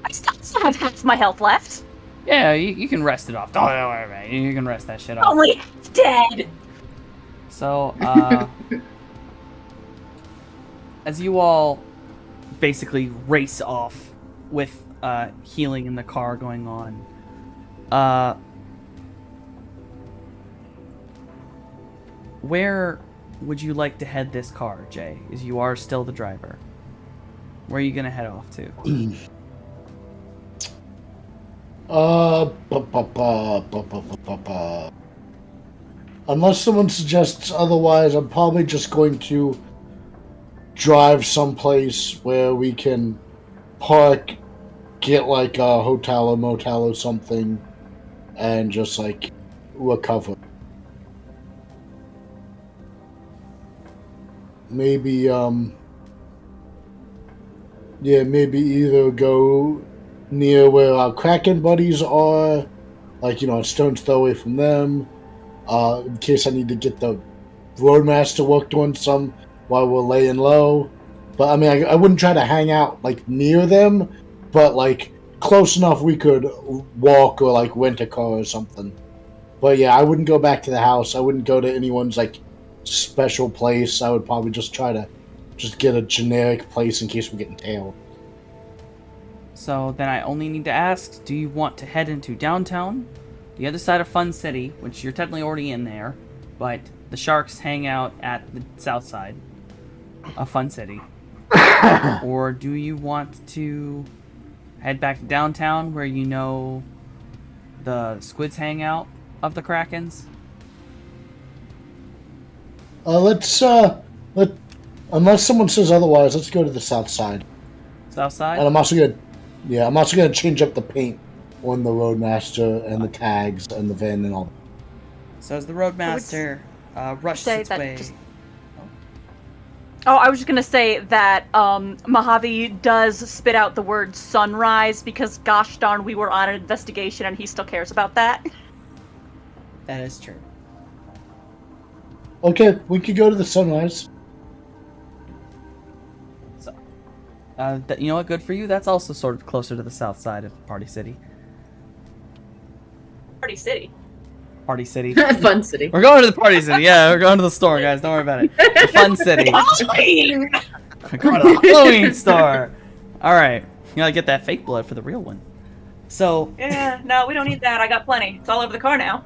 I still have half my health left. Yeah, you can rest it off. Don't worry about it. You can rest that shit off. Only half dead. So, as you all basically race off with healing in the car going on, where would you like to head this car, Jay? As you are still the driver. Where are you gonna head off to? unless someone suggests otherwise, I'm probably just going to drive someplace where we can park, get like a hotel or motel or something, and just like recover. Maybe maybe either go near where our Kraken buddies are, like, a stone's throw away from them, in case I need to get the Roadmaster worked on some while we're laying low. But I mean, I wouldn't try to hang out like near them, but like close enough we could walk or like rent a car or something. But yeah, I wouldn't go back to the house. I wouldn't go to anyone's like special place. I would probably just try to just get a generic place in case we're getting tailed. So then I only need to ask, do you want to head into downtown, the other side of Fun City, which you're technically already in there, but the sharks hang out at the south side of Fun City? Or do you want to head back to downtown where you know the squids hang out of the Krakens? Unless someone says otherwise, let's go to the south side. South side? And I'm also gonna change up the paint on the Roadmaster and the tags and the van and all. So as the Roadmaster rushes its way... Oh, I was just gonna say that Mojave does spit out the word sunrise because gosh darn we were on an investigation and he still cares about that. That is true. Okay, we could go to the sunrise. So, you know what? Good for you. That's also sort of closer to the south side of Party City. Party City. Party City. Fun City. We're going to the Party City. Yeah, we're going to the store, guys. Don't worry about it. The Fun City. Halloween! We're going to the Halloween store. All right, you gotta get that fake blood for the real one. So, Yeah, no, we don't need that. I got plenty. It's all over the car now.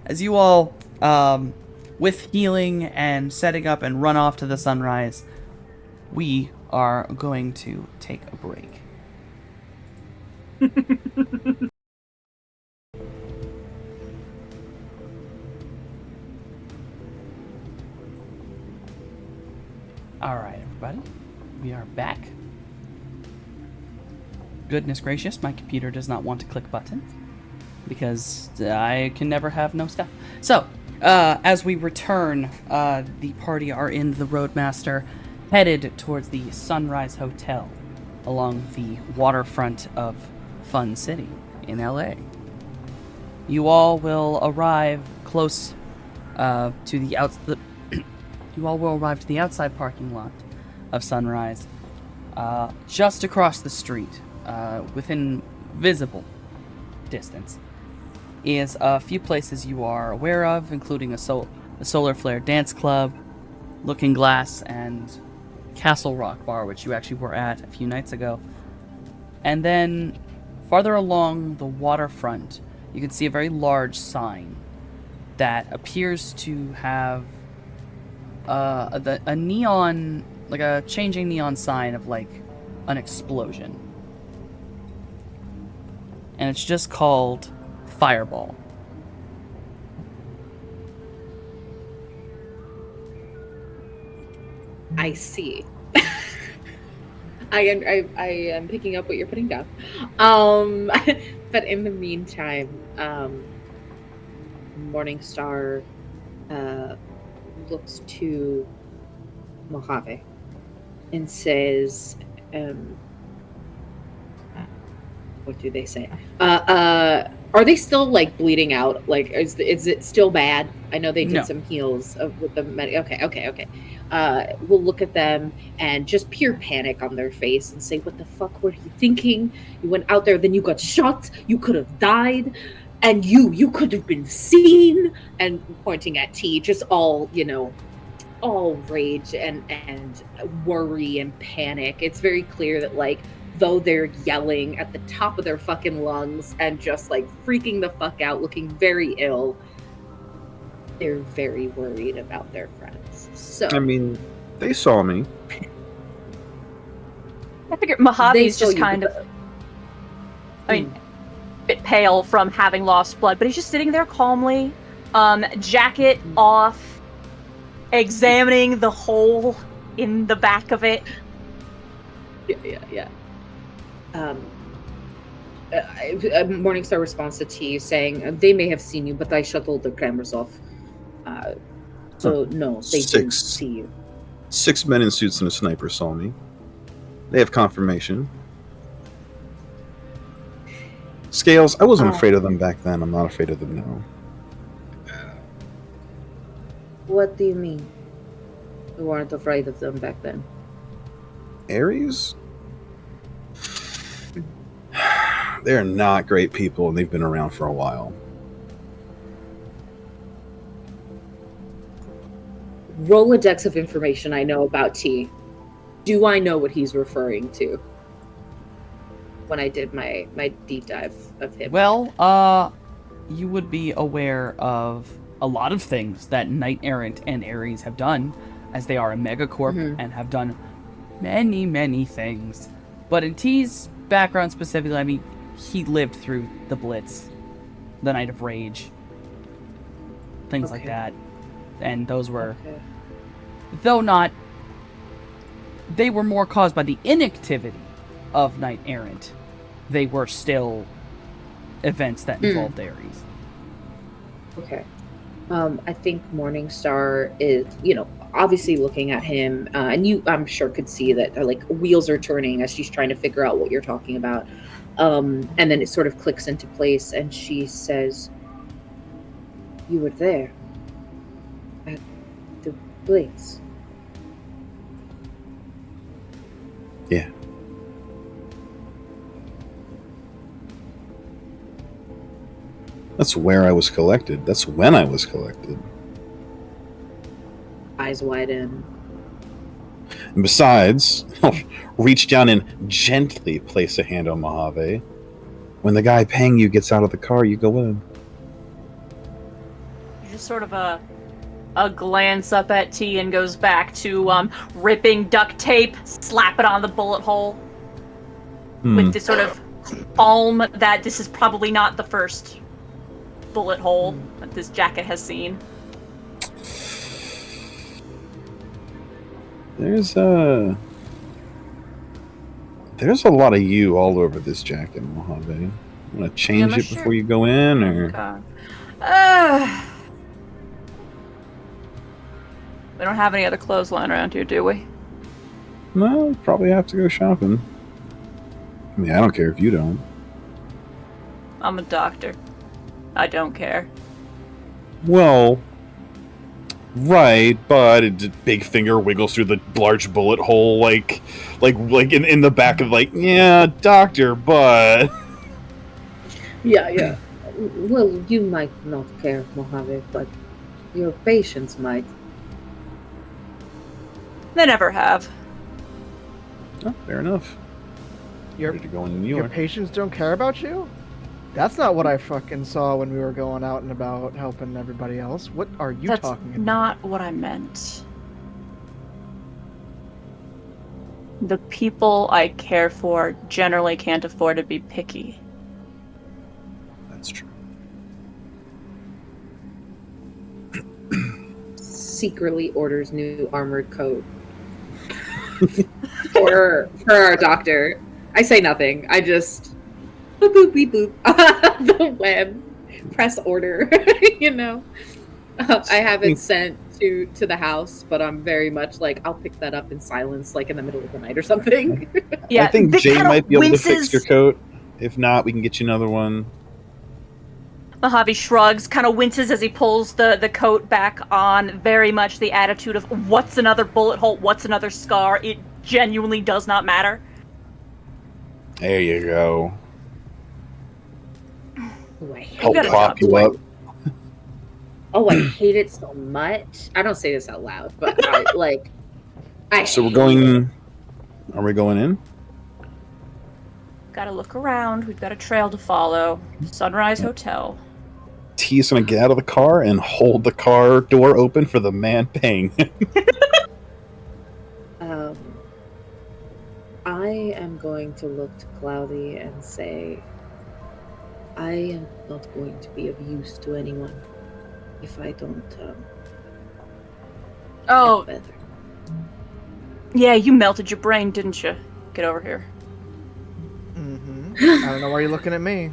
as you all, with healing and setting up and run off to the sunrise, we are going to take a break. Alright, everybody. We are back. Goodness gracious, my computer does not want to click button. Because I can never have no stuff. So, as we return, the party are in the Roadmaster, headed towards the Sunrise Hotel along the waterfront of Fun City in LA. You all will arrive close to the you all will arrive to the outside parking lot of Sunrise, just across the street, within visible distance, is a few places you are aware of, including a Solar Flare Dance Club, Looking Glass, and Castle Rock Bar, which you actually were at a few nights ago. And then, farther along the waterfront, you can see a very large sign that appears to have a neon, like a changing neon sign of like an explosion. And it's just called Fireball. I see. I am picking up what you're putting down. But in the meantime, Morningstar looks to Mojave and says, what do they say? Are they still like bleeding out? Like, is it still bad? I know they did some heals with the Okay. We'll look at them and just pure panic on their face and say, what the fuck were you thinking? You went out there, then you got shot. You could have died. And you could have been seen. And pointing at T, just all, all rage and worry and panic. It's very clear that, like, though they're yelling at the top of their fucking lungs and just like freaking the fuck out, looking very ill, they're very worried about their friends. So I mean, they saw me. I figure Mojave's just kind of, a bit pale from having lost blood, but he's just sitting there calmly, Jacket off, examining the hole in the back of it. Yeah. Morningstar responds to T saying, they may have seen you, but I shut all the cameras off. So, no, they didn't see you. 6 men in suits and a sniper saw me. They have confirmation. Scales, I wasn't afraid of them back then. I'm not afraid of them now. What do you mean? You weren't afraid of them back then? Ares? They're not great people, and they've been around for a while. Rolodex of information I know about T. Do I know what he's referring to? When I did my deep dive of him. Well, you would be aware of a lot of things that Knight Errant and Ares have done, as they are a megacorp and have done many, many things. But in T's background specifically, I mean, he lived through the Blitz, the Night of Rage, things like that. And those were, though not, they were more caused by the inactivity of Knight Errant. They were still events that involved Ares. Okay. I think Morningstar is, obviously looking at him, and you, I'm sure, could see that like wheels are turning as she's trying to figure out what you're talking about. And then it sort of clicks into place, and she says, "You were there at the Blitz." Yeah. That's where I was collected. That's when I was collected. Eyes widen. And besides, I'll reach down and gently place a hand on Mojave. When the guy paying you gets out of the car, you go in. Just sort of a glance up at T and goes back to ripping duct tape, slap it on the bullet hole with this sort of calm that this is probably not the first bullet hole that this jacket has seen. There's a lot of you all over this jacket, Mojave. Want to change it before you go in, or? We don't have any other clothes lying around here, do we? No, probably have to go shopping. I mean, I don't care if you don't. I'm a doctor. I don't care. Well, right, but big finger wiggles through the large bullet hole, like in the back of yeah, doctor, but Yeah. Well, you might not care, Mojave, but your patients might. They never have. Oh, fair enough. Ready to go in New Your York. patients don't care about you? That's not what I fucking saw when we were going out and about helping everybody else. What are you talking about? That's not what I meant. The people I care for generally can't afford to be picky. That's true. Secretly orders new armored coat for our doctor. I say nothing. I just boop boop beep boop the web press order. I haven't sent to the house, but I'm very much like I'll pick that up in silence, like in the middle of the night or something. Yeah, I think Jay might be able to fix winces. your coat. If not, we can get you another one. Mojave shrugs, kind of winces as he pulls the coat back on, very much the attitude of, what's another bullet hole, what's another scar, it genuinely does not matter. There you go. Oh, I Help got a prop job you up. I hate it so much. I don't say this out loud, but So we're going. Are we going in? Gotta look around, we've got a trail to follow. Sunrise Hotel. T's gonna get out of the car and hold the car door open for the man paying. I am going to look to Cloudy and say, I am not going to be of use to anyone. if I don't Oh, get better. yeah, you melted your brain, didn't you? Get over here. Mm-hmm. I don't know why you're looking at me.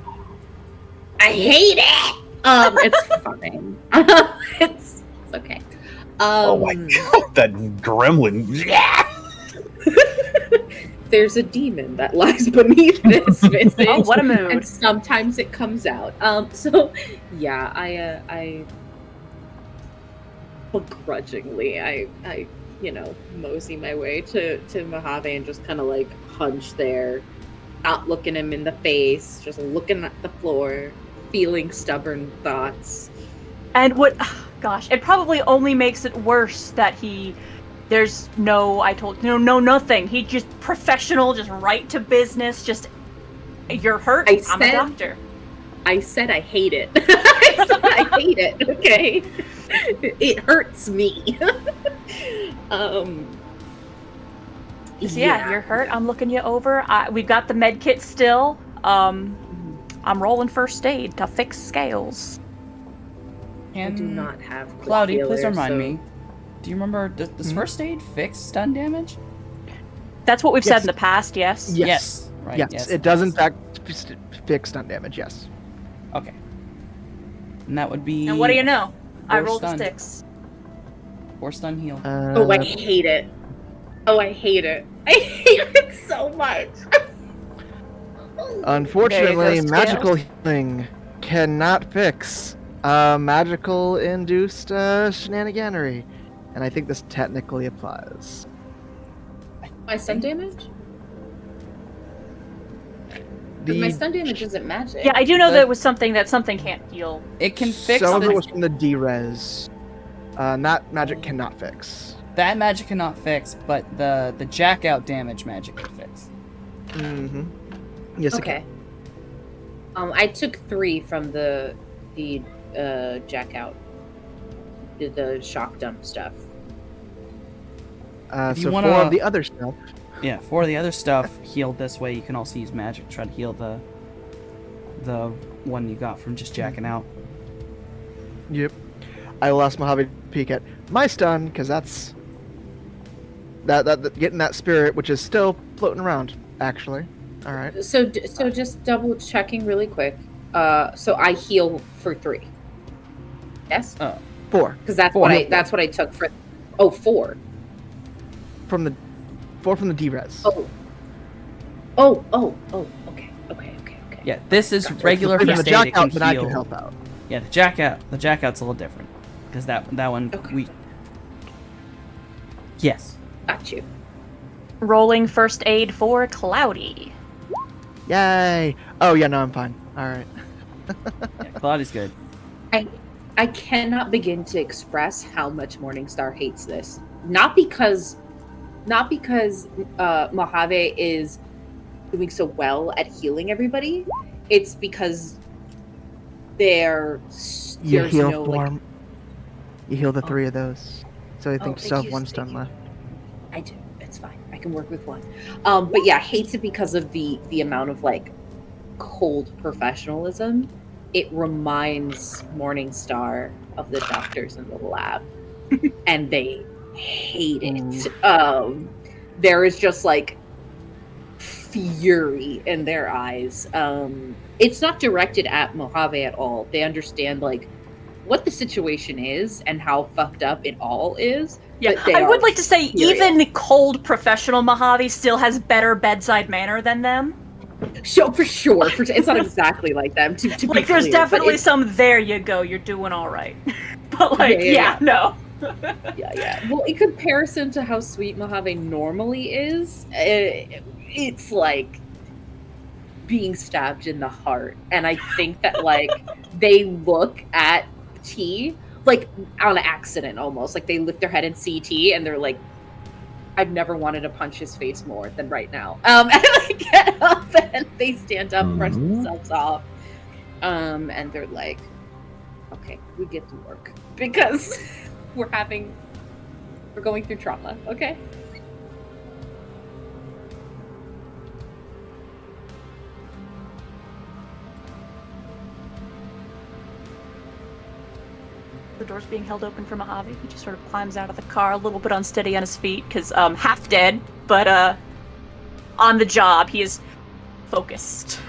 I hate it. It's fine. It's okay. Oh my god, that gremlin. Yeah. There's a demon that lies beneath this visage. Oh, what a mood. And sometimes it comes out. So yeah, I begrudgingly I mosey my way to Mojave and just kind of like hunch there, not looking him in the face, just looking at the floor, feeling stubborn thoughts. And what, gosh, it probably only makes it worse that there's no, nothing. He just professional, just right to business, just, you're hurt, I'm a doctor. I said I hate it. I said I hate it, okay? It hurts me. Yeah, you're hurt, I'm looking you over. We've got the med kit still. I'm rolling first aid to fix scales. I do not have Cloudy, healer, please remind so... me. Do you remember, does first aid fix stun damage? That's what we've Yes. said in the past, yes? Yes. Right. Yes, it does in fact fix stun damage. Yes. Okay. And that would be. And what do you know? I Four rolled a stun. 6. 4 stun heal. Oh, I hate it. Oh, I hate it. I hate it so much. Unfortunately, goes magical healing cannot fix magical induced shenaniganery, and I think this technically applies. My stun damage? Because my stun damage isn't magic. Yeah, I do know that it was something that something can't heal. It can fix Some of the, it was from the D-res. That magic cannot fix. that magic cannot fix, but the jack out damage magic can fix. Mm-hmm. Yes, Okay. I took 3 from the jack out. The shock dump stuff. If you So wanna- 4 of the other stuff. Yeah, for the other stuff healed this way, you can also use magic to try to heal the one you got from just jacking out. Yep. I will ask Mojave to peek at my stun, because that's that getting that spirit, which is still floating around, actually. All right. So just double checking really quick. So I heal for 3. Yes? 4 Because that's Four. that's what I took for. Oh, 4. from the D-res. Oh. Okay. Yeah, this is Gotcha. regular From the first aid. jack It can out, then I heal. can help out. Yeah, the jack out's a little different because that one Okay. we. Yes. Got you. Rolling first aid for Cloudy. Yay! Oh yeah, no, I'm fine. All right. Yeah, Claudia's good. I cannot begin to express how much Morningstar hates this. Not because Mojave is doing so well at healing everybody. It's because You there's heal no 4. like. You heal the 3 of those. So I think thank you still have you, 1 thank stun you. left. I do. It's fine. I can work with 1. But yeah, hates it because of the amount of like cold professionalism. It reminds Morningstar of the doctors in the lab, and they hate it. There is just like fury in their eyes. It's not directed at Mojave at all. They understand like what the situation is and how fucked up it all is. Yeah, but they I would are like to say furious. even cold professional Mojave still has better bedside manner than them. So for sure, it's not exactly like them. To be Like, there's clear, but definitely it's- some. There you go. You're doing all right. But like, Yeah. no. Yeah. Well, in comparison to how sweet Mojave normally is, it's like being stabbed in the heart. And I think that like they look at T like on accident almost. Like they lift their head and see T, and they're like, I've never wanted to punch his face more than right now. And they get up and they stand up, brush themselves off, and they're like, okay, we get to work because we're going through trauma. Okay. The door's being held open for Mojave. He just sort of climbs out of the car, a little bit unsteady on his feet, because half dead, but on the job. He is focused.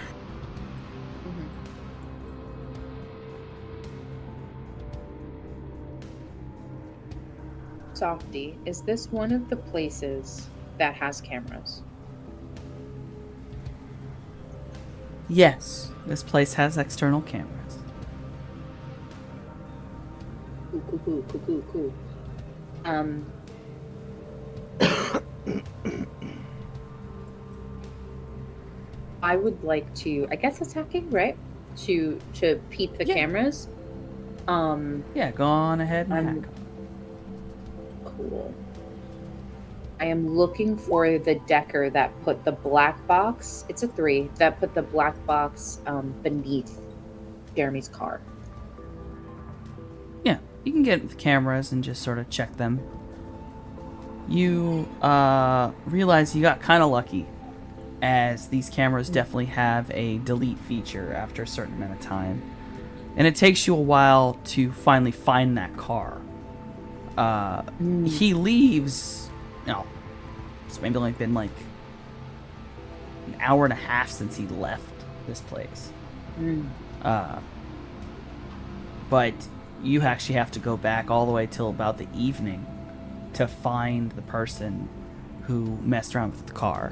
Softy, is this one of the places that has cameras? Yes, this place has external cameras. Cool. I would like to, I guess attacking, right? To peep the cameras. Yeah, go on ahead and hack. Cool. I am looking for the decker that put the black box. It's a 3 that put the black box beneath Jeremy's car. Yeah, you can get the cameras and just sort of check them. You realize you got kind of lucky, as these cameras definitely have a delete feature after a certain amount of time. And it takes you a while to finally find that car. He leaves, it's maybe only been like an hour and a half since he left this place. But you actually have to go back all the way till about the evening to find the person who messed around with the car.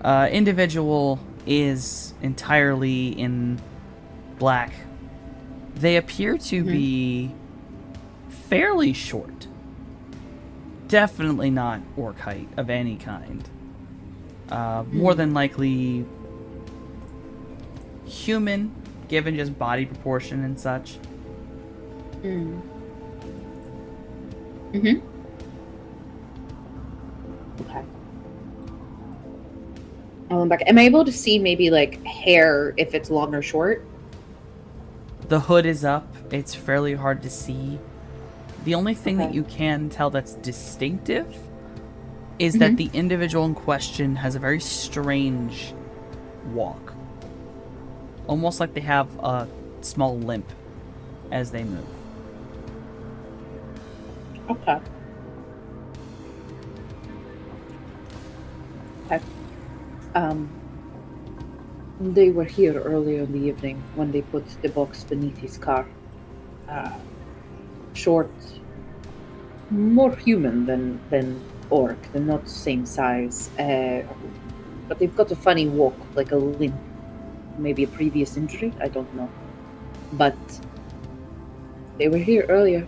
Individual is entirely in black. They appear to be fairly short. Definitely not orc height of any kind. More than likely human, given just body proportion and such. Okay. I'm back. Am I able to see maybe like hair if it's long or short? The hood is up. It's fairly hard to see. The only thing that you can tell that's distinctive is that the individual in question has a very strange walk. Almost like they have a small limp as they move. Okay. They were here earlier in the evening when they put the box beneath his car. Short, more human than orc. They're not the same size, but they've got a funny walk, like a limp. Maybe a previous injury, I don't know. But they were here earlier.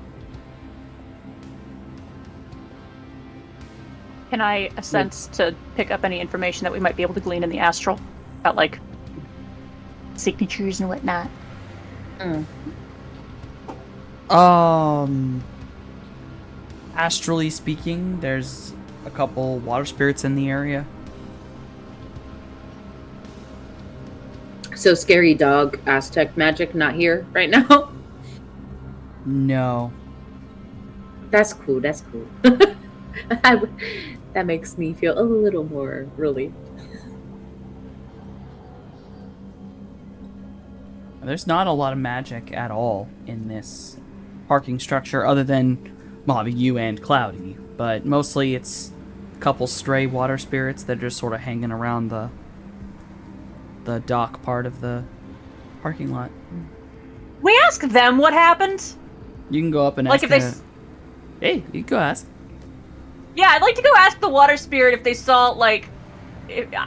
Can I sense to pick up any information that we might be able to glean in the astral about like signatures and whatnot? Astrally speaking, there's a couple water spirits in the area. So scary dog Aztec magic not here right now. No. That's cool. That makes me feel a little more relieved. There's not a lot of magic at all in this parking structure other than Mobby, you, and Cloudy. But mostly it's a couple stray water spirits that are just sort of hanging around the dock part of the parking lot. We ask them what happened. You can go up and like ask. If they... Hey, you can go ask. Yeah, I'd like to go ask the water spirit if they saw, like...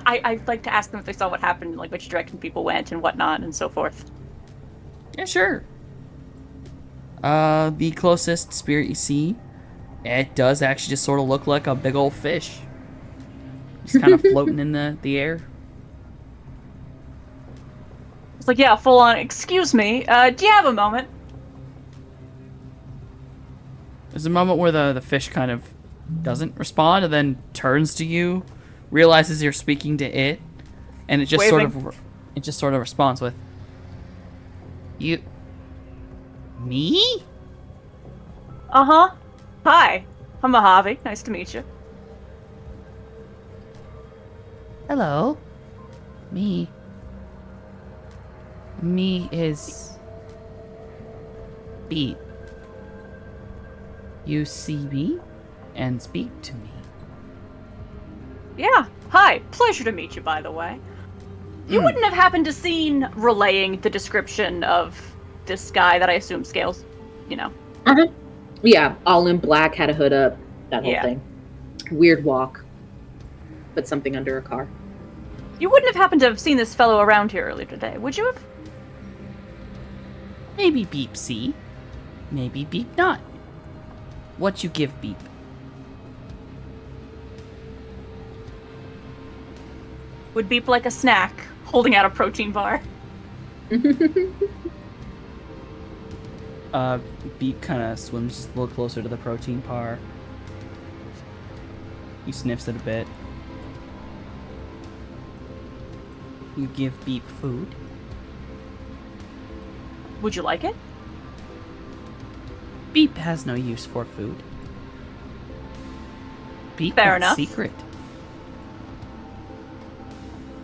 I'd like to ask them if they saw what happened, like which direction people went and whatnot and so forth. Yeah, sure. The closest spirit you see, it does actually just sort of look like a big old fish. Just kind of floating in the air. It's like, yeah, full on, excuse me, do you have a moment? There's a moment where the fish kind of doesn't respond and then turns to you, realizes you're speaking to it, and it just sort of responds with, "You, me?" Uh-huh. Hi, I'm Mojave. Nice to meet you. Hello. Me. Me is Beat. You see me and speak to me. Yeah. Hi. Pleasure to meet you, by the way. You wouldn't have happened to seen relaying the description of this guy that I assume scales, Uh-huh. Yeah, all in black, had a hood up, that whole Yeah. thing. Weird walk. Put something under a car. You wouldn't have happened to have seen this fellow around here earlier today, would you have? Maybe Beep see, maybe Beep not. What you give Beep? Would beep like a snack, holding out a protein bar. Beep kind of swims just a little closer to the protein bar. He sniffs it a bit. You give Beep food. Would you like it? Beep has no use for food. Beep Fair wants enough. secret.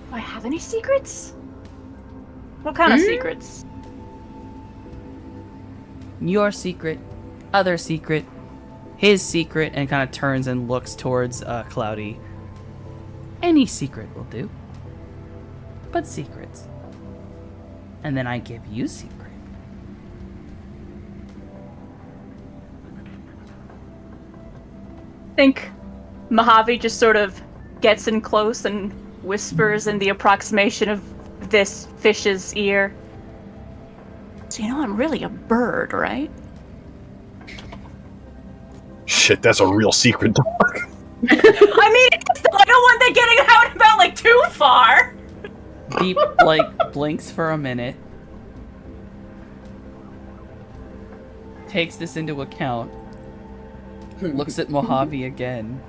Do I have any secrets? What kind of secrets? Your secret, other secret, his secret, and kind of turns and looks towards Cloudy. Any secret will do. But secrets. And then I give you secret. I think Mojave just sort of gets in close and whispers in the approximation of this fish's ear. So I'm really a bird, right? Shit, that's a real secret, dog. I mean, I don't want that getting out about too far. Beep blinks for a minute. Takes this into account. Looks at Mojave again.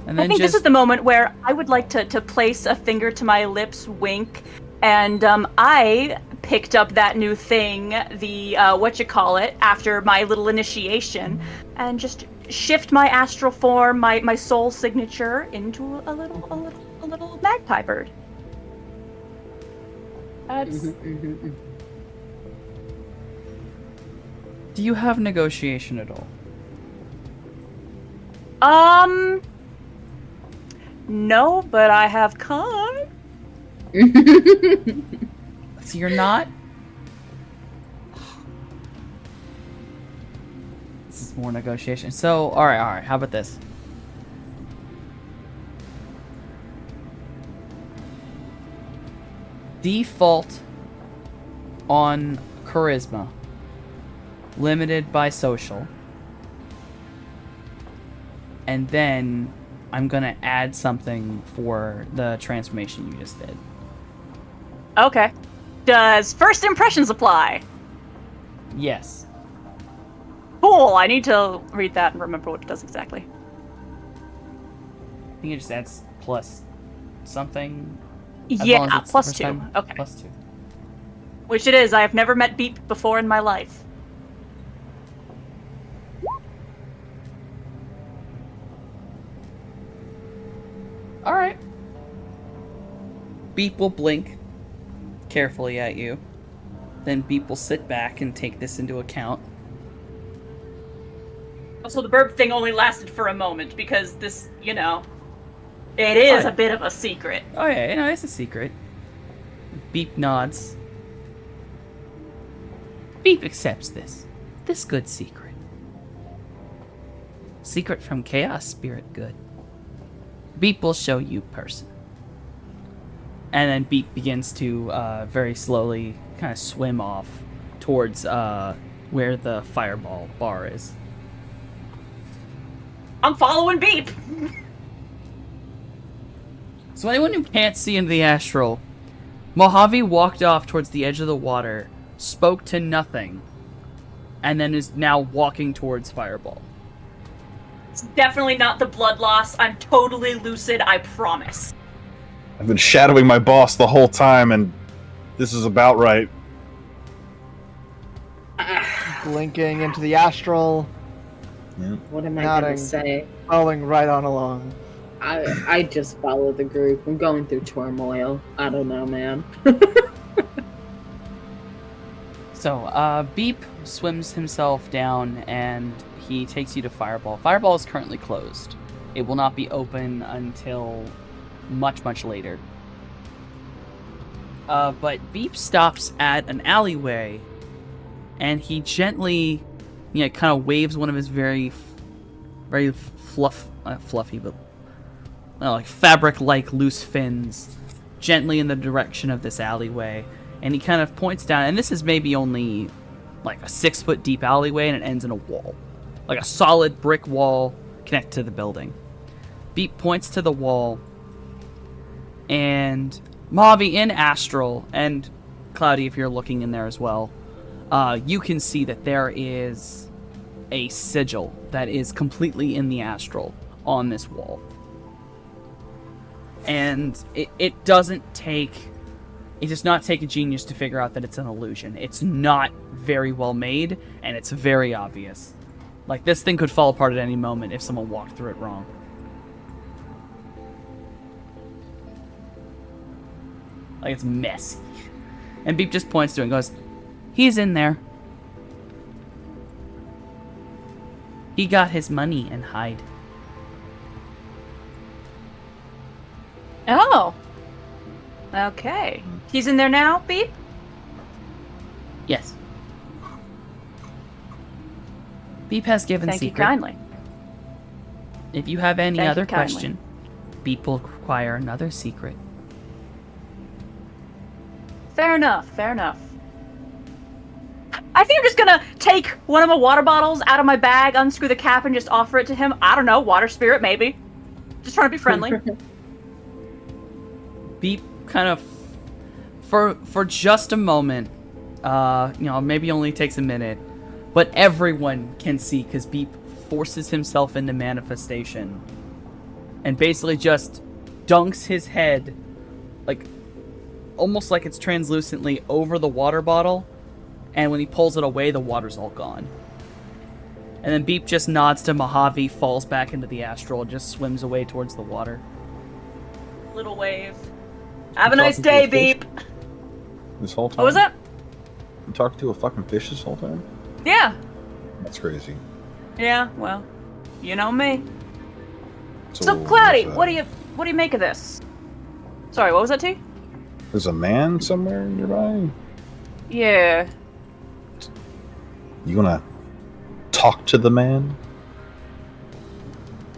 And then I think this is the moment where I would like to place a finger to my lips, wink, and I picked up that new thing, the after my little initiation, and just shift my astral form, my soul signature into a little magpie bird. That's Do you have negotiation at all? No, but I have con. So you're not? This is more negotiation. So, alright, how about this? Default on charisma. Limited by social. And then I'm gonna add something for the transformation you just did. Okay. Does first impressions apply? Yes. Cool, I need to read that and remember what it does exactly. I think it just adds plus something. As long as Yeah, it's the plus first 2. time. Okay. Plus 2. Which it is. I have never met Beep before in my life. Alright. Beep will blink carefully at you. Then Beep will sit back and take this into account. Also, the burp thing only lasted for a moment because this, it is Oh, a bit of a secret. Oh yeah, it's a secret. Beep nods. Beep accepts this. This good secret. Secret from Chaos Spirit good. Beep will show you person. And then Beep begins to very slowly kind of swim off towards where the fireball bar is. I'm following Beep. So anyone who can't see into the astral, Mojave walked off towards the edge of the water, spoke to nothing, and then is now walking towards Fireball. It's definitely not the blood loss. I'm totally lucid, I promise. I've been shadowing my boss the whole time, and this is about right. Blinking into the astral, What am I Nodding. gonna say? following right on along. I just follow the group. I'm going through turmoil. I don't know, man. So, Beep swims himself down and he takes you to Fireball. Fireball is currently closed. It will not be open until much, much later. But Beep stops at an alleyway and he gently, kind of waves one of his very fluffy, but like fabric-like loose fins gently in the direction of this alleyway. And he kind of points down, and this is maybe only like a 6-foot deep alleyway, and it ends in a wall. Like a solid brick wall connected to the building. Beep points to the wall, and Mojave in Astral, and Cloudy if you're looking in there as well, you can see that there is a sigil that is completely in the Astral on this wall. And it does not take a genius to figure out that it's an illusion. It's not very well made, and it's very obvious. Like, this thing could fall apart at any moment if someone walked through it wrong. Like, it's messy. And Beep just points to it and goes, "He's in there. He got his money and hide." Oh. Okay. He's in there now, Beep? Yes. Beep has given Thank secret. you kindly. If you have any Thank other you kindly. question, Beep will require another secret. Fair enough, fair enough. I think I'm just gonna take one of my water bottles out of my bag, unscrew the cap, and just offer it to him. I don't know, water spirit, maybe. Just trying to be friendly. Beep kind of, for just a moment, maybe only takes a minute, but everyone can see because Beep forces himself into manifestation and basically just dunks his head, like, almost like it's translucently over the water bottle, and when he pulls it away, the water's all gone. And then Beep just nods to Mojave, falls back into the Astral, and just swims away towards the water. Little wave. Have a nice day, Beep. This whole time? What was that? You talking to a fucking fish this whole time? Yeah. That's crazy. Yeah, well, you know me. So, So, Cloudy, what do you make of this? Sorry, what was that, T? There's a man somewhere nearby? Yeah. You gonna talk to the man?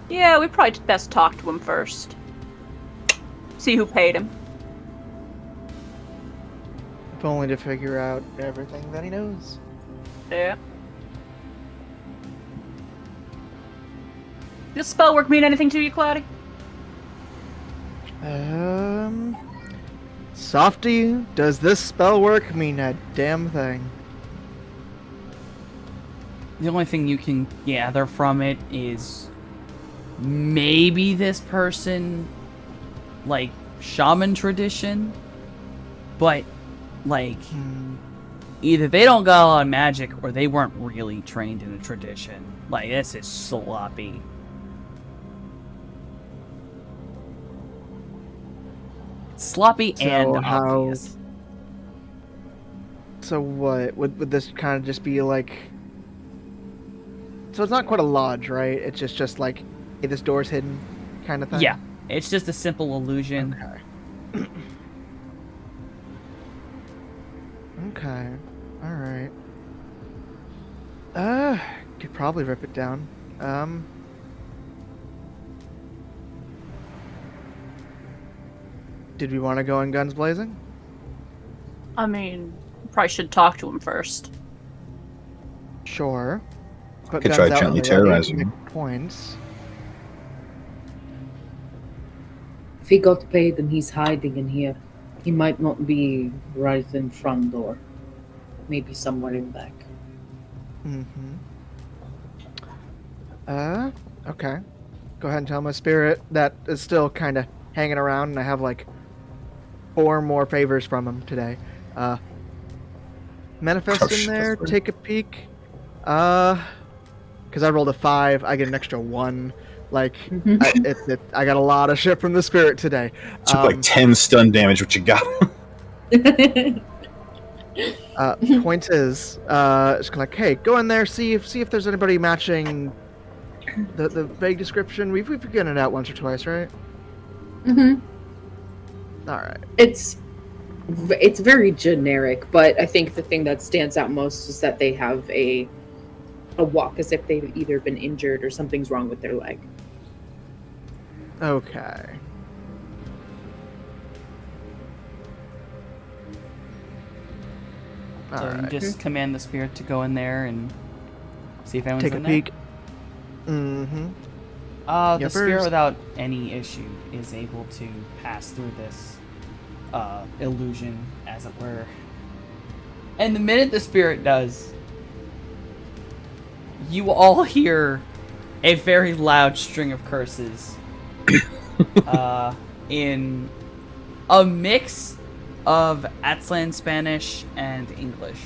Yeah, we probably best talk to him first. See who paid him. If only to figure out everything that he knows. Yeah. Does spell work mean anything to you, Cloudy? Softy, does this spell work mean a damn thing? The only thing you can gather from it is maybe this person, like, shaman tradition, but, like, either they don't got a lot of magic or they weren't really trained in a tradition. Like, this is sloppy. Sloppy and obvious. So what? Would this kind of just be like... So it's not quite a lodge, right? It's just like, hey, this door's hidden kind of thing? Yeah, it's just a simple illusion. Okay. Okay. Alright. Could probably rip it down. Did we want to go in guns blazing? I mean, probably should talk to him first. Sure. But Could guns try out gently when they're ready, terrorizing make him. points. If he got paid and he's hiding in here, he might not be right in front door. Maybe somewhere in back. Okay. Go ahead and tell my spirit that is still kind of hanging around, and I have like 4 more favors from him today. Manifest Oh, in shit, there, that's weird. take a peek. Because I rolled a 5, I get an extra 1. Like, I got a lot of shit from the spirit today. Took like 10 stun damage, what you got? Point is, it's kind of like, hey, go in there, see if there's anybody matching the vague description. We've given it out once or twice, right? Mm-hmm. All right. It's very generic, but I think the thing that stands out most is that they have a walk as if they've either been injured or something's wrong with their leg. Okay. So All you right. just command the spirit to go in there and see if anyone's Take a in there. peek. Mm-hmm. The spirit Yuppers. without any issue is able to pass through this illusion, as it were. And the minute the spirit does, you all hear a very loud string of curses in a mix of Atlan Spanish and English,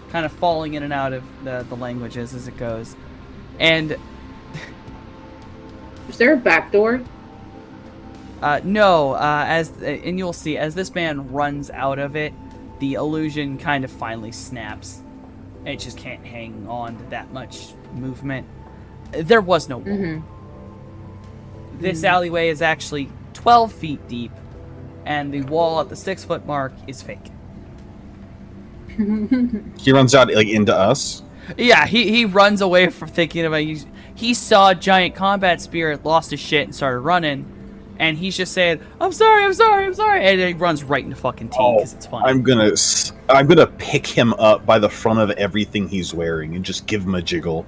kind of falling in and out of the languages as it goes. And Is there a back door? no, and you'll see as this man runs out of it, the illusion kind of finally snaps. It just can't hang on to that much movement. There was no wall. Mm-hmm. This alleyway is actually 12 feet deep, and the wall at the 6-foot mark is fake. He runs out like into us. Yeah, he runs away from thinking about he saw a giant combat spirit, lost his shit, and started running. And he's just saying, I'm sorry, and he runs right into fucking T because it's funny. I'm gonna pick him up by the front of everything he's wearing and just give him a jiggle.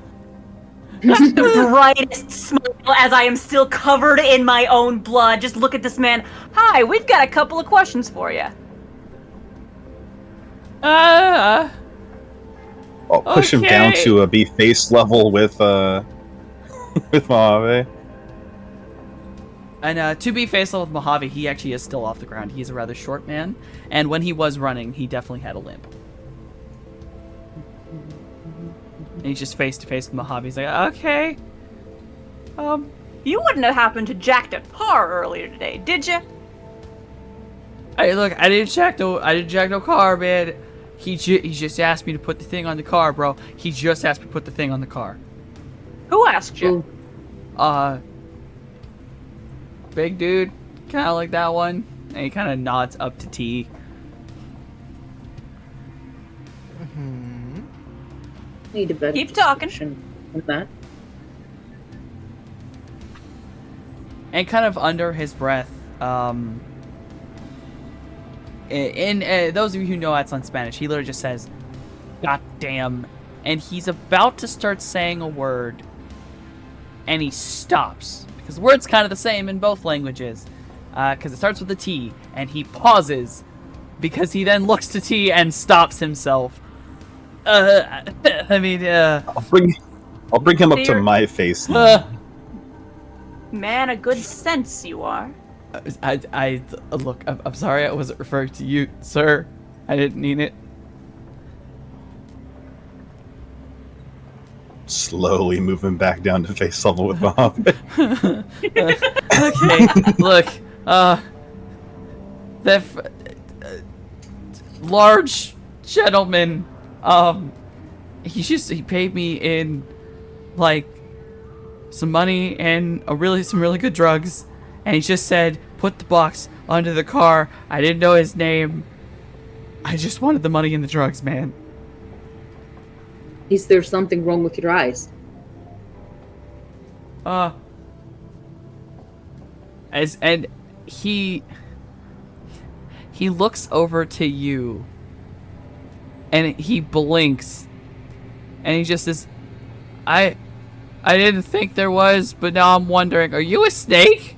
The brightest smile as I am still covered in my own blood. Just look at this man. Hi, we've got a couple of questions for you. I'll push him down Okay. to be face level with with Mojave. And to be face level with Mojave, he actually is still off the ground. He's a rather short man, and when he was running, he definitely had a limp. And he's just face to face with Mojave. He's like, okay. You wouldn't have happened to jack a car earlier today, did you? Hey, look, I didn't jack no car, man. He just asked me to put the thing on the car, bro. He just asked me to put the thing on the car. Who asked you? Big dude, kind of like that one. And he kind of nods up to T. Need a better Keep talking. description of that. And kind of under his breath, in those of you who know that's on Spanish, he literally just says, "God damn," and he's about to start saying a word, and he stops because the word's kind of the same in both languages, because it starts with a T, and he pauses because he then looks to T and stops himself. I mean, I'll bring him up to Dear- my face. Man, a good sense you are. I look. I'm sorry. I wasn't referring to you, sir. I didn't mean it. Slowly moving back down to face level with Mojave. Okay, look. That large gentleman. He paid me in like some money and some really good drugs, and he just said put the box onto the car. I didn't know his name. I just wanted the money and the drugs, man. Is there something wrong with your eyes? And he looks over to you, and he blinks, and he just says, I didn't think there was, but now I'm wondering, are you a snake?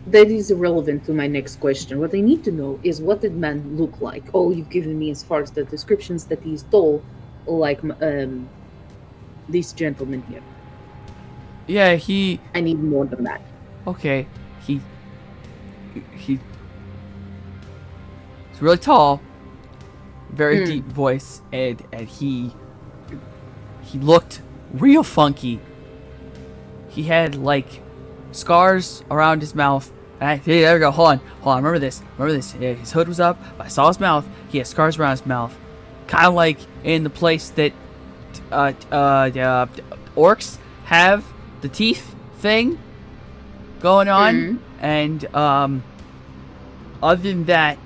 That is irrelevant to my next question. What I need to know is what did man look like? Oh, you've given me as far as the descriptions that he stole, like this gentleman here. Yeah, I need more than that. okay, he's really tall, very deep voice, and he looked real funky. He had like scars around his mouth, Hey, there we go. Hold on. Remember this. Yeah, his hood was up. I saw his mouth. He has scars around his mouth, kind of like in the place that orcs have the teeth thing going on. And other than that,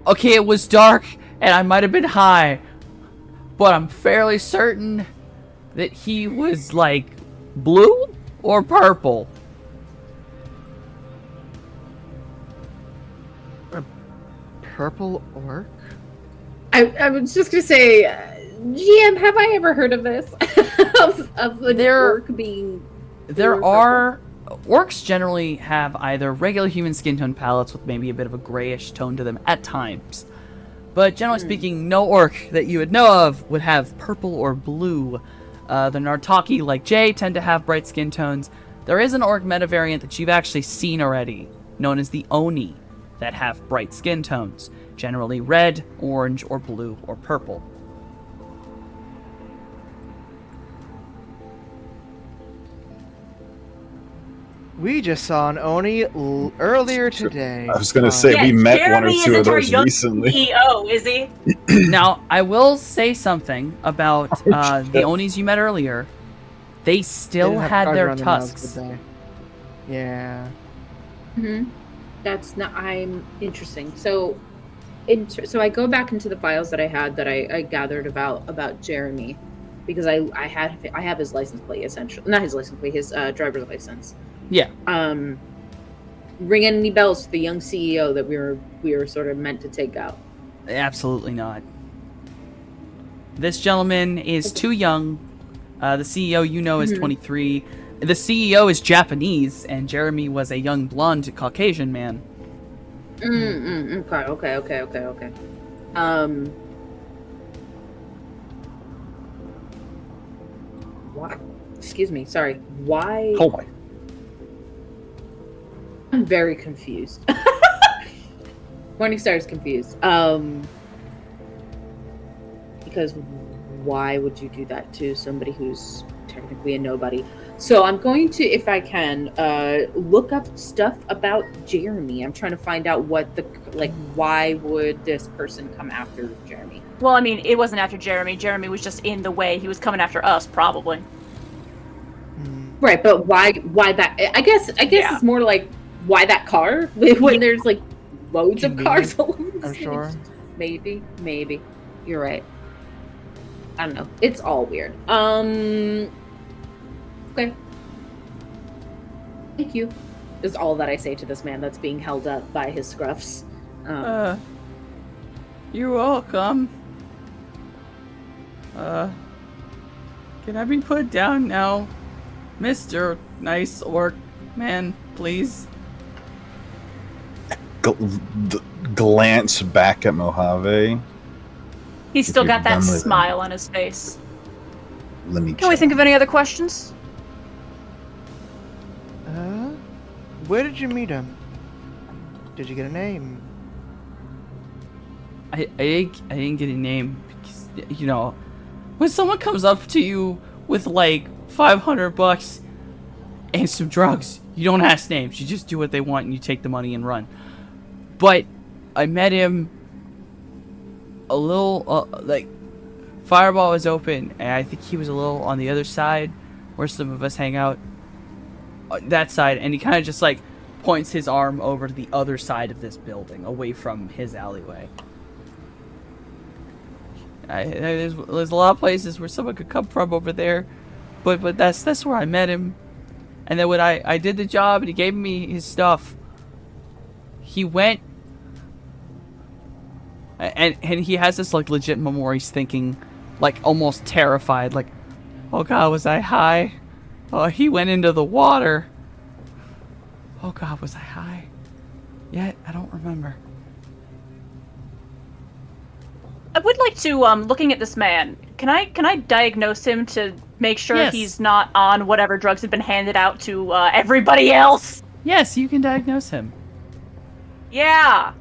okay, it was dark and I might have been high, but I'm fairly certain that he was like blue or purple. A purple orc? I was just gonna say, GM, have I ever heard of this? of an orc being. There are orcs generally have either regular human skin tone palettes with maybe a bit of a grayish tone to them at times. But generally speaking, no orc that you would know of would have purple or blue. The Nartaki, like Jay, tend to have bright skin tones. There is an orc meta variant that you've actually seen already, known as the Oni, that have bright skin tones, generally red, orange, or blue, or purple. We just saw an Oni earlier today. I was going to say, we met one or Jeremy two of isn't our those young recently. CEO, is he? Now, I will say something about the Onis you met earlier. They They still didn't have had scars their around mouths, tusks. did they? Yeah. That's not. I'm interesting. So, so I go back into the files that I had that I gathered about Jeremy, because I have his license plate, essentially, not his license plate, his driver's license. Yeah. Ring any bells for the young CEO that we were sort of meant to take out? Absolutely not. This gentleman is too young. The CEO you know is 23. The CEO is Japanese, and Jeremy was a young blonde Caucasian man. Okay. What? Excuse me. Sorry. Why? Oh my. I'm very confused. Morningstar is confused. Because why would you do that to somebody who's technically a nobody? So I'm going to, if I can, look up stuff about Jeremy. I'm trying to find out why would this person come after Jeremy? Well, I mean, it wasn't after Jeremy. Jeremy was just in the way. He was coming after us, probably. Right, but why that? I guess it's more like, why that car when there's like loads of cars all over the I'm city? sure. Maybe you're right. I don't know. It's all weird. Okay. Thank you. Is all that I say to this man that's being held up by his scruffs. You're welcome. Can I be put down now, Mr. Nice Orc Man, please? Glance back at Mojave. He's still you're got that done with smile on his face. Let me Can we think of any other questions? Where did you meet him? Did you get a name? I didn't get a name because, you know, when someone comes up to you with like $500 and some drugs, you don't ask names. You just do what they want and you take the money and run. But I met him a little like Fireball was open, and I think he was a little on the other side where some of us hang out. That side, and he kind of just like points his arm over to the other side of this building, away from his alleyway. There's a lot of places where someone could come from over there, but that's where I met him. And then when I did the job and he gave me his stuff, he went and he has this like legit memory. He's thinking, like almost terrified, like, oh god, was I high? Oh, he went into the water. Oh god, was I high? Yet I don't remember. I would like to, looking at this man, can I diagnose him to make sure Yes. he's not on whatever drugs have been handed out to everybody else? Yes, you can diagnose him. Yeah.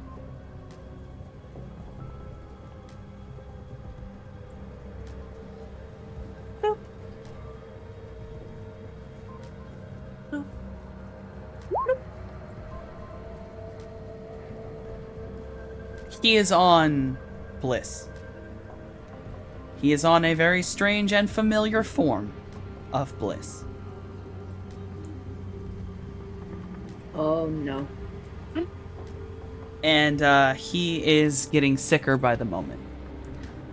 Boop. He is on bliss. He is on a very strange and familiar form of bliss. Oh no. And he is getting sicker by the moment.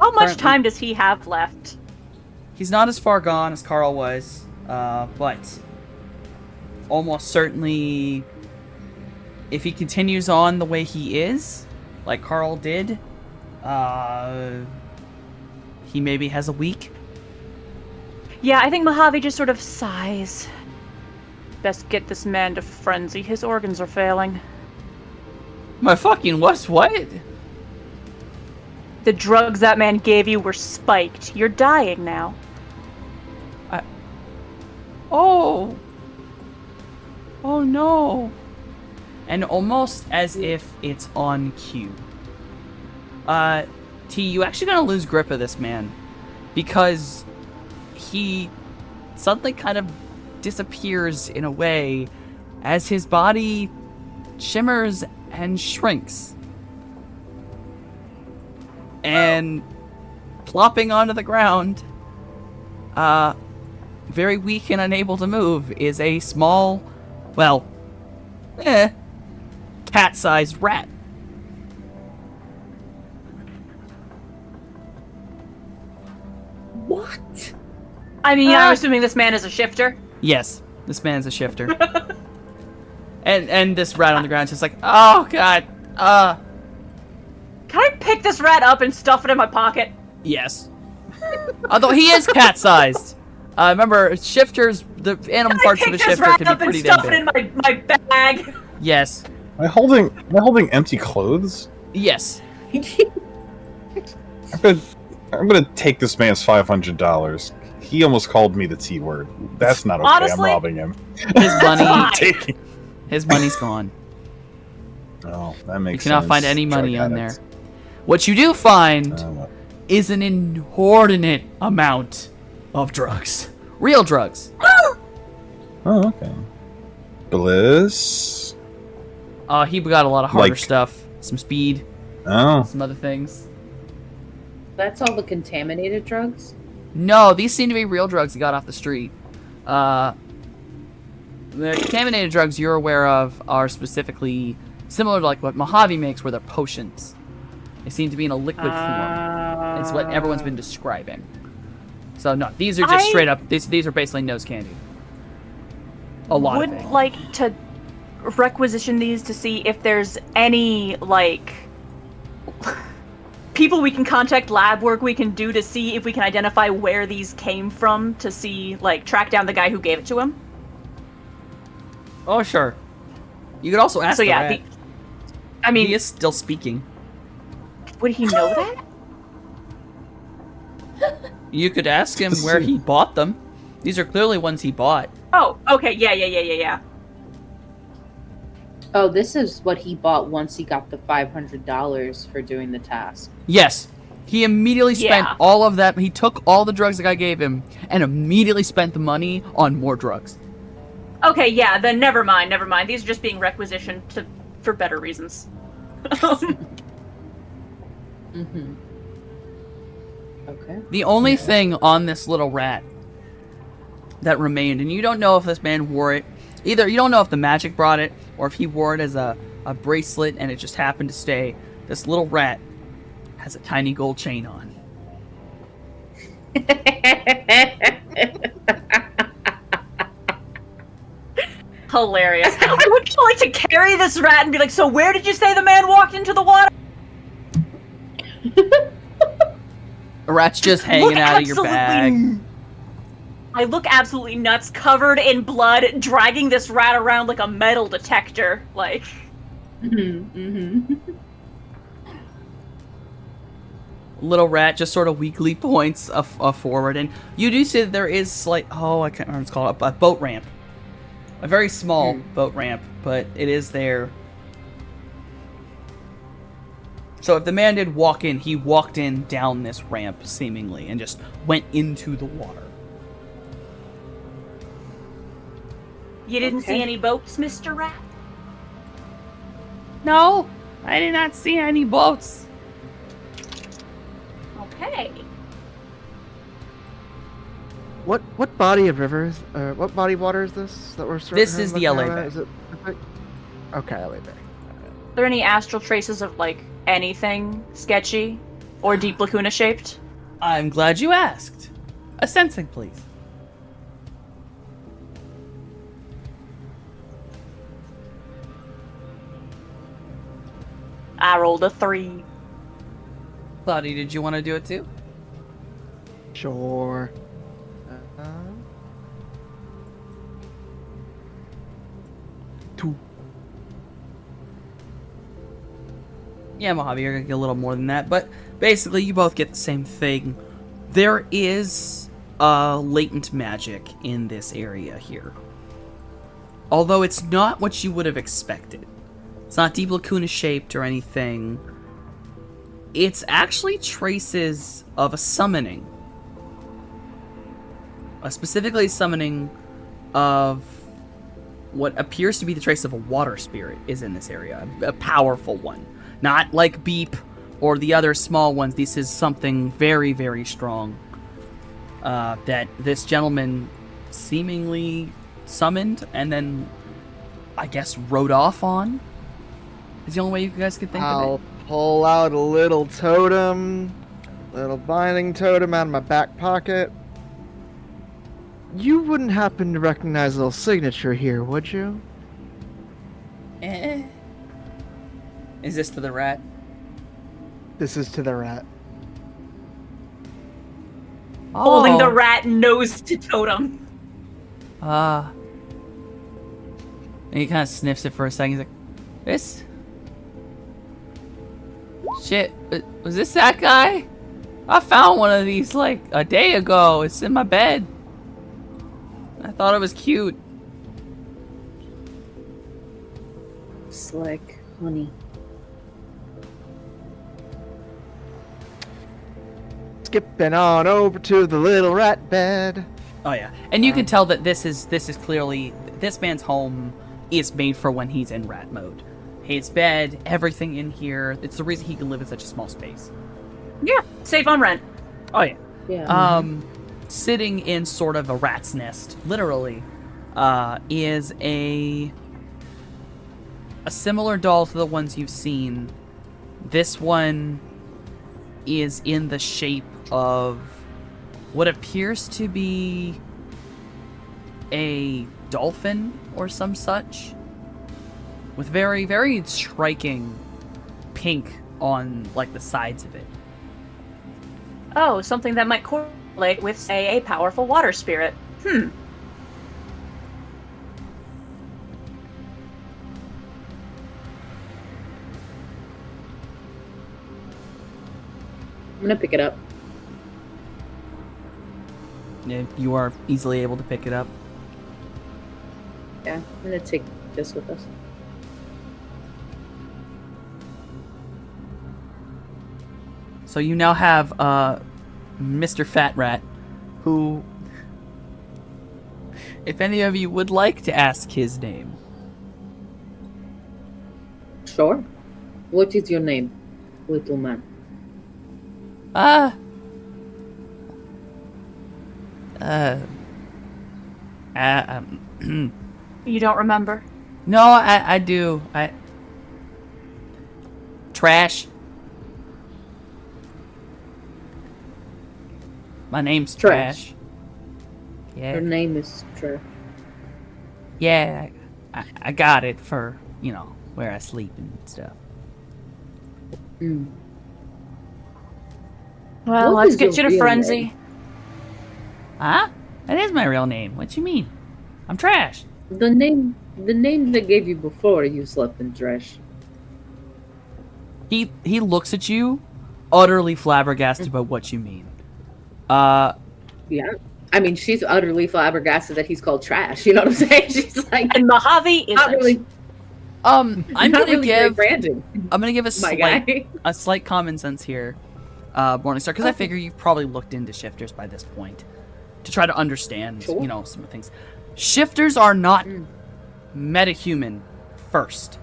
How much Currently- time does he have left? He's not as far gone as Carl was, but almost certainly, if he continues on the way he is, like Carl did, he maybe has a week. Yeah, I think Mojave just sort of sighs. Best get this man to frenzy. His organs are failing. My fucking what? The drugs that man gave you were spiked. You're dying now. Oh no. And almost as if it's on cue. T, you actually gonna lose grip of this man. Because he suddenly kind of disappears in a way as his body shimmers and shrinks. And plopping onto the ground, very weak and unable to move, is a small, well, cat-sized rat. What? I mean, I'm assuming this man is a shifter. Yes, this man's a shifter. and this rat on the ground is just like, oh god, Can I pick this rat up and stuff it in my pocket? yes. Although he is cat-sized. Remember, shifters, the animal Can parts I of a pick this shifter rat can be up and pretty damn stuff it big. in my bag? Yes. Am I holding empty clothes? Yes. I'm gonna take this man's $500. He almost called me the T word. That's not okay. Honestly, I'm robbing him. His money, Fine. Taking. his money's gone. Oh, that makes You cannot sense. find any money Drug on there. addict. What you do find Oh, is an inordinate amount of drugs. Real drugs. oh, okay. Bliss. He got a lot of harder Like- stuff. Some speed, Oh, some other things. That's all the contaminated drugs? No, these seem to be real drugs he got off the street. The contaminated drugs you're aware of are specifically similar to like what Mojave makes, where they're potions. They seem to be in a liquid form. It's what everyone's been describing. So no, these are just straight up. These are basically nose candy. A lot Would of it. like to requisition these to see if there's any like people we can contact, lab work we can do to see if we can identify where these came from, to see like track down the guy who gave it to him. Oh sure. You could also ask. So the yeah, rat. I mean, He is still speaking. would he know that? You could ask him where he bought them. These are clearly ones he bought. Oh, okay, yeah. Oh, this is what he bought once he got the $500 for doing the task. Yes. He immediately spent Yeah. all of that. He took all the drugs the guy gave him and immediately spent the money on more drugs. Okay, yeah, then never mind. These are just being requisitioned for better reasons. Mm-hmm. Okay. The only thing on this little rat that remained, and you don't know if this man wore it, either you don't know if the magic brought it, or if he wore it as a bracelet and it just happened to stay, this little rat has a tiny gold chain on. Hilarious. I would just like to carry this rat and be like, so where did you say the man walked into the water? The rat's just hanging out of your bag. I look absolutely nuts, covered in blood, dragging this rat around like a metal detector. Like, Mm-hmm. Little rat just sort of weakly points forward, and you do see that there is slight, I can't remember what it's called, a boat ramp. A very small boat ramp, but it is there. So if the man did walk in, he walked in down this ramp, seemingly, and just went into the water. you didn't Okay. see any boats, Mr. Rat? No, I did not see any boats. Okay. What body of rivers? What body of water is this that we're? This is the looking LA at? Bay. Is it? Okay, LA Bay. Are there any astral traces of like anything sketchy or deep lacuna shaped? I'm glad you asked. A sensing, please. I rolled a 3. Claudia, did you want to do it too? Sure. Two. Yeah, Mojave, you're gonna get a little more than that, but basically you both get the same thing. There is latent magic in this area here. Although it's not what you would have expected. It's not deep lacuna shaped or anything. It's actually traces of a summoning. Specifically summoning of what appears to be the trace of a water spirit is in this area. A powerful one. Not like Beep or the other small ones. This is something very, very strong that this gentleman seemingly summoned and then, I guess, rode off on. Is the only way you guys could think of I'll it. pull out a little totem, little binding totem out of my back pocket. You wouldn't happen to recognize a little signature here, would you? Is this to the rat? This is to the rat. Holding the Oh. rat nose to totem. And he kind of sniffs it for a second. He's like, this? Shit, was this that guy? I found one of these like a day ago. It's in my bed. I thought it was cute. Slick, honey. Skipping on over to the little rat bed. Oh yeah, and you can tell that this is clearly this man's home is made for when he's in rat mode. His bed, everything in here. It's the reason he can live in such a small space. Yeah, save on rent. Oh yeah. Yeah. Sitting in sort of a rat's nest, literally, is a similar doll to the ones you've seen. This one is in the shape of what appears to be a dolphin or some such, with very, very striking pink on like the sides of it. Oh, something that might correlate with, say, a powerful water spirit. I'm gonna pick it up. Yeah, you are easily able to pick it up. Yeah, I'm gonna take this with us. So you now have Mr. Fat Rat, who, if any of you would like to ask his name. Sure. What is your name, little man? You don't remember? No, I do. Trash. My name's Trash. Trash. Your Yeah, name is Trey. yeah. I got it for, you know, where I sleep and stuff. Mm. Well, What let's is your get you to real frenzy. name? Huh? That is my real name. What you mean? I'm Trash. The name they gave you before you slept in trash. He looks at you, utterly flabbergasted by what you mean. Yeah. I mean, she's utterly flabbergasted that he's called trash. You know what I'm saying? She's like, And Mojave is not really, I'm not gonna really give great branding, I'm gonna give my guy. a slight common sense here, Morningstar, because I figure you've probably looked into shifters by this point to try to understand, Sure. you know, some of the things. Shifters are not Mm. metahuman first.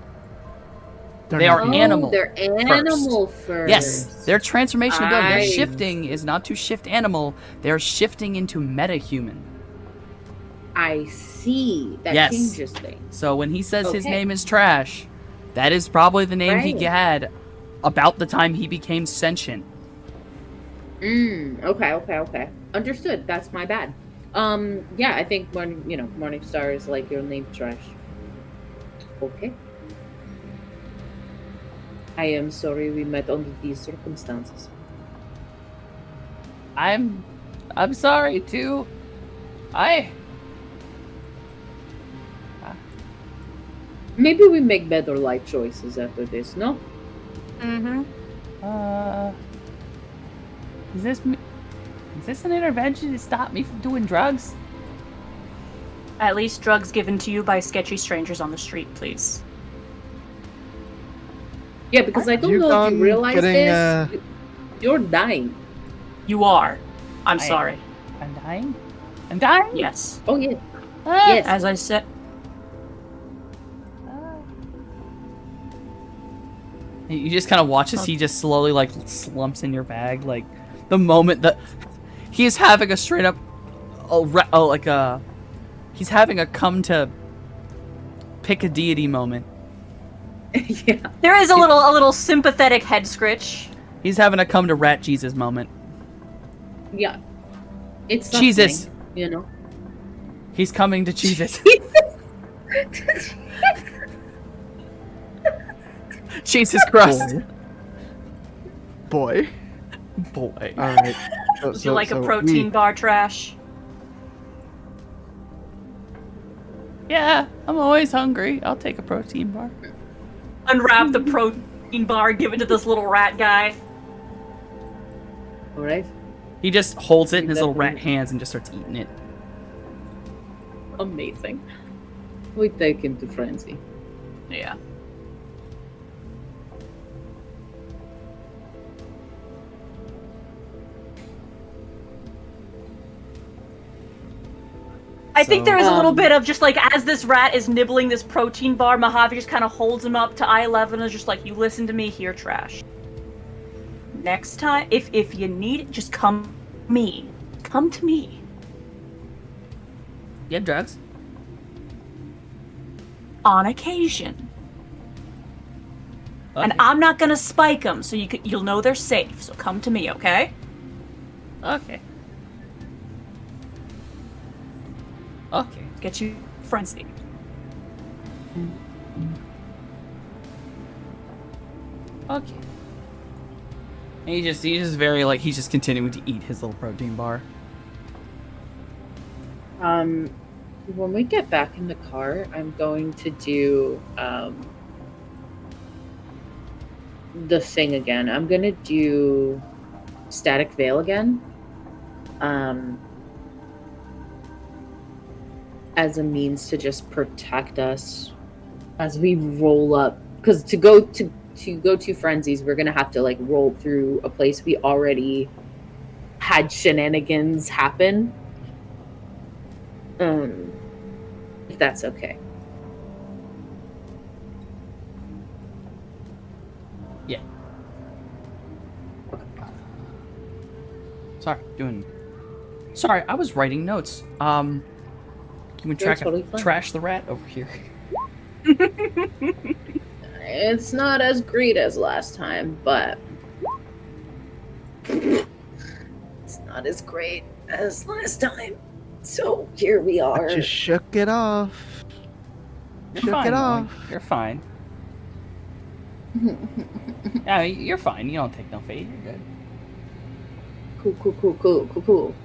They are Oh, animal. they're animal first. Yes, their transformation ability, their I- shifting is not to shift animal. They're shifting into meta-human. I see. That Yes. changes things. So when he says his Okay. name is Trash, that is probably the name he Right. had about the time he became sentient. Okay. Understood. That's my bad. Yeah, I think Morningstar is like your name, Trash. Okay. I am sorry we met under these circumstances. I'm sorry too. Maybe we make better life choices after this, no? Mm-hmm. Is this an intervention to stop me from doing drugs? At least drugs given to you by sketchy strangers on the street, please. Yeah, because I don't You know if done you realize getting, this. You're dying. You are. I'm I- sorry. I'm dying? I'm dying? Yes. Oh, yeah. Ah, Yes. As I said, You just kind of watch as he just slowly like slumps in your bag, like the moment that he's having a straight up, he's having a come to pick a deity moment. Yeah. there is a little sympathetic head scritch. He's having a come to rat Jesus moment. Yeah. It's Jesus. something, you know. He's coming to Jesus. Jesus Christ. Boy. Boy. All right. Would you like a protein bar, Trash? Yeah, I'm always hungry. I'll take a protein bar. Unwrap the protein bar, give it to this little rat guy. All right. He just holds it in his little rat hands and just starts eating it. Amazing. We take him to Frenzy. Yeah. I think there is a little bit of just like as this rat is nibbling this protein bar, Mojave just kind of holds him up to eye level and is just like, "You listen to me here, Trash. Next time, if you need it, just come to me. Come to me." You have drugs? On occasion. And Okay. I'm not gonna spike them, so you'll know they're safe. So come to me, okay? Okay. Okay. Get you frenzy. Okay. And he's just very like he's just continuing to eat his little protein bar. When we get back in the car, I'm going to do the thing again. I'm gonna do static veil again. As a means to just protect us as we roll up. Because to go to Frenzies, we're gonna have to like roll through a place we already had shenanigans happen. If that's okay. Yeah. Sorry, I was writing notes. Can we totally fine. trash the rat over here? It's not as great as last time, but it's not as great as last time. So here we are. Just shook it off. You're Shook fine, it Molly. off. You're fine. Yeah, you're fine. You don't take no fade. You're good. Cool.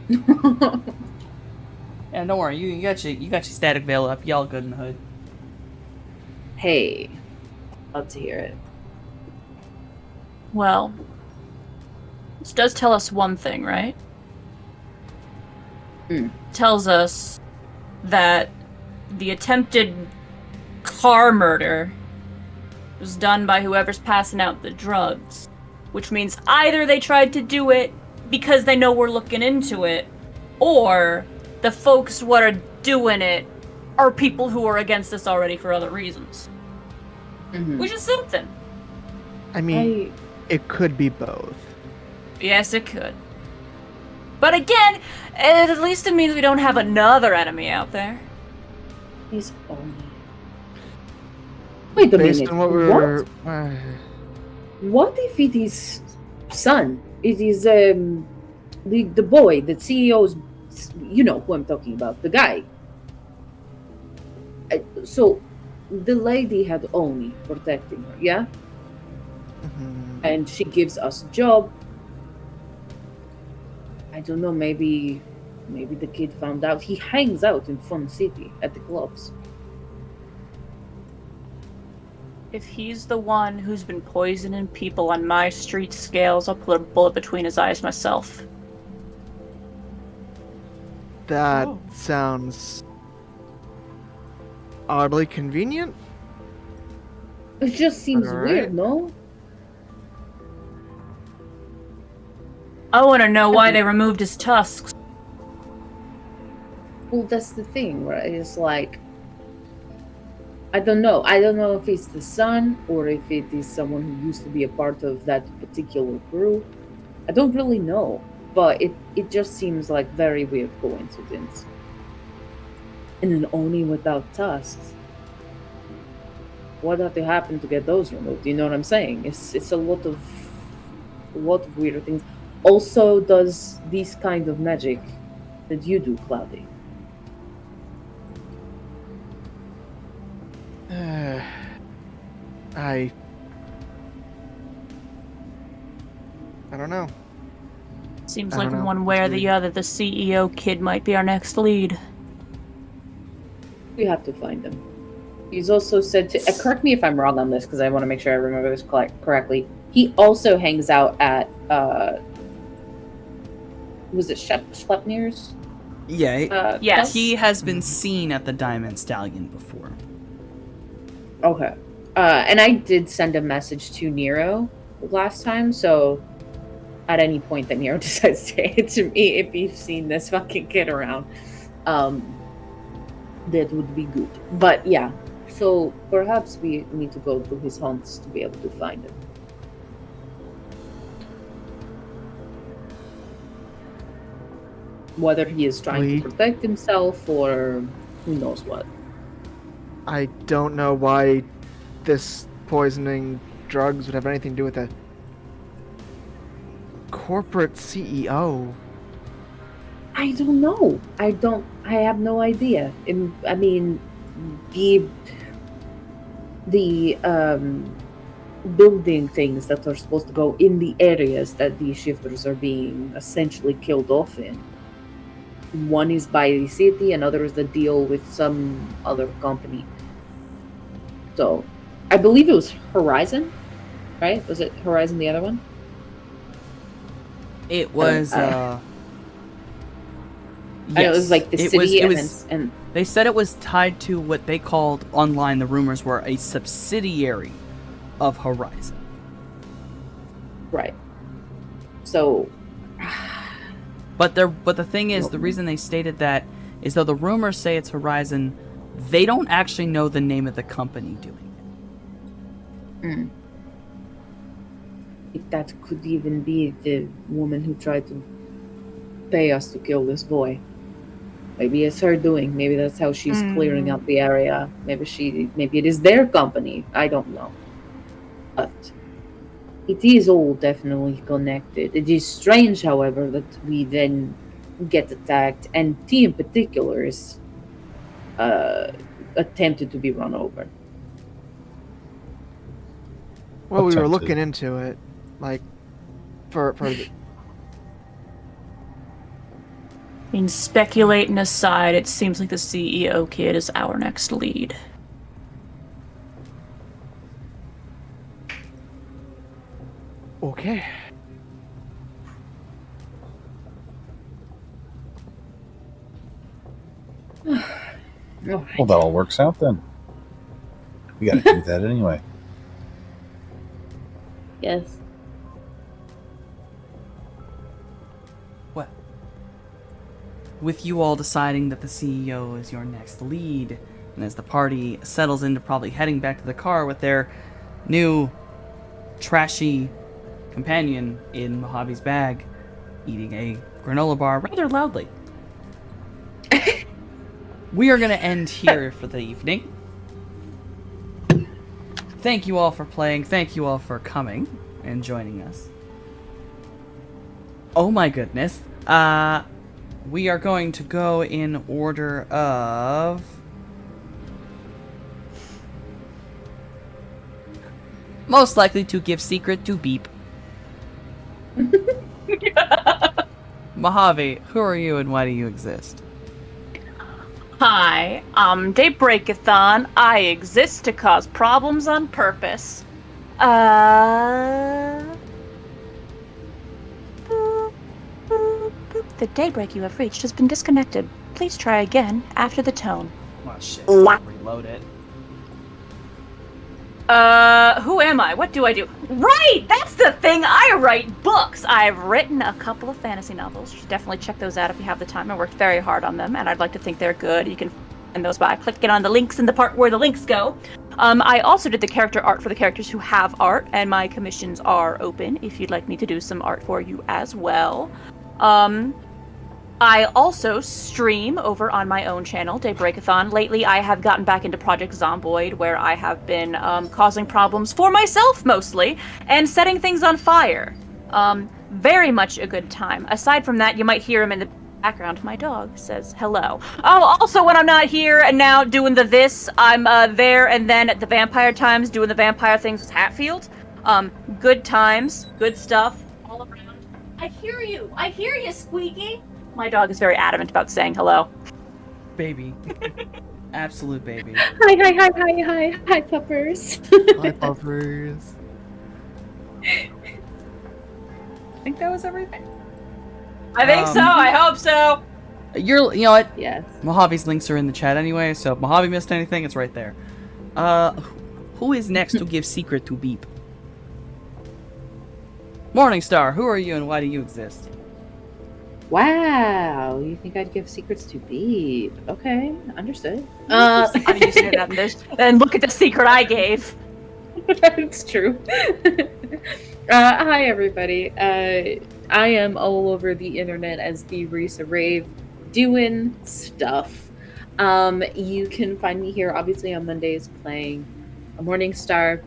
Yeah, don't worry. You got your static veil up. Y'all good in the hood. Hey, love to hear it. Well, this does tell us one thing, right? Tells us that the attempted car murder was done by whoever's passing out the drugs, which means either they tried to do it because they know we're looking into it, or the folks what are doing it are people who are against us already for other reasons. Mhm. Which is something. I mean, it could be both. Yes, it could. But again, at least it means we don't have another enemy out there. He's only. Wait a Based minute. on what we were. What if it is son? It is the boy, the CEO's. You know who I'm talking about, the guy. So, the lady had Oni protecting her, yeah, Mhm. and she gives us job. I don't know. Maybe the kid found out. He hangs out in Fun City at the clubs. If he's the one who's been poisoning people on my street scales, I'll put a bullet between his eyes myself. That Oh. sounds oddly convenient. It just seems Alright. weird, no? I want to know why they removed his tusks. Well, that's the thing, right? It's like, I don't know. I don't know if it's the son or if it is someone who used to be a part of that particular group. I don't really know, but it just seems like very weird coincidence. And an Oni without tusks. What had to happen to get those removed? You know what I'm saying? It's a lot of weird things. Also, does this kind of magic that you do, Cloudy? I don't know. Seems I like don't know. one way or It's the weird. other, the CEO kid might be our next lead. We have to find him. He's also said to correct me if I'm wrong on this because I want to make sure I remember this correctly. He also hangs out at was it Schleppner's? Yeah, Yes. he has been seen at the Diamond Stallion before. Okay. And I did send a message to Nero last time, so at any point that Nero decides to say it to me, if you've seen this fucking kid around, that would be good. But yeah, so perhaps we need to go to his haunts to be able to find him. Whether he is trying We- to protect himself or who knows what. I don't know why this poisoning drugs would have anything to do with a corporate CEO. I don't know. I have no idea. I mean, the building things that are supposed to go in the areas that these shifters are being essentially killed off in. One is by the city, another is the deal with some other company. So, I believe it was Horizon, right? Was it Horizon the other one? It was, I know it was yes, like the it city was- and They said it was tied to what they called online, the rumors were a subsidiary of Horizon. right. So, But the thing is, the reason they stated that is though the rumors say it's Horizon, they don't actually know the name of the company doing that could even be the woman who tried to pay us to kill this boy. Maybe it's her doing. Maybe that's how she's clearing up the area. Maybe it is their company. I don't know. But it is all definitely connected. It is strange, however, that we then get attacked, and T in particular is attempted to be run over. Well, we were Attempted. looking into it, like, for I mean, speculating aside, it seems like the CEO kid is our next lead. okay. All right. Well, that all works out then. We got to do that anyway. Yes. Well, with you all deciding that the CEO is your next lead, and as the party settles into probably heading back to the car with their new trashy companion in Mojave's bag eating a granola bar rather loudly. We are going to end here for the evening. Thank you all for playing. Thank you all for coming and joining us. Oh my goodness. We are going to go in order of... most likely to give secret to Beep. Mojave, who are you and why do you exist? Hi, I'm Daybreakathon. I exist to cause problems on purpose. Boop, boop, boop. The daybreak you have reached has been disconnected. Please try again after the tone. Oh shit, reload it. Who am I? What do I do? Right! That's the thing! I write books! I've written a couple of fantasy novels. You should definitely check those out if you have the time. I worked very hard on them, and I'd like to think they're good. You can find those by clicking on the links in the part where the links go. I also did the character art for the characters who have art, and my commissions are open if you'd like me to do some art for you as well. I also stream over on my own channel, Daybreakathon. Lately, I have gotten back into Project Zomboid, where I have been causing problems for myself, mostly, and setting things on fire. Very much a good time. Aside from that, you might hear him in the background. My dog says hello. Oh, also, when I'm not here and now doing this, I'm there and then at the Vampire Times doing the vampire things with Hatfield. Good times, good stuff, all around. I hear you, Squeaky. My dog is very adamant about saying hello. Baby. Absolute baby. Hi, puppers. Hi, puffers. I think that was everything. I think so, I hope so. You know what? Yes. Mojave's links are in the chat anyway, so if Mojave missed anything, it's right there. Who is next to give secret to Beep? Morningstar, who are you and why do you exist? Wow, you think I'd give secrets to Beep? Okay, understood. I'm used to that. And look at the secret I gave. It's true. Hi, everybody. I am all over the internet as the Risa Rave, doing stuff. You can find me here, obviously, on Mondays playing a Morningstar.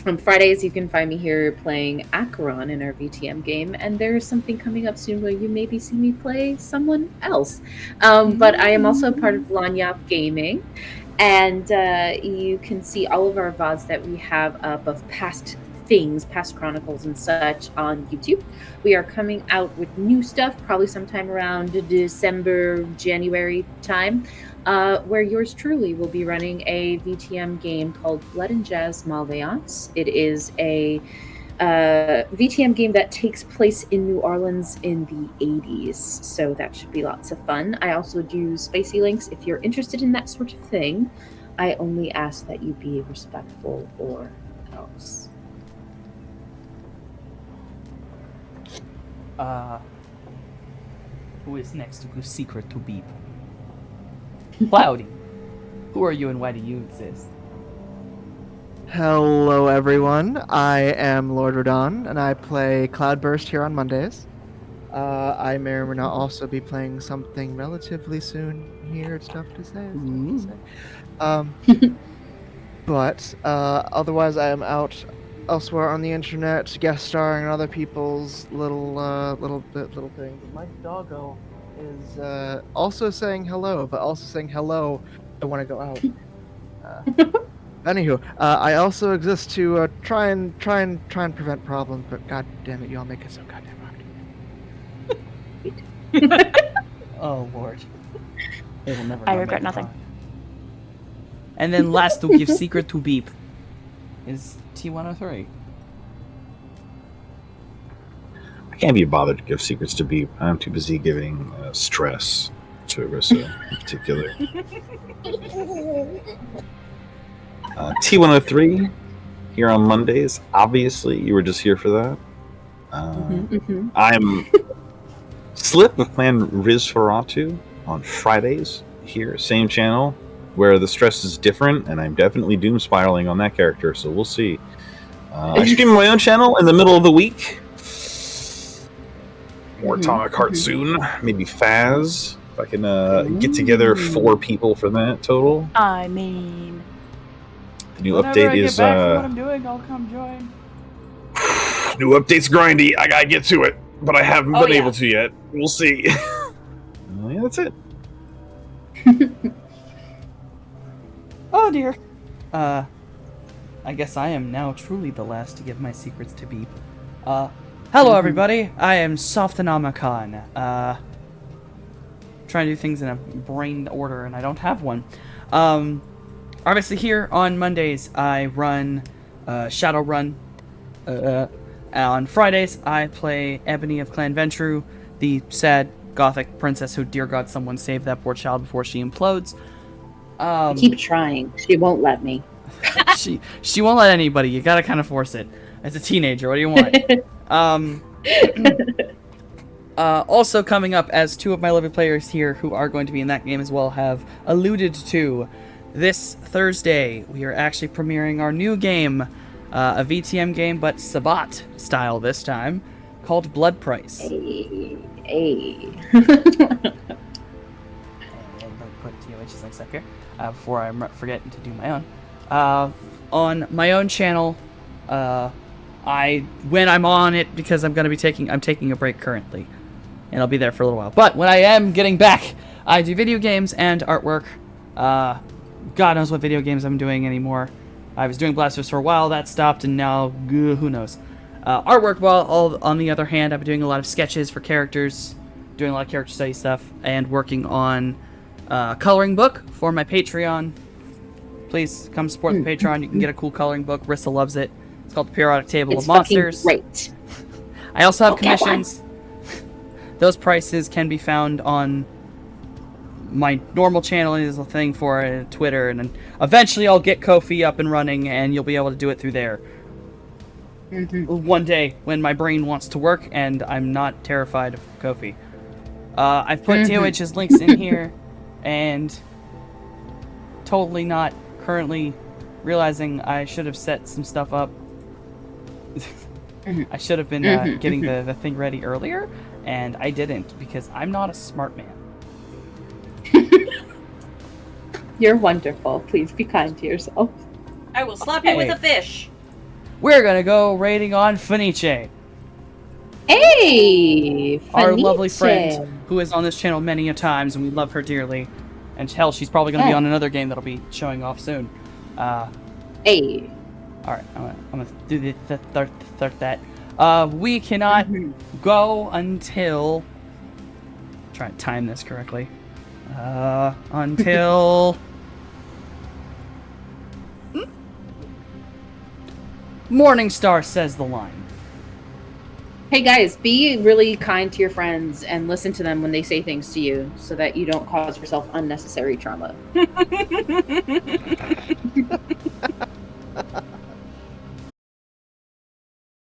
On Fridays, you can find me here playing Acheron in our VTM game, and there's something coming up soon where you maybe see me play someone else. But I am also part of Lanyap Gaming, and you can see all of our VODs that we have up of past things, past chronicles and such on YouTube. We are coming out with new stuff, probably sometime around December, January time. Where yours truly will be running a VTM game called Blood and Jazz Malveillance. It is a VTM game that takes place in New Orleans in the 80s, so that should be lots of fun. I also do spicy links if you're interested in that sort of thing. I only ask that you be respectful or else. Who is next to give secret to Beep? Cloudy, who are you and why do you exist? Hello, everyone. I am Lord Rodon, and I play Cloudburst here on Mondays. I may or may not also be playing something relatively soon here. It's tough to say. But otherwise, I am out elsewhere on the internet, guest starring on other people's little things. My doggo is also saying hello, but also saying hello. I want to go out. Anywho, I also exist to try and prevent problems, but god damn it, y'all make it so goddamn hard. Oh lord. They will never I know regret me. nothing. And then last to give secret to Beep is T103. I can't be bothered to give secrets to Beep. I'm too busy giving stress to Arissa in particular. T103 here on Mondays. Obviously, you were just here for that. I'm Slip with Clan Rizferatu on Fridays here, same channel, where the stress is different, and I'm definitely doom spiraling on that character, so we'll see. I stream on my own channel in the middle of the week. More Atomic Heart soon. Maybe Faz. If I can get together 4 people for that total. I mean, The new Whenever update I get is back from what I'm doing, I'll come join. new update's grindy. I gotta get to it, but I haven't Oh, been yeah. able to yet. We'll see. Yeah, that's it. Oh dear. I guess I am now truly the last to give my secrets to Beep. Hello everybody, I am Softenomicon. Trying to do things in a brain order and I don't have one. Obviously here on Mondays I run Shadowrun. On Fridays I play Ebony of Clan Ventru, the sad gothic princess who, dear God, someone save that poor child before she implodes. I keep trying. She won't let me. she won't let anybody. You gotta kind of force it. As a teenager, what do you want? Also coming up, as 2 of my lovely players here who are going to be in that game as well have alluded to, this Thursday we are actually premiering our new game, a VTM game, but Sabat style this time, called Blood Price. Hey. And I'll put TOH's links up here before I forget to do my own. On my own channel, when I'm on it, because I'm taking a break currently, and I'll be there for a little while. But when I am getting back, I do video games and artwork. God knows what video games I'm doing anymore. I was doing Blasters for a while, that stopped, and now who knows. Artwork, well, on the other hand, I've been doing a lot of sketches for characters, doing a lot of character study stuff, and working on coloring book for my Patreon. Please come support the Patreon. You can get a cool coloring book. Rissa loves it. It's called The Periodic Table It's of Monsters. great. I also have I'll get commissions. Those prices can be found on my normal channel. Is a thing for Twitter, and then eventually I'll get Ko-fi up and running, and you'll be able to do it through there. One day when my brain wants to work and I'm not terrified of Ko-fi. I've put TOH's links in here, and totally not currently realizing I should have set some stuff up. I should have been getting the thing ready earlier, and I didn't because I'm not a smart man. You're wonderful. Please be kind to yourself. I will slap you with a fish. We're gonna go raiding on Fenice, Hey, our lovely Fenice. friend who is on this channel many a times, and we love her dearly. And hell, she's probably gonna be on another game that'll be showing off soon. Hey. All right, I'm gonna do that. We cannot go until. Try to time this correctly. Until. Morningstar says the line. Hey guys, be really kind to your friends and listen to them when they say things to you so that you don't cause yourself unnecessary trauma.